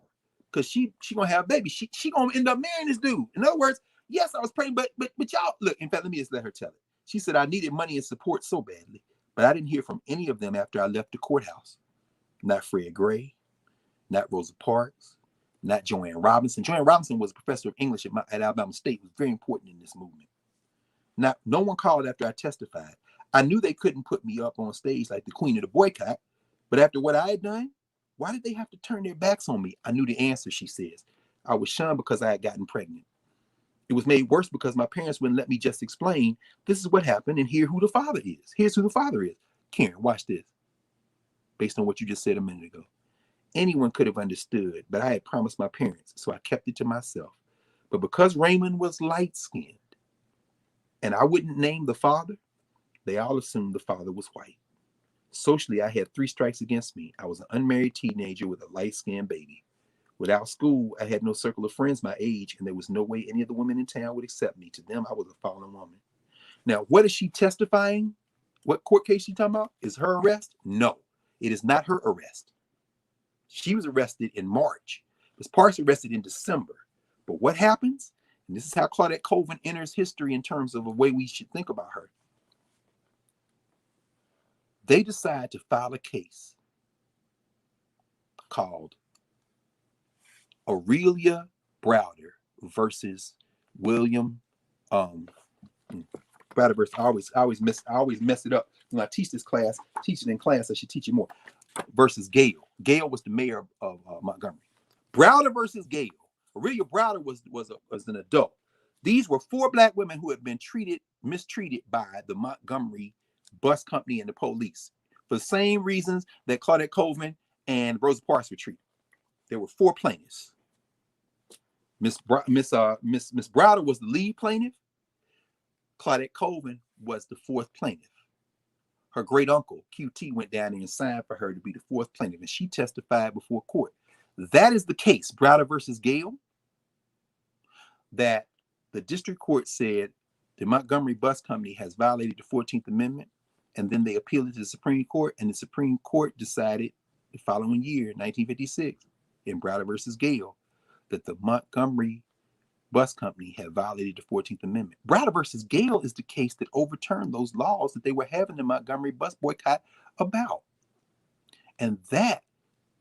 because she gonna have a baby. She gonna end up marrying this dude. In other words, yes, I was praying, but y'all, look, in fact, let me just let her tell it. She said, I needed money and support so badly, but I didn't hear from any of them after I left the courthouse. Not Fred Gray, not Rosa Parks, not Joanne Robinson. Joanne Robinson was a professor of English at Alabama State, was very important in this movement. No one called after I testified. I knew they couldn't put me up on stage like the queen of the boycott, but after what I had done, why did they have to turn their backs on me? I knew the answer, she says. I was shunned because I had gotten pregnant. It was made worse because my parents wouldn't let me just explain, this is what happened and here who the father is. Here's who the father is. Karen, watch this. Based on what you just said a minute ago. Anyone could have understood, but I had promised my parents, so I kept it to myself. But because Raymond was light-skinned, and I wouldn't name the father, they all assumed the father was white. Socially, I had 3 strikes against me. I was an unmarried teenager with a light-skinned baby. Without school, I had no circle of friends my age, and there was no way any of the women in town would accept me. To them, I was a fallen woman. Now, what is she testifying? What court case she talking about? Is her arrest? No, it is not her arrest. She was arrested in March. Ms. Parks arrested in December. But what happens? And this is how Claudette Colvin enters history in terms of a way we should think about her. They decide to file a case called Aurelia Browder versus William Browder versus, I always mess it up when I teach this class. Teach it in class, I should teach it more. Versus Gale. Gale was the mayor of Montgomery. Browder versus Gale. Aurelia Browder was an adult. These were 4 Black women who had been mistreated by the Montgomery bus company and the police for the same reasons that Claudette Colvin and Rosa Parks were treated. There were 4 plaintiffs. Miss Browder was the lead plaintiff. Claudette Colvin was the 4th plaintiff. Her great uncle, QT, went down there and signed for her to be the 4th plaintiff, and she testified before court. That is the case, Browder versus Gale, that the district court said the Montgomery Bus Company has violated the 14th Amendment, and then they appealed it to the Supreme Court, and the Supreme Court decided the following year, 1956, in Browder versus Gale, that the Montgomery Bus Company had violated the 14th Amendment. Browder versus Gale is the case that overturned those laws that they were having the Montgomery bus boycott about. And that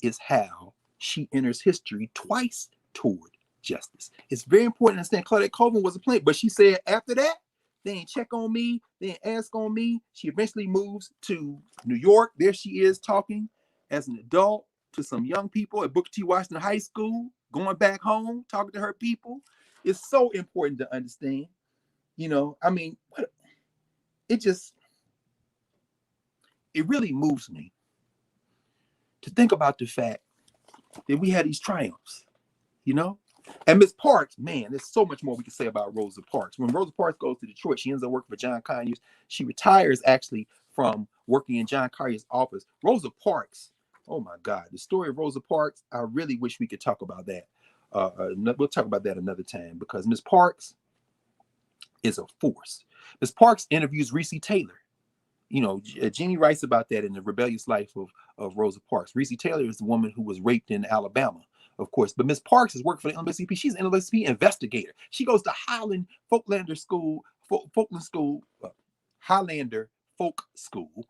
is how she enters history twice toward justice. It's very important to understand Claudette Colvin was a plaintiff, but she said after that, they ain't check on me, they ain't ask on me. She eventually moves to New York. There she is talking as an adult to some young people at Booker T. Washington High School, going back home, talking to her people. It's so important to understand, you know, I mean, it really moves me to think about the fact that we had these triumphs, you know? And Miss Parks, man, there's so much more we can say about Rosa Parks. When Rosa Parks goes to Detroit, she ends up working for John Conyers. She retires actually from working in John Conyers' office. Rosa Parks, oh my God, the story of Rosa Parks, I really wish we could talk about that. We'll talk about that another time, because Miss Parks is a force. Miss Parks interviews Reese Taylor. You know, Jeannie writes about that in The Rebellious Life of Rosa Parks. Reese Taylor is the woman who was raped in Alabama, of course. But Miss Parks has worked for the NAACP. She's an NAACP investigator. She goes to Highlander Folk School,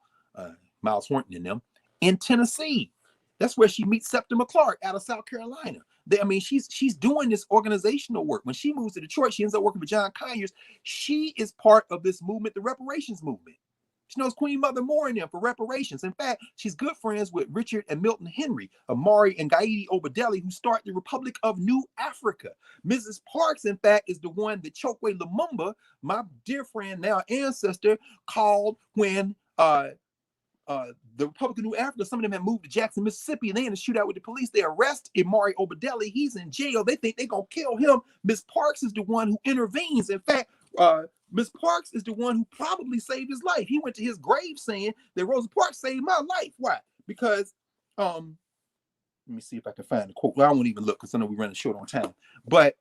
Miles Horton and them, in Tennessee. That's where she meets Septima Clark out of South Carolina. I mean, she's doing this organizational work. When she moves to Detroit, she ends up working for John Conyers. She is part of this movement, the reparations movement. She knows Queen Mother Moore and them for reparations. In fact, she's good friends with Richard and Milton Henry, Amari and Gaidi Obadeli, who start the Republic of New Africa. Mrs. Parks, in fact, is the one that Chokwe Lumumba, my dear friend, now ancestor, called when the Republic of New Africa, some of them had moved to Jackson, Mississippi, and they in a shootout with the police. They arrest Amari Obadeli. He's in jail. They think they're going to kill him. Miss Parks is the one who intervenes. In fact, Miss Parks is the one who probably saved his life. He went to his grave saying that Rosa Parks saved my life. Why? Because, let me see if I can find the quote. Well, I won't even look because I know we're running short on time. But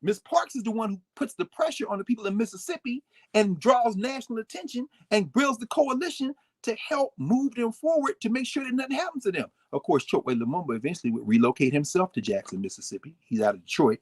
Miss Parks is the one who puts the pressure on the people in Mississippi and draws national attention and builds the coalition to help move them forward to make sure that nothing happens to them. Of course, Chokwe Lumumba eventually would relocate himself to Jackson, Mississippi. He's out of Detroit.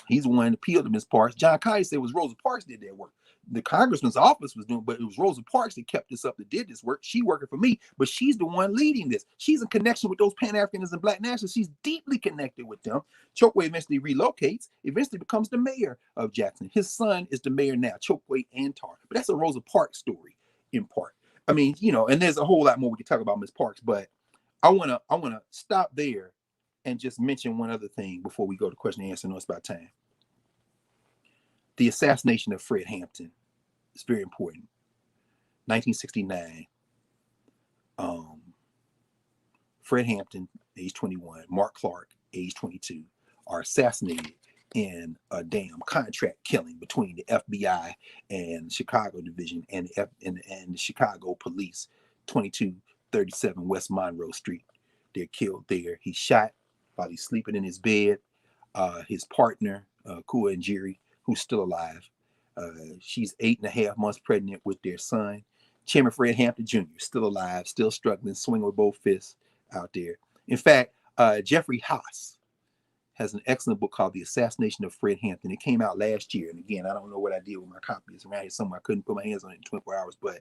He's the one that appealed to Miss Parks. John Conyers said it was Rosa Parks did that work. The congressman's office was doing, but it was Rosa Parks that kept this up, that did this work. She working for me, but she's the one leading this. She's in connection with those Pan-Africanists and Black nationalists. She's deeply connected with them. Chokwe eventually relocates, eventually becomes the mayor of Jackson. His son is the mayor now, Chokwe Antar. But that's a Rosa Parks story in part. I mean, you know, and there's a whole lot more we can talk about Miss Parks, but I wanna stop there and just mention one other thing before we go to question and answer. I know it's about time. The assassination of Fred Hampton is very important. 1969. Fred Hampton, age 21, Mark Clark, age 22, are assassinated in a damn contract killing between the FBI and the Chicago division and the Chicago police, 2237 West Monroe Street. They're killed there. He's shot while he's sleeping in his bed. His partner, Kua Njeri, who's still alive. She's 8.5 months pregnant with their son. Chairman Fred Hampton Jr., still alive, still struggling, swinging with both fists out there. In fact, Jeffrey Haas has an excellent book called The Assassination of Fred Hampton. It came out last year. And again, I don't know what I did with my copy. It's around here somewhere. I couldn't put my hands on it in 24 hours. But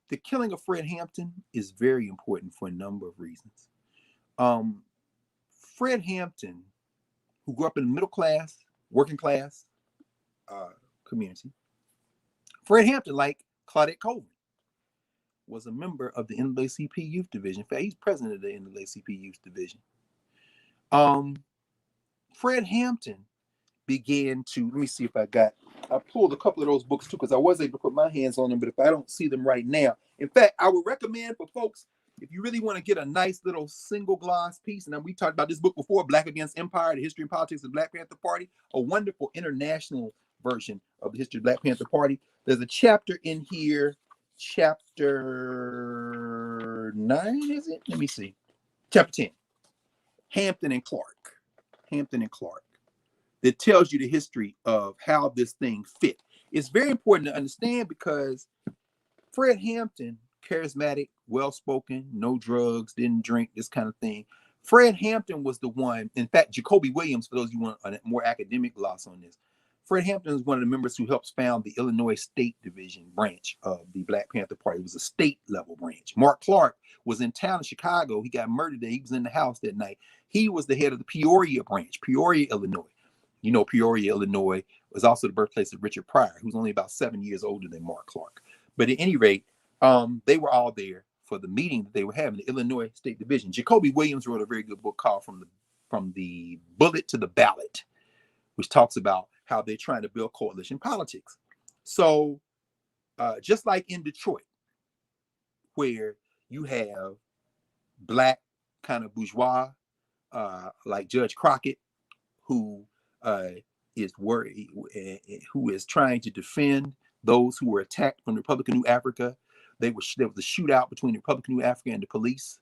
the killing of Fred Hampton is very important for a number of reasons. Fred Hampton, who grew up in the middle class, working class community. Fred Hampton, like Claudette Colvin, was a member of the NAACP Youth Division. In fact, he's president of the NAACP Youth Division. Fred Hampton began to, let me see if I pulled a couple of those books too, because I was able to put my hands on them, but if I don't see them right now. In fact, I would recommend for folks, if you really want to get a nice little single gloss piece, and we talked about this book before, Black Against Empire, The History and Politics of the Black Panther Party, a wonderful international version of the history of the Black Panther Party. There's a chapter in here, chapter 9, is it? Let me see. Chapter 10, Hampton and Clark, that tells you the history of how this thing fit. It's very important to understand because Fred Hampton, charismatic, well-spoken, no drugs, didn't drink, this kind of thing. Fred Hampton was the one, in fact, Jacoby Williams, for those of you who want a more academic gloss on this, Fred Hampton is one of the members who helps found the Illinois State Division branch of the Black Panther Party. It was a state-level branch. Mark Clark was in town in Chicago. He got murdered there. He was in the house that night. He was the head of the Peoria branch, Peoria, Illinois. You know, Peoria, Illinois was also the birthplace of Richard Pryor, who's only about 7 years older than Mark Clark. But at any rate, they were all there for the meeting that they were having, the Illinois State Division. Jacoby Williams wrote a very good book called From the Bullet to the Ballot, which talks about how they're trying to build coalition politics. So just like in Detroit, where you have Black kind of bourgeois, like Judge Crockett, who is worried, who is trying to defend those who were attacked from the Republic of New Africa. There was a shootout between the Republic of New Africa and the police.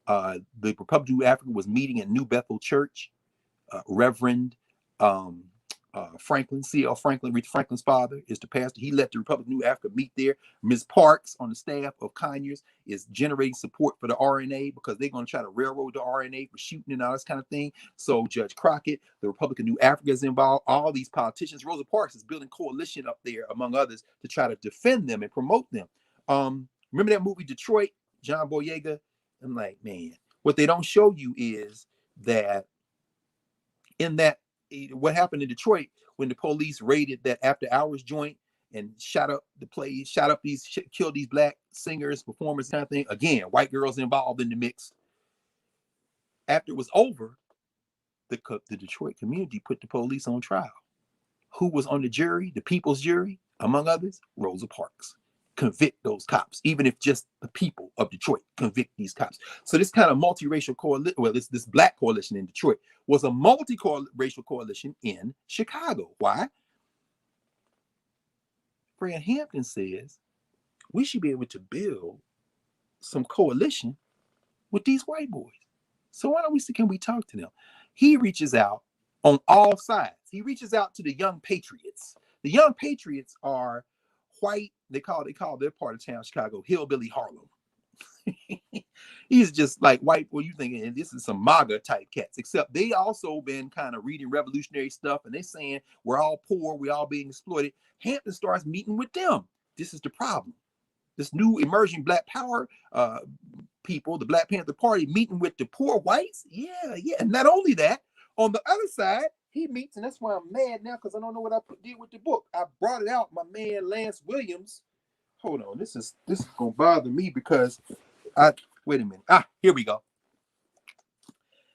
The Republic of New Africa was meeting in New Bethel Church. Reverend Franklin, C.L. Franklin, Aretha Franklin's father, is the pastor. He let the Republic of New Africa meet there. Ms. Parks, on the staff of Conyers, is generating support for the RNA because they're going to try to railroad the RNA for shooting and all this kind of thing. So Judge Crockett, the Republic of New Africa is involved. All these politicians. Rosa Parks is building coalition up there, among others, to try to defend them and promote them. Remember that movie Detroit, John Boyega? I'm like, man, What they don't show you is that what happened in Detroit when the police raided that after hours joint and shot up the place, killed these black singers, performers, kind of thing. Again, white girls involved in the mix. After it was over, the Detroit community put the police on trial. Who was on the jury? The people's jury, among others, Rosa Parks. Convict those cops, even if just the people of Detroit convict these cops. So this kind of multiracial coalition, well, this black coalition in Detroit was a multi-racial coalition in Chicago. Why? Fred Hampton says we should be able to build some coalition with these white boys. So why don't we see, can we talk to them? He reaches out on all sides. He reaches out to the Young Patriots. The Young Patriots are white. They call their part of town, Chicago, hillbilly Harlem. He's just like white. Well, you thinking this is some MAGA type cats, except they also been kind of reading revolutionary stuff, and they saying we're all poor, we're all being exploited. Hampton starts meeting with them. This is the problem. This new emerging black power people, the Black Panther Party, meeting with the poor whites. Yeah. And not only that, on the other side, he meets, and that's why I'm mad now, because I don't know what I did with the book. I brought it out, my man Lance Williams. Hold on, this is gonna bother me because wait a minute. Here we go.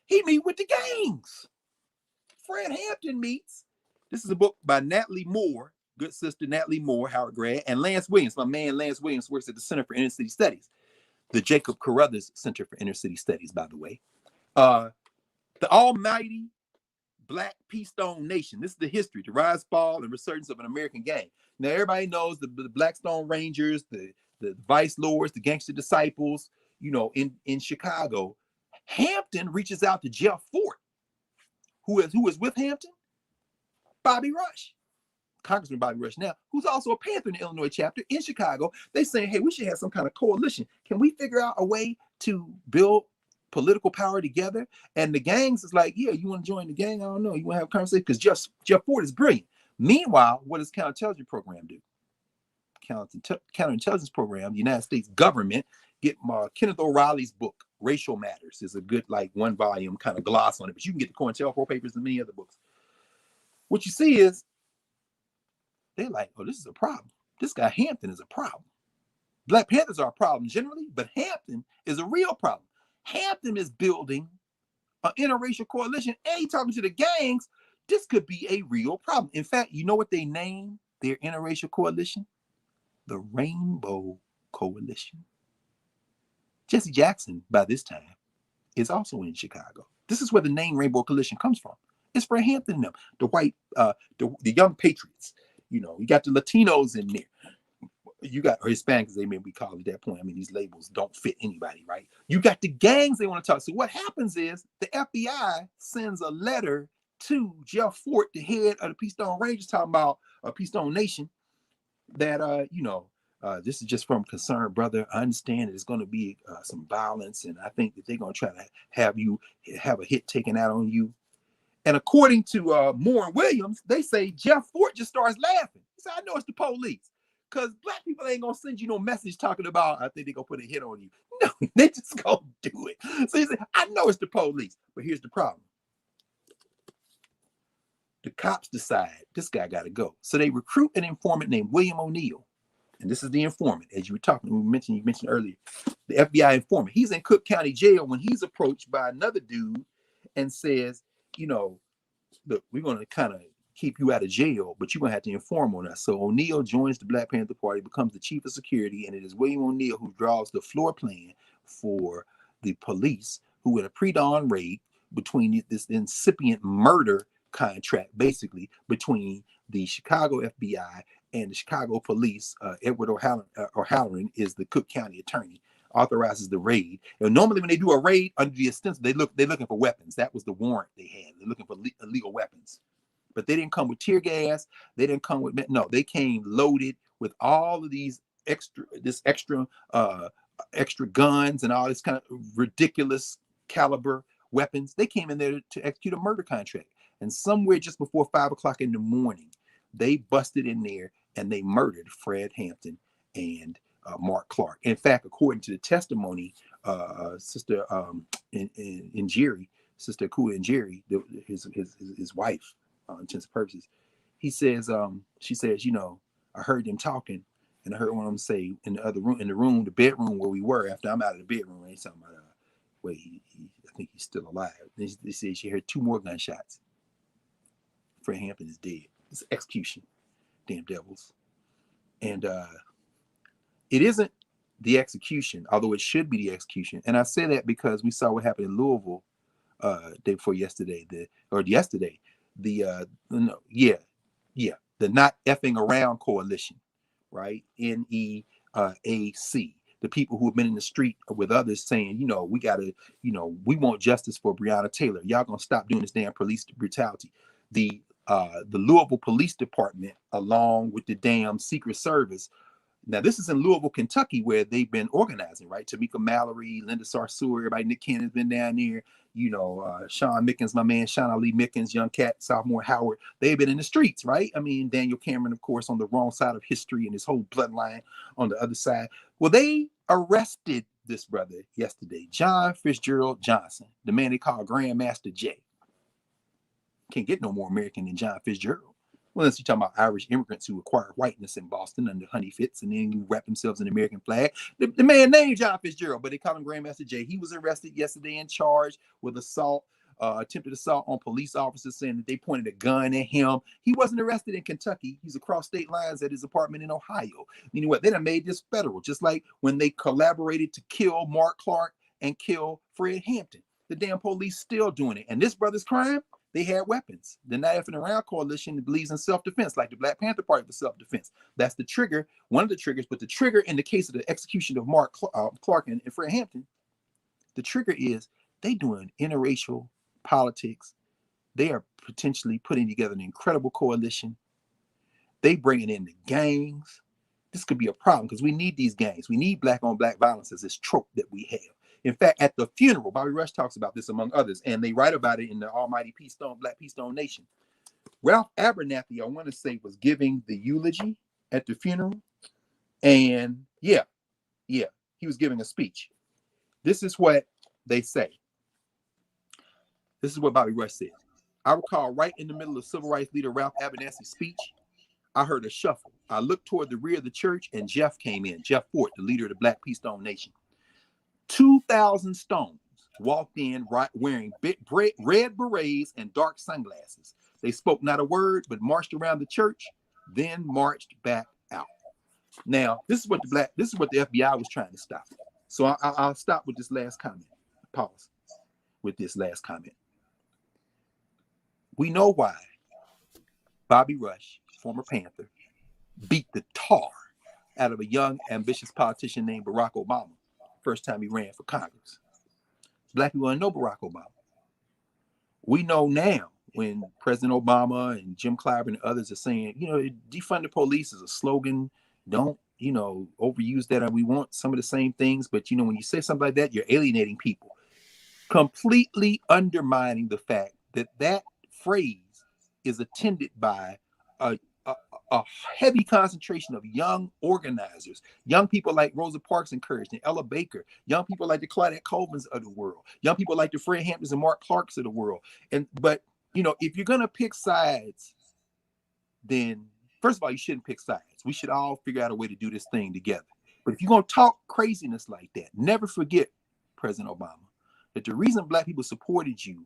He meet with the gangs. Fred Hampton meets. This is a book by Natalie Moore, good sister Natalie Moore, Howard grad, and Lance Williams. My man Lance Williams works at the Center for Inner City Studies, the Jacob Carruthers Center for Inner City Studies, by the way. The almighty Black Peastone Nation. This is the history, the rise, fall, and resurgence of an American gang. Now, everybody knows the Blackstone Rangers, the Vice Lords, the Gangster Disciples, in Chicago. Hampton reaches out to Jeff Fort, who is with Hampton? Bobby Rush. Congressman Bobby Rush now, who's also a Panther in the Illinois chapter in Chicago. They saying, hey, we should have some kind of coalition. Can we figure out a way to build political power together? And the gangs is like, yeah, you want to join the gang? I don't know. You want to have a conversation? Because Jeff Fort is brilliant. Meanwhile, what does counterintelligence program do? Counterintelligence program, the United States government, get Kenneth O'Reilly's book, Racial Matters. Is a good, like, 1-volume kind of gloss on it, but you can get the COINTELPRO papers and many other books. What you see is they're like, oh, this is a problem. This guy Hampton is a problem. Black Panthers are a problem generally, but Hampton is a real problem. Hampton is building an interracial coalition, and he's talking to the gangs. This could be a real problem. In fact, you know what they named their interracial coalition? The Rainbow Coalition. Jesse Jackson, by this time, is also in Chicago. This is where the name Rainbow Coalition comes from. It's for Hampton and them, the white, the Young Patriots. You got the Latinos in there. You got, or Hispanics, as they may be called at that point. I mean, these labels don't fit anybody, right? You got the gangs they want to talk. So what happens is the FBI sends a letter to Jeff Fort, the head of the Peastone Rangers, talking about Peastone Nation, that, this is just from concerned brother. I understand that it's going to be some violence, and I think that they're going to try to have you have a hit taken out on you. And according to Moore and Williams, they say Jeff Fort just starts laughing. He said, I know it's the police. Because black people ain't going to send you no message talking about, I think they're going to put a hit on you. No, they just going to do it. So he said, I know it's the police. But here's the problem. The cops decide this guy got to go. So they recruit an informant named William O'Neill. And this is the informant, as you were talking, you mentioned earlier, the FBI informant. He's in Cook County Jail when he's approached by another dude and says, look, we're going to kind of keep you out of jail, but you're going to have to inform on us. So O'Neill joins the Black Panther Party, becomes the chief of security, and it is William O'Neill who draws the floor plan for the police, who in a pre-dawn raid between this incipient murder contract, basically, between the Chicago FBI and the Chicago police. Edward O'Halloran is the Cook County attorney, authorizes the raid. And normally when they do a raid under the extension, they're looking for weapons. That was the warrant they had. They're looking for illegal weapons. But they didn't come with tear gas. They didn't come with, no, they came loaded with all of these extra guns and all this kind of ridiculous caliber weapons. They came in there to execute a murder contract. And somewhere just before 5 o'clock in the morning, they busted in there and they murdered Fred Hampton and Mark Clark. In fact, according to the testimony Sister in Jerry, Sister Kua and Jerry, his wife, intents purposes. He says, she says, I heard them talking, and I heard one of them say in the other room, the bedroom where we were after I'm out of the bedroom, and he's talking about, wait, I think he's still alive. They said she heard 2 more gunshots. Fred Hampton is dead. It's execution. Damn devils. And it isn't the execution, although it should be the execution. And I say that because we saw what happened in Louisville day before yesterday, the Not Effing Around Coalition, right? NEAC. The people who have been in the street with others saying, we gotta, we want justice for Breonna Taylor. Y'all gonna stop doing this damn police brutality. The Louisville Police Department, along with the damn Secret Service. Now, this is in Louisville, Kentucky, where they've been organizing, right? Tamika Mallory, Linda Sarsour, everybody, Nick Cannon's been down there. Sean Mickens, my man, Sean Ali Mickens, Young Cat, Sophomore Howard. They've been in the streets, right? I mean, Daniel Cameron, of course, on the wrong side of history and his whole bloodline on the other side. Well, they arrested this brother yesterday, John Fitzgerald Johnson, the man they call Grandmaster J. Can't get no more American than John Fitzgerald. Well, unless you're talking about Irish immigrants who acquired whiteness in Boston under honey fits and then wrap themselves in the American flag. The man named John Fitzgerald, but they call him Grandmaster J. He was arrested yesterday and charged with assault, attempted assault on police officers, saying that they pointed a gun at him. He wasn't arrested in Kentucky. He's across state lines at his apartment in Ohio. Meaning what? They done made this federal, just like when they collaborated to kill Mark Clark and kill Fred Hampton. The damn police still doing it. And this brother's crime? They had weapons. The Not Effing Around Coalition believes in self-defense, like the Black Panther Party for self-defense. That's the trigger, one of the triggers, but the trigger in the case of the execution of Mark Clark and Fred Hampton, the trigger is they doing interracial politics. They are potentially putting together an incredible coalition. They bringing in the gangs. This could be a problem because we need these gangs. We need black on black violence as this trope that we have. In fact, at the funeral, Bobby Rush talks about this among others, and they write about it in the Almighty Peace Stone, Black Peace Stone Nation. Ralph Abernathy, I want to say, was giving the eulogy at the funeral. And he was giving a speech. This is what they say. This is what Bobby Rush said. I recall right in the middle of civil rights leader Ralph Abernathy's speech, I heard a shuffle. I looked toward the rear of the church, and Jeff came in, Jeff Fort, the leader of the Black Peace Stone Nation. 2,000 Stones walked in wearing red berets and dark sunglasses. They spoke not a word, but marched around the church, then marched back out. Now, this is what the FBI was trying to stop. So I'll stop with this last comment. Pause with this last comment. We know why Bobby Rush, former Panther, beat the tar out of a young, ambitious politician named Barack Obama. First time he ran for Congress. Black people don't know Barack Obama. We know now when President Obama and Jim Clyburn and others are saying, defund the police is a slogan. Don't, overuse that. And we want some of the same things. But, when you say something like that, you're alienating people. Completely undermining the fact that phrase is attended by a heavy concentration of young organizers, young people like Rosa Parks encouraged and Ella Baker, young people like the Claudette Colvins of the world, young people like the Fred Hamptons and Mark Clarks of the world. But if you're gonna pick sides, then first of all, you shouldn't pick sides. We should all figure out a way to do this thing together. But if you're gonna talk craziness like that, never forget, President Obama, that the reason Black people supported you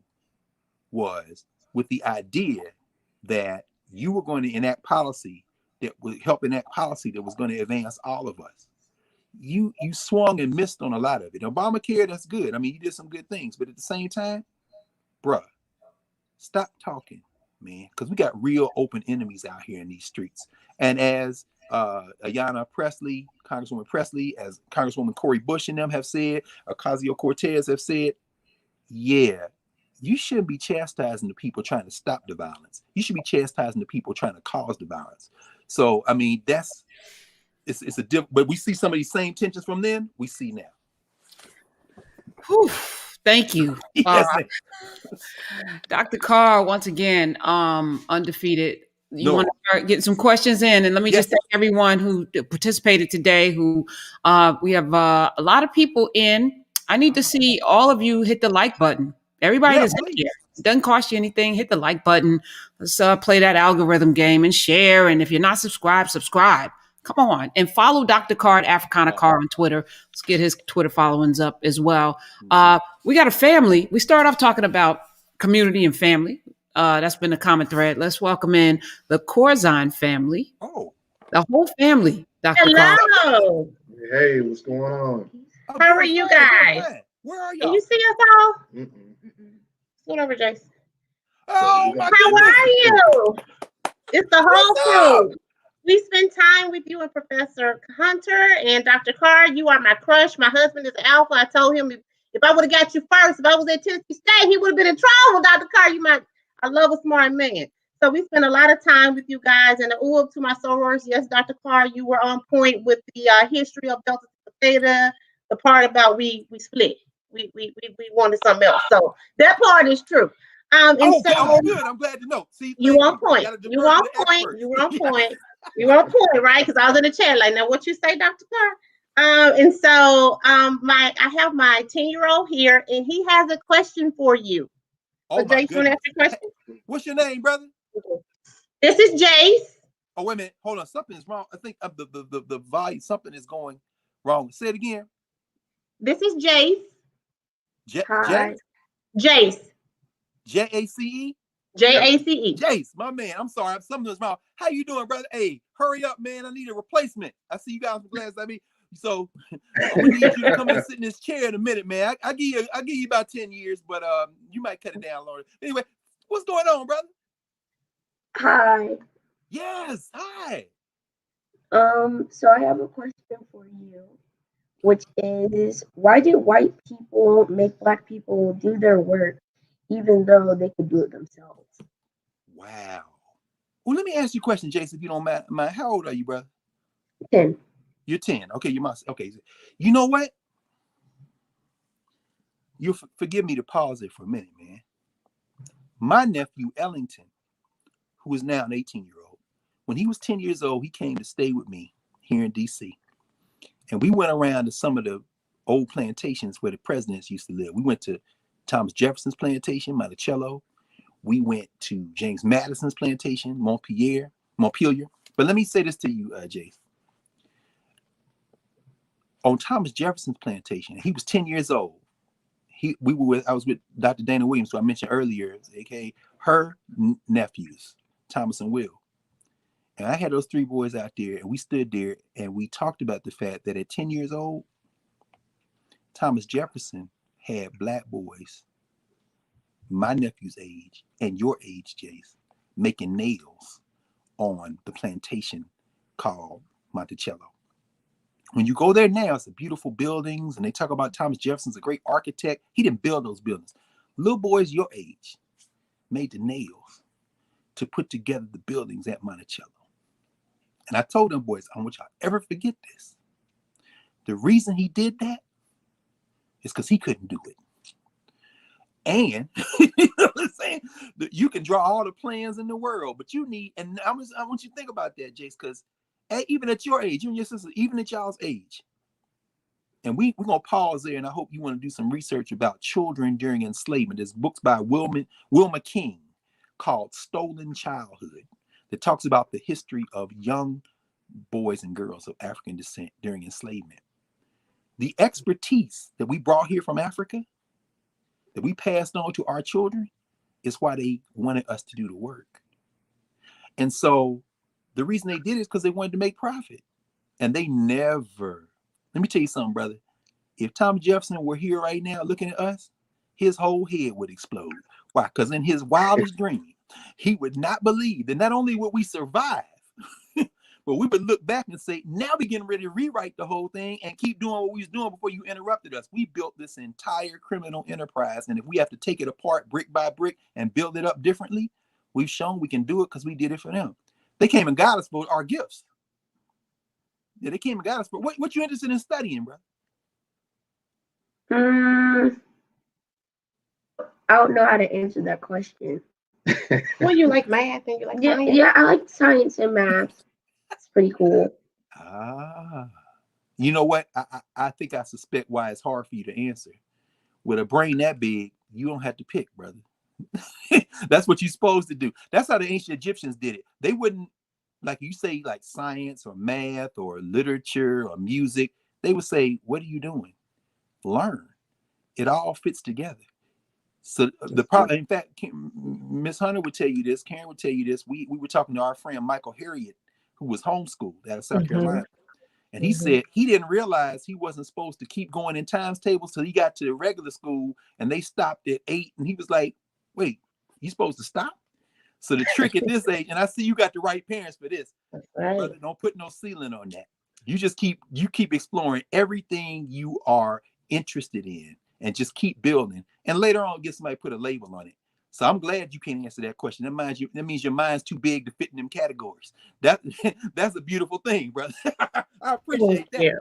was with the idea that you were going to enact policy that would help enact policy that was going to advance all of us. You swung and missed on a lot of it. Obamacare, that's good. I mean, you did some good things, but at the same time, bruh, stop talking, man, because we got real open enemies out here in these streets. And as Ayanna Pressley, Congresswoman Pressley, as Congresswoman Cori Bush and them have said, Ocasio-Cortez have said, you shouldn't be chastising the people trying to stop the violence. You should be chastising the people trying to cause the violence. So, I mean, it's a different, but we see some of these same tensions from then, we see now. Whew, thank you. Yes, Dr. Carr, once again, undefeated. You want to start getting some questions in, and let me just thank everyone who participated today. We have a lot of people in. I need to see all of you hit the like button. Everybody Yeah, that's in please. here. It doesn't cost you anything. Hit the like button. Let's play that algorithm game and share. And if you're not subscribed, subscribe. Come on. And follow Dr. Carr at Africana Carr on Twitter. Let's get his Twitter followings up as well. We got a family. We start off talking about community and family. That's been a common thread. Let's welcome in the Corzine family. Oh, the whole family, Dr. Carr. Hello. Hey, what's going on? How are you guys? Where are Can y'all? you see us all? Scoot over, Jace. Oh, my How goodness. are you? It's the whole crew. We spend time with you and Professor Hunter and Dr. Carr. You are my crush. My husband is Alpha. I told him if I would have got you first, if I was at Tennessee State, he would have been in trouble. Dr. Carr, I love a smart man. So we spend a lot of time with you guys. And up to my sorors, yes, Dr. Carr, you were on point with the history of Delta Theta, the part about we split. We wanted something else. So that part is true. Oh, good. I'm glad to know. See, you on point. You on point. You were on point. You were on point, right? Because I was in the chat like, now what you say, Dr. Carr? And so I have my 10-year-old here, and he has a question for you. Oh, so Jace, you want to ask your question? What's your name, brother? This is Jace. Oh, wait a minute. Hold on. Something is wrong. I think the volume, something is going wrong. Say it again. This is Jace. Jace? Jace. J-A-C-E? J-A-C-E. Jace, my man. I'm sorry. Something is wrong. How you doing, brother? Hey, hurry up, man. I need a replacement. I see you guys with glasses. So I'm gonna need you to come and sit in this chair in a minute, man. I'll give you about 10 years, but you might cut it down, Lord. Anyway, what's going on, brother? Hi. Yes, hi. So I have a question for you, which is, why do white people make black people do their work even though they could do it themselves? Wow. Well, let me ask you a question, Jason, if you don't mind. How old are you, brother? 10. You're 10. Okay, you must. Okay. You know what? You forgive me to pause it for a minute, man. My nephew, Ellington, who is now an 18-year-old, when he was 10 years old, he came to stay with me here in D.C. And we went around to some of the old plantations where the presidents used to live. We went to Thomas Jefferson's plantation, Monticello. We went to James Madison's plantation, Montpelier. But let me say this to you, Jace. On Thomas Jefferson's plantation, he was 10 years old. I was with Dr. Dana Williams, who I mentioned earlier, aka her nephews, Thomas and Will. And I had those three boys out there, and we stood there and we talked about the fact that at 10 years old, Thomas Jefferson had black boys my nephew's age and your age, Jace, making nails on the plantation called Monticello. When you go there now, it's a beautiful buildings, and they talk about Thomas Jefferson's a great architect. He didn't build those buildings. Little boys your age made the nails to put together the buildings at Monticello. And I told them boys, I don't want y'all ever forget this. The reason he did that is because he couldn't do it. And you know what I'm saying? You can draw all the plans in the world, but you need, and I want you to think about that, Jace, because even at your age, you and your sister, even at y'all's age, and we're going to pause there, and I hope you want to do some research about children during enslavement. There's books by Wilma King called Stolen Childhood that talks about the history of young boys and girls of African descent during enslavement. The expertise that we brought here from Africa, that we passed on to our children, is why they wanted us to do the work. And so the reason they did it is because they wanted to make profit. And they never, let me tell you something, brother. If Thomas Jefferson were here right now looking at us, his whole head would explode. Why? Because in his wildest dream, he would not believe that not only would we survive, but we would look back and say, now we're getting ready to rewrite the whole thing and keep doing what we was doing before you interrupted us. We built this entire criminal enterprise. And if we have to take it apart brick by brick and build it up differently, we've shown we can do it because we did it for them. They came and got us for our gifts. Yeah, they came and got us for what you interested in studying, bro? I don't know how to answer that question. Well, you like math and you like science? Yeah, I like science and math. That's pretty cool. Ah. You know what? I think I suspect why it's hard for you to answer. With a brain that big, you don't have to pick, brother. That's what you're supposed to do. That's how the ancient Egyptians did it. They wouldn't, like you say, like science or math or literature or music. They would say, what are you doing? Learn. It all fits together. So the problem, in fact, Miss Hunter would tell you this, Karen would tell you this. We were talking to our friend Michael Harriet, who was homeschooled out of South Carolina. And he said he didn't realize he wasn't supposed to keep going in times tables till he got to the regular school, and they stopped at 8. And he was like, wait, you supposed to stop? So the trick at this age, and I see you got the right parents for this. That's right. Brother, don't put no ceiling on that. You just keep exploring everything you are interested in and just keep building. And later on, get somebody to put a label on it. So I'm glad you can't answer that question. That means your mind's too big to fit in them categories. That's a beautiful thing, brother. I appreciate that.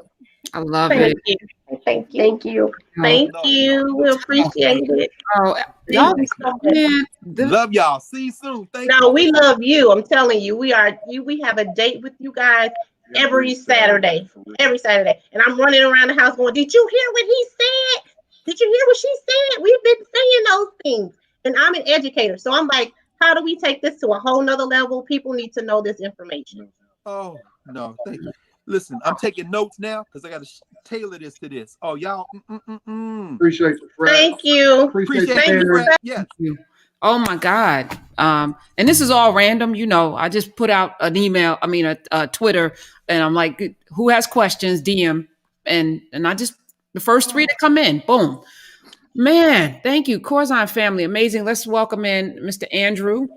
I love Thank it. you. Thank you. Thank you. We appreciate it. Oh, y'all, Thank you so much. man, Love y'all. See you soon. Thank No, you. we love you. I'm telling you, we have a date with you guys every Saturday. Every Saturday. And I'm running around the house going, did you hear what he said? Did you hear what she said? We've been saying those things. And I'm an educator. So I'm like, how do we take this to a whole nother level? People need to know this information. Oh, no. Thank you. Listen, I'm taking notes now because I got to tailor this to this. Oh, y'all. Appreciate you, Fred. Thank you. Appreciate Thank you, you, Fred. Fred. Yes. Oh my God. And this is all random, you know. I just put out an email, a Twitter, and I'm like, who has questions? DM. And I just, the first 3 that come in, boom. Man, thank you. Corzine family, amazing. Let's welcome in Mr. Andrew.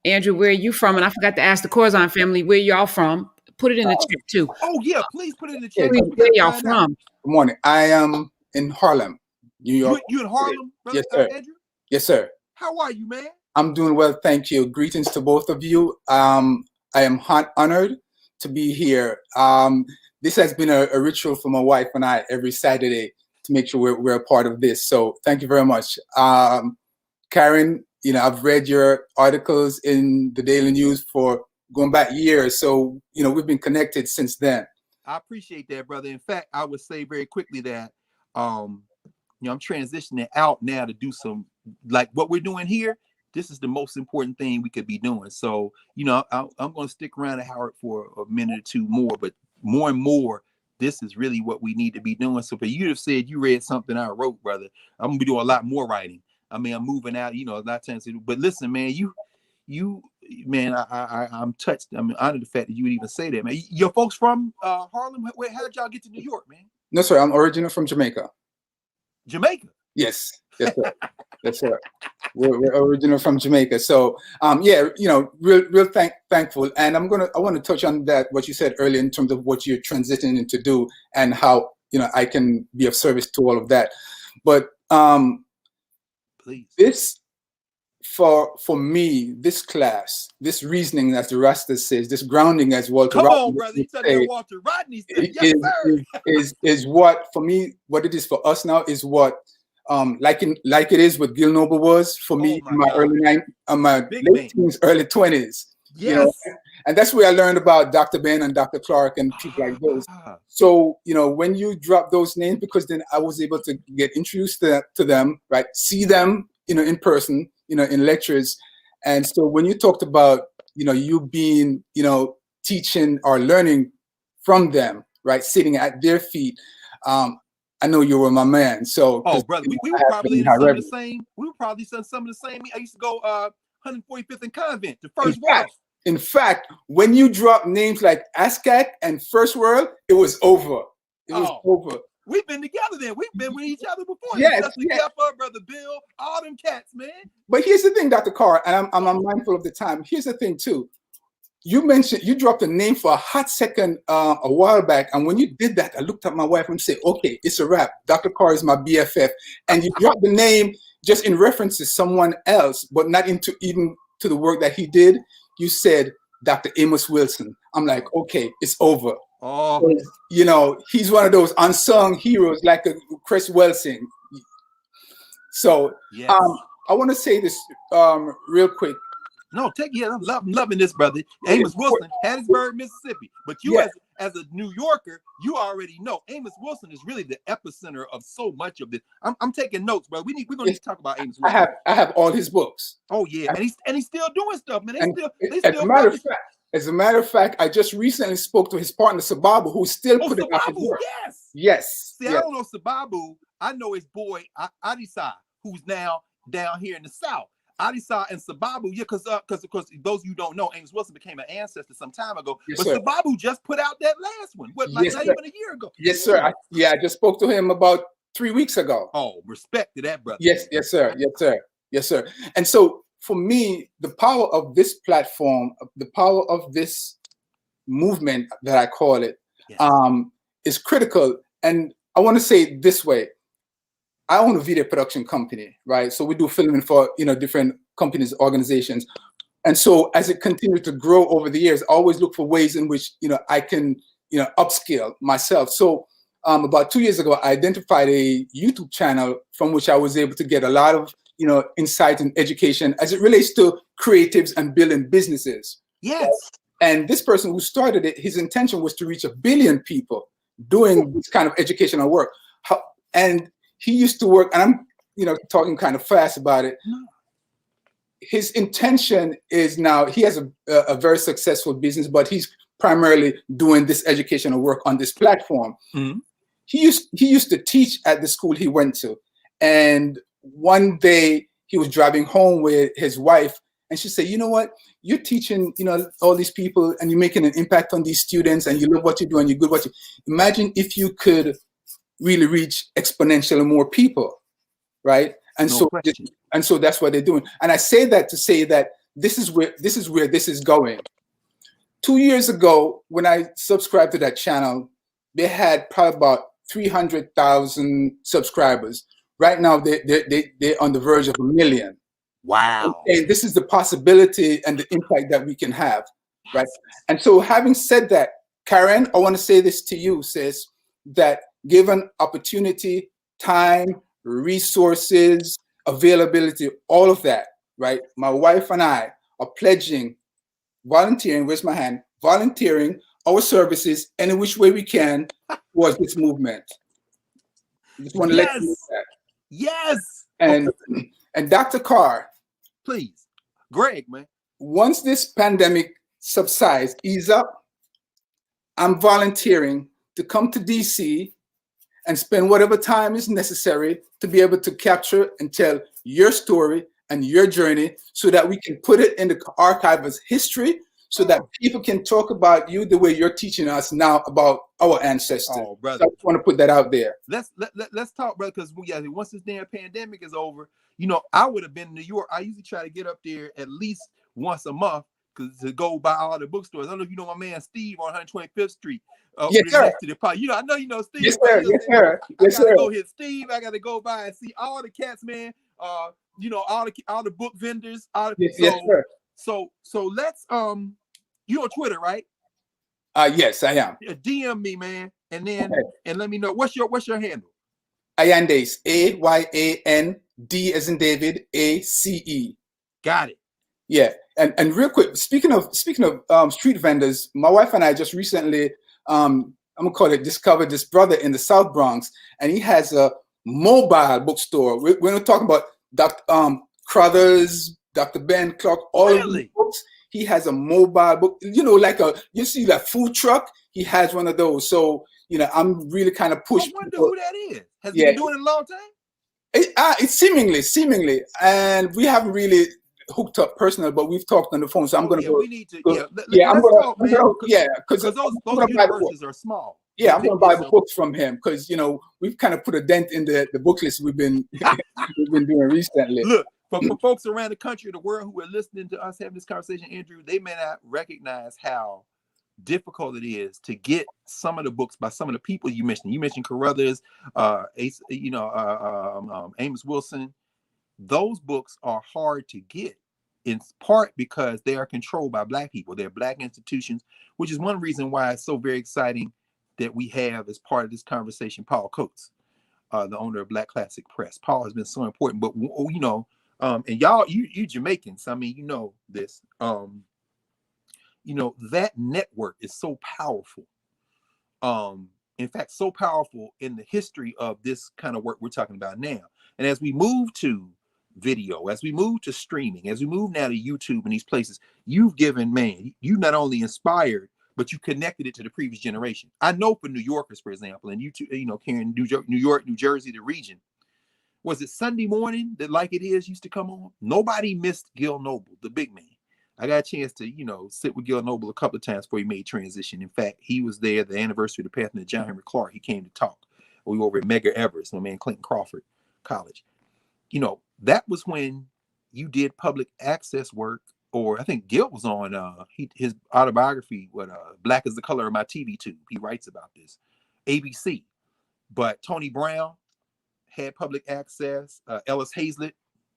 Andrew, where are you from? And I forgot to ask the Corzine family, where y'all from? Put it in the chat too. Oh, yeah. Please put it in the chat. Where y'all from? Good morning. I am in Harlem, New York. You in Harlem, brother? Yes, sir. Andrew? Yes, sir. How are you, man? I'm doing well, thank you. Greetings to both of you. I am honored to be here. This has been a ritual for my wife and I every Saturday to make sure we're a part of this. So thank you very much. Karen, I've read your articles in the Daily News for going back years. So, we've been connected since then. I appreciate that, brother. In fact, I would say very quickly that, I'm transitioning out now to do some, like what we're doing here. This is the most important thing we could be doing. So, I'm going to stick around at Howard for a minute or two more, but more and more, this is really what we need to be doing. So for you to have said you read something I wrote, brother, I'm going to be doing a lot more writing. I'm moving out, a lot of times. But listen, man, man, I'm touched. I'm honored the fact that you would even say that, man. Your folks from Harlem? How did y'all get to New York, man? No, sir. I'm original from Jamaica. Jamaica? Yes. Yes, sir. Yes, sir. We're original from Jamaica. So, real thankful. And I want to touch on that, what you said earlier in terms of what you're transitioning to do and how, I can be of service to all of that. But please. This, for me, this class, this reasoning, as the Rasta says, this grounding, as Walter Come Rodney on, brother. You said that Walter Rodney said, yes, sir. is what, for me, what it is for us now is what, like it is what Gil Noble was for me in my late teens, early 20s. Yes. And that's where I learned about Dr. Ben and Dr. Clark and people like those. So, when you drop those names, because then I was able to get introduced to them, right? See them, in person, in lectures. And so when you talked about, you being, teaching or learning from them, right? Sitting at their feet. I know you were my man. So, brother, we were probably in some of the same. We were probably some of the same. I used to go 145th and Convent, the First World. In fact, when you drop names like ASCAC and First World, it was over. It was over. We've been together then. We've been with each other before. Yes, Brother Bill, all them cats, man. But here's the thing, Dr. Carr, and I'm mindful of the time. Here's the thing too. You dropped a name for a hot second a while back, and when you did that, I looked at my wife and said, "Okay, it's a wrap. Dr. Carr is my BFF." And you dropped the name just in reference to someone else, but not even to the work that he did. You said Dr. Amos Wilson. I'm like, okay, it's over. He's one of those unsung heroes like a Chris Welsing. So yes. I want to say this real quick. No, I'm loving this, brother. Amos Wilson, Hattiesburg, Mississippi. But you, as a New Yorker, you already know Amos Wilson is really the epicenter of so much of this. I'm taking notes, bro. We're gonna need to talk about Amos Wilson. I have all his books. Oh yeah, and he's still doing stuff, man. As a matter of fact, I just recently spoke to his partner Sababu, who's still putting out his work. Yes. See, I don't know Sababu. I know his boy Adisa, who's now down here in the South. Adisa and Sababu, because of course, those of you who don't know, Amos Wilson became an ancestor some time ago. Yes, but Sababu just put out that last one, not even a year ago. Yes, sir. I just spoke to him about 3 weeks ago. Oh, respect to that, brother. Yes, sir. And so for me, the power of this platform, the power of this movement that I call it, is critical. And I want to say it this way. I own a video production company, right? So we do filming for, different companies, organizations. And so as it continued to grow over the years, I always look for ways in which, I can, upscale myself. So about 2 years ago, I identified a YouTube channel from which I was able to get a lot of, insight and education as it relates to creatives and building businesses. Yes. And this person who started it, his intention was to reach 1 billion people doing this kind of educational work. And he used to work, and I'm, talking kind of fast about it. His intention is now he has a very successful business, but he's primarily doing this educational work on this platform. Mm-hmm. He used to teach at the school he went to, and one day he was driving home with his wife, and she said, "You know what? You're teaching, all these people, and you're making an impact on these students, and you love what you do, and you're good at what you. Imagine if you could really reach exponentially more people, right?" And so that's what they're doing. And I say that to say that this is where this is going. 2 years ago, when I subscribed to that channel, they had probably about 300,000 subscribers. Right now, they're on the verge of 1 million. Wow! And this is the possibility and the impact that we can have, right? And so, having said that, Karen, I want to say this to you, sis, that given opportunity, time, resources, availability, all of that, right? My wife and I are pledging, volunteering, where's my hand? Volunteering our services any which way we can towards this movement. I just want to let you know that. Yes. And Dr. Carr, please, Greg, man. Once this pandemic subsides, ease up, I'm volunteering to come to DC and spend whatever time is necessary to be able to capture and tell your story and your journey so that we can put it in the archive as history so that people can talk about you the way you're teaching us now about our ancestors. Oh, brother. So I just want to put that out there. Let's talk, brother, because once this damn pandemic is over, I would have been in New York. I usually try to get up there at least once a month to go by all the bookstores. I don't know if you know my man Steve on 125th Street. Yes, sir. I know you know Steve. Yes, sir. Yes, sir. I gotta go hit Steve. I gotta go by and see all the cats, man. All the book vendors. Yes, sir. So let's you on Twitter, right? Yes, I am. DM me, man, and then and let me know what's your handle. Ayandes, AYAND as in David, ACE. Got it. Yeah, and real quick, speaking of street vendors, my wife and I just recently I'm gonna call it discovered this brother in the South Bronx, and he has a mobile bookstore. We're not talking about Dr. Crothers, Dr. Ben Clark, all of these books. He has a mobile book, you see that food truck. He has one of those. So I'm really kind of pushing. I wonder who that is. Has he been doing it a long time? It's seemingly, and we haven't really hooked up personally, but we've talked on the phone. So I'm going to go. We need to. Because those universes are small. Yeah, I'm going to buy the books from him because we've kind of put a dent in the book list we've been doing recently. Look, for folks around the country, the world who are listening to us having this conversation, Andrew, they may not recognize how difficult it is to get some of the books by some of the people you mentioned. You mentioned Carruthers, Amos Wilson. Those books are hard to get, in part because they are controlled by Black people. They're Black institutions, which is one reason why it's so very exciting that we have, as part of this conversation, Paul Coates, the owner of Black Classic Press. Paul has been so important, but And y'all, you Jamaicans, I mean, you know this. You know, that network is so powerful. In fact, so powerful in the history of this kind of work we're talking about now. And as we move to video, as we move to streaming, as we move now to YouTube and these places, you've given, man, you not only inspired, but you connected it to the previous generation. I know for New Yorkers, for example, and you know, Karen, New York, New Jersey, the region, was it Sunday morning that Like It Is used to come on? Nobody missed Gil Noble, the big man. I got a chance to, you know, sit with Gil Noble a couple of times before he made transition. In fact, he was there the anniversary of the passing of John Henry Clark. He came to talk. We were over at Mega Everest, my man Clinton Crawford College. You know, that was when you did public access work, or I think Gil was on his autobiography, Black is the Color of My TV Tube. He writes about this. ABC. But Tony Brown had public access. Ellis Hazlitt,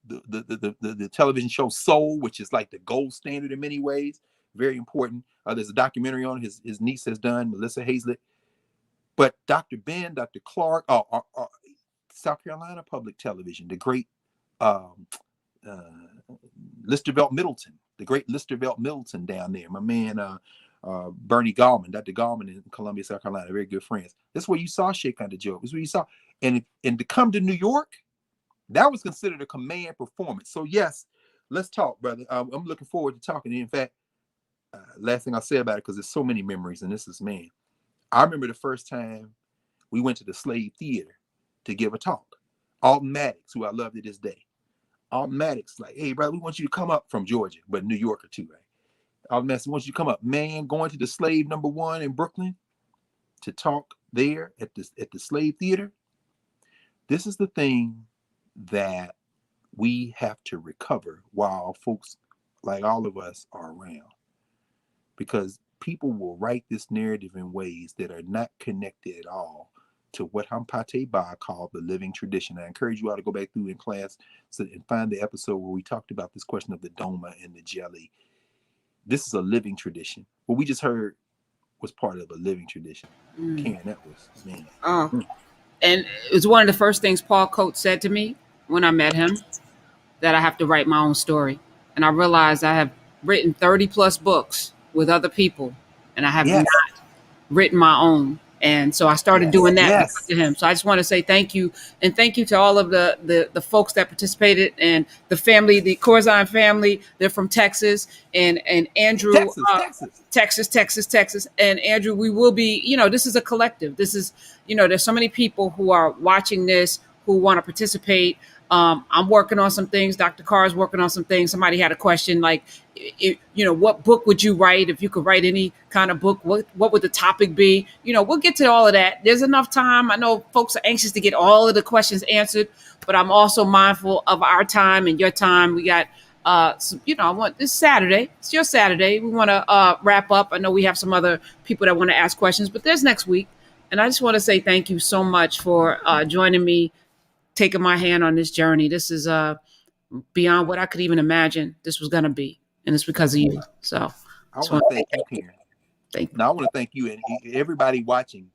the television show Soul, which is like the gold standard in many ways, very important. There's a documentary on his niece has done, Melissa Hazlitt. But Dr. Ben, Dr. Clark, South Carolina Public Television, the great Listervelt Middleton, the great Listervelt Middleton down there. My man Bernie Gallman, Dr. Gallman in Columbia, South Carolina, very good friends. That's where you saw Shake on the Joke. That's where you saw. And to come to New York, that was considered a command performance. So yes, let's talk, brother. I'm looking forward to talking. In fact, last thing I'll say about it, because there's so many memories, and this is, man, I remember the first time we went to the Slave Theater to give a talk. Alton Maddox, who I love to this day. Alton Maddox, like, hey, brother, we want you to come up from Georgia, but New Yorker too, right? Alton Maddox wants you to come up. Man, going to the Slave No. 1 in Brooklyn to talk there at the Slave Theater. This is the thing that we have to recover while folks like all of us are around. Because people will write this narrative in ways that are not connected at all to what Hampate Ba called the living tradition. I encourage you all to go back through in class and find the episode where we talked about this question of the doma and the jelly. This is a living tradition. What we just heard was part of a living tradition. Karen, that was, man. And it was one of the first things Paul Coates said to me when I met him, that I have to write my own story. And I realized I have written 30 plus books with other people, and I have not written my own. And so I started doing that because of him. So I just want to say thank you. And thank you to all of the folks that participated, and the family, the Corzine family. They're from Texas, and Andrew, Texas. And Andrew, we will be, you know, this is a collective. This is, you know, there's so many people who are watching this who want to participate. I'm working on some things. Dr. Carr is working on some things. Somebody had a question like, you know, what book would you write if you could write any kind of book? What would the topic be? You know, we'll get to all of that. There's enough time. I know folks are anxious to get all of the questions answered, but I'm also mindful of our time and your time. We got, you know, I want this Saturday. It's your Saturday. We want to wrap up. I know we have some other people that want to ask questions, but there's next week. And I just want to say thank you so much for joining me, taking my hand on this journey. This is beyond what I could even imagine this was going to be. And it's because of you. So I want to thank you, Karen. Thank you. Now, I want to thank you and everybody watching.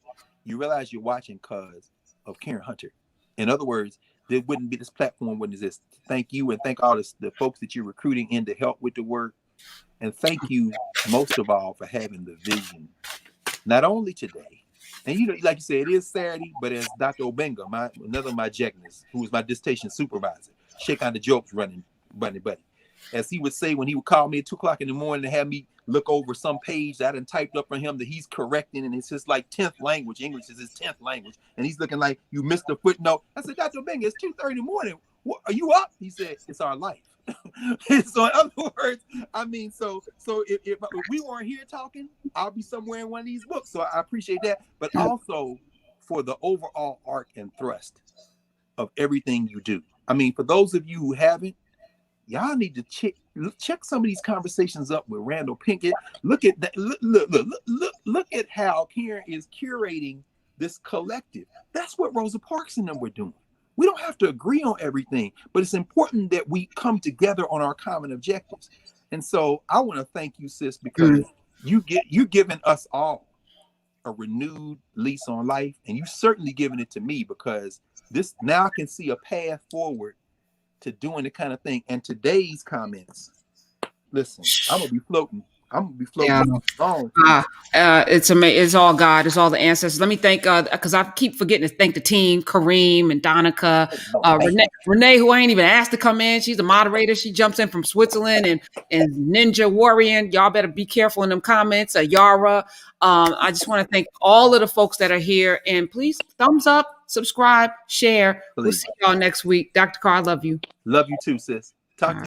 You realize you're watching because of Karen Hunter. In other words, there wouldn't be, this platform wouldn't exist. Thank you, and thank all the folks that you're recruiting in to help with the work. And thank you most of all for having the vision, not only today. And you know, like you said, it is Saturday, but as Dr. Obenga, another of my Jegnas, who was my dissertation supervisor, Shake on the Jokes running buddy. As he would say when he would call me at 2 o'clock in the morning to have me look over some page that I done typed up for him that he's correcting, and it's just like 10th language. English is his 10th language. And he's looking like, you missed a footnote. I said, Dr. Obenga, it's 2:30 in the morning. What, are you up? He said, it's our life. So in other words, I mean, so if we weren't here talking, I'll be somewhere in one of these books. So I appreciate that. But also for the overall arc and thrust of everything you do. I mean, for those of you who haven't, y'all need to check some of these conversations up with Randall Pinkett. Look at that. Look at how Karen is curating this collective. That's what Rosa Parks and them were doing. We don't have to agree on everything, but it's important that we come together on our common objectives. And so I want to thank you, sis, because you're giving us all a renewed lease on life, and you certainly giving it to me, because this now I can see a path forward to doing the kind of thing. And today's comments, listen, I'm gonna be floating. Yeah. Long. It's all God. It's all the ancestors. Let me thank, because I keep forgetting to thank the team, Kareem and Donica, Renee, who I ain't even asked to come in. She's a moderator. She jumps in from Switzerland, and Ninja Warrior. Y'all better be careful in them comments. Yara. I just want to thank all of the folks that are here, and please thumbs up, subscribe, share. Please. We'll see y'all next week. Dr. Carr, I love you. Love you too, sis. Talk to you.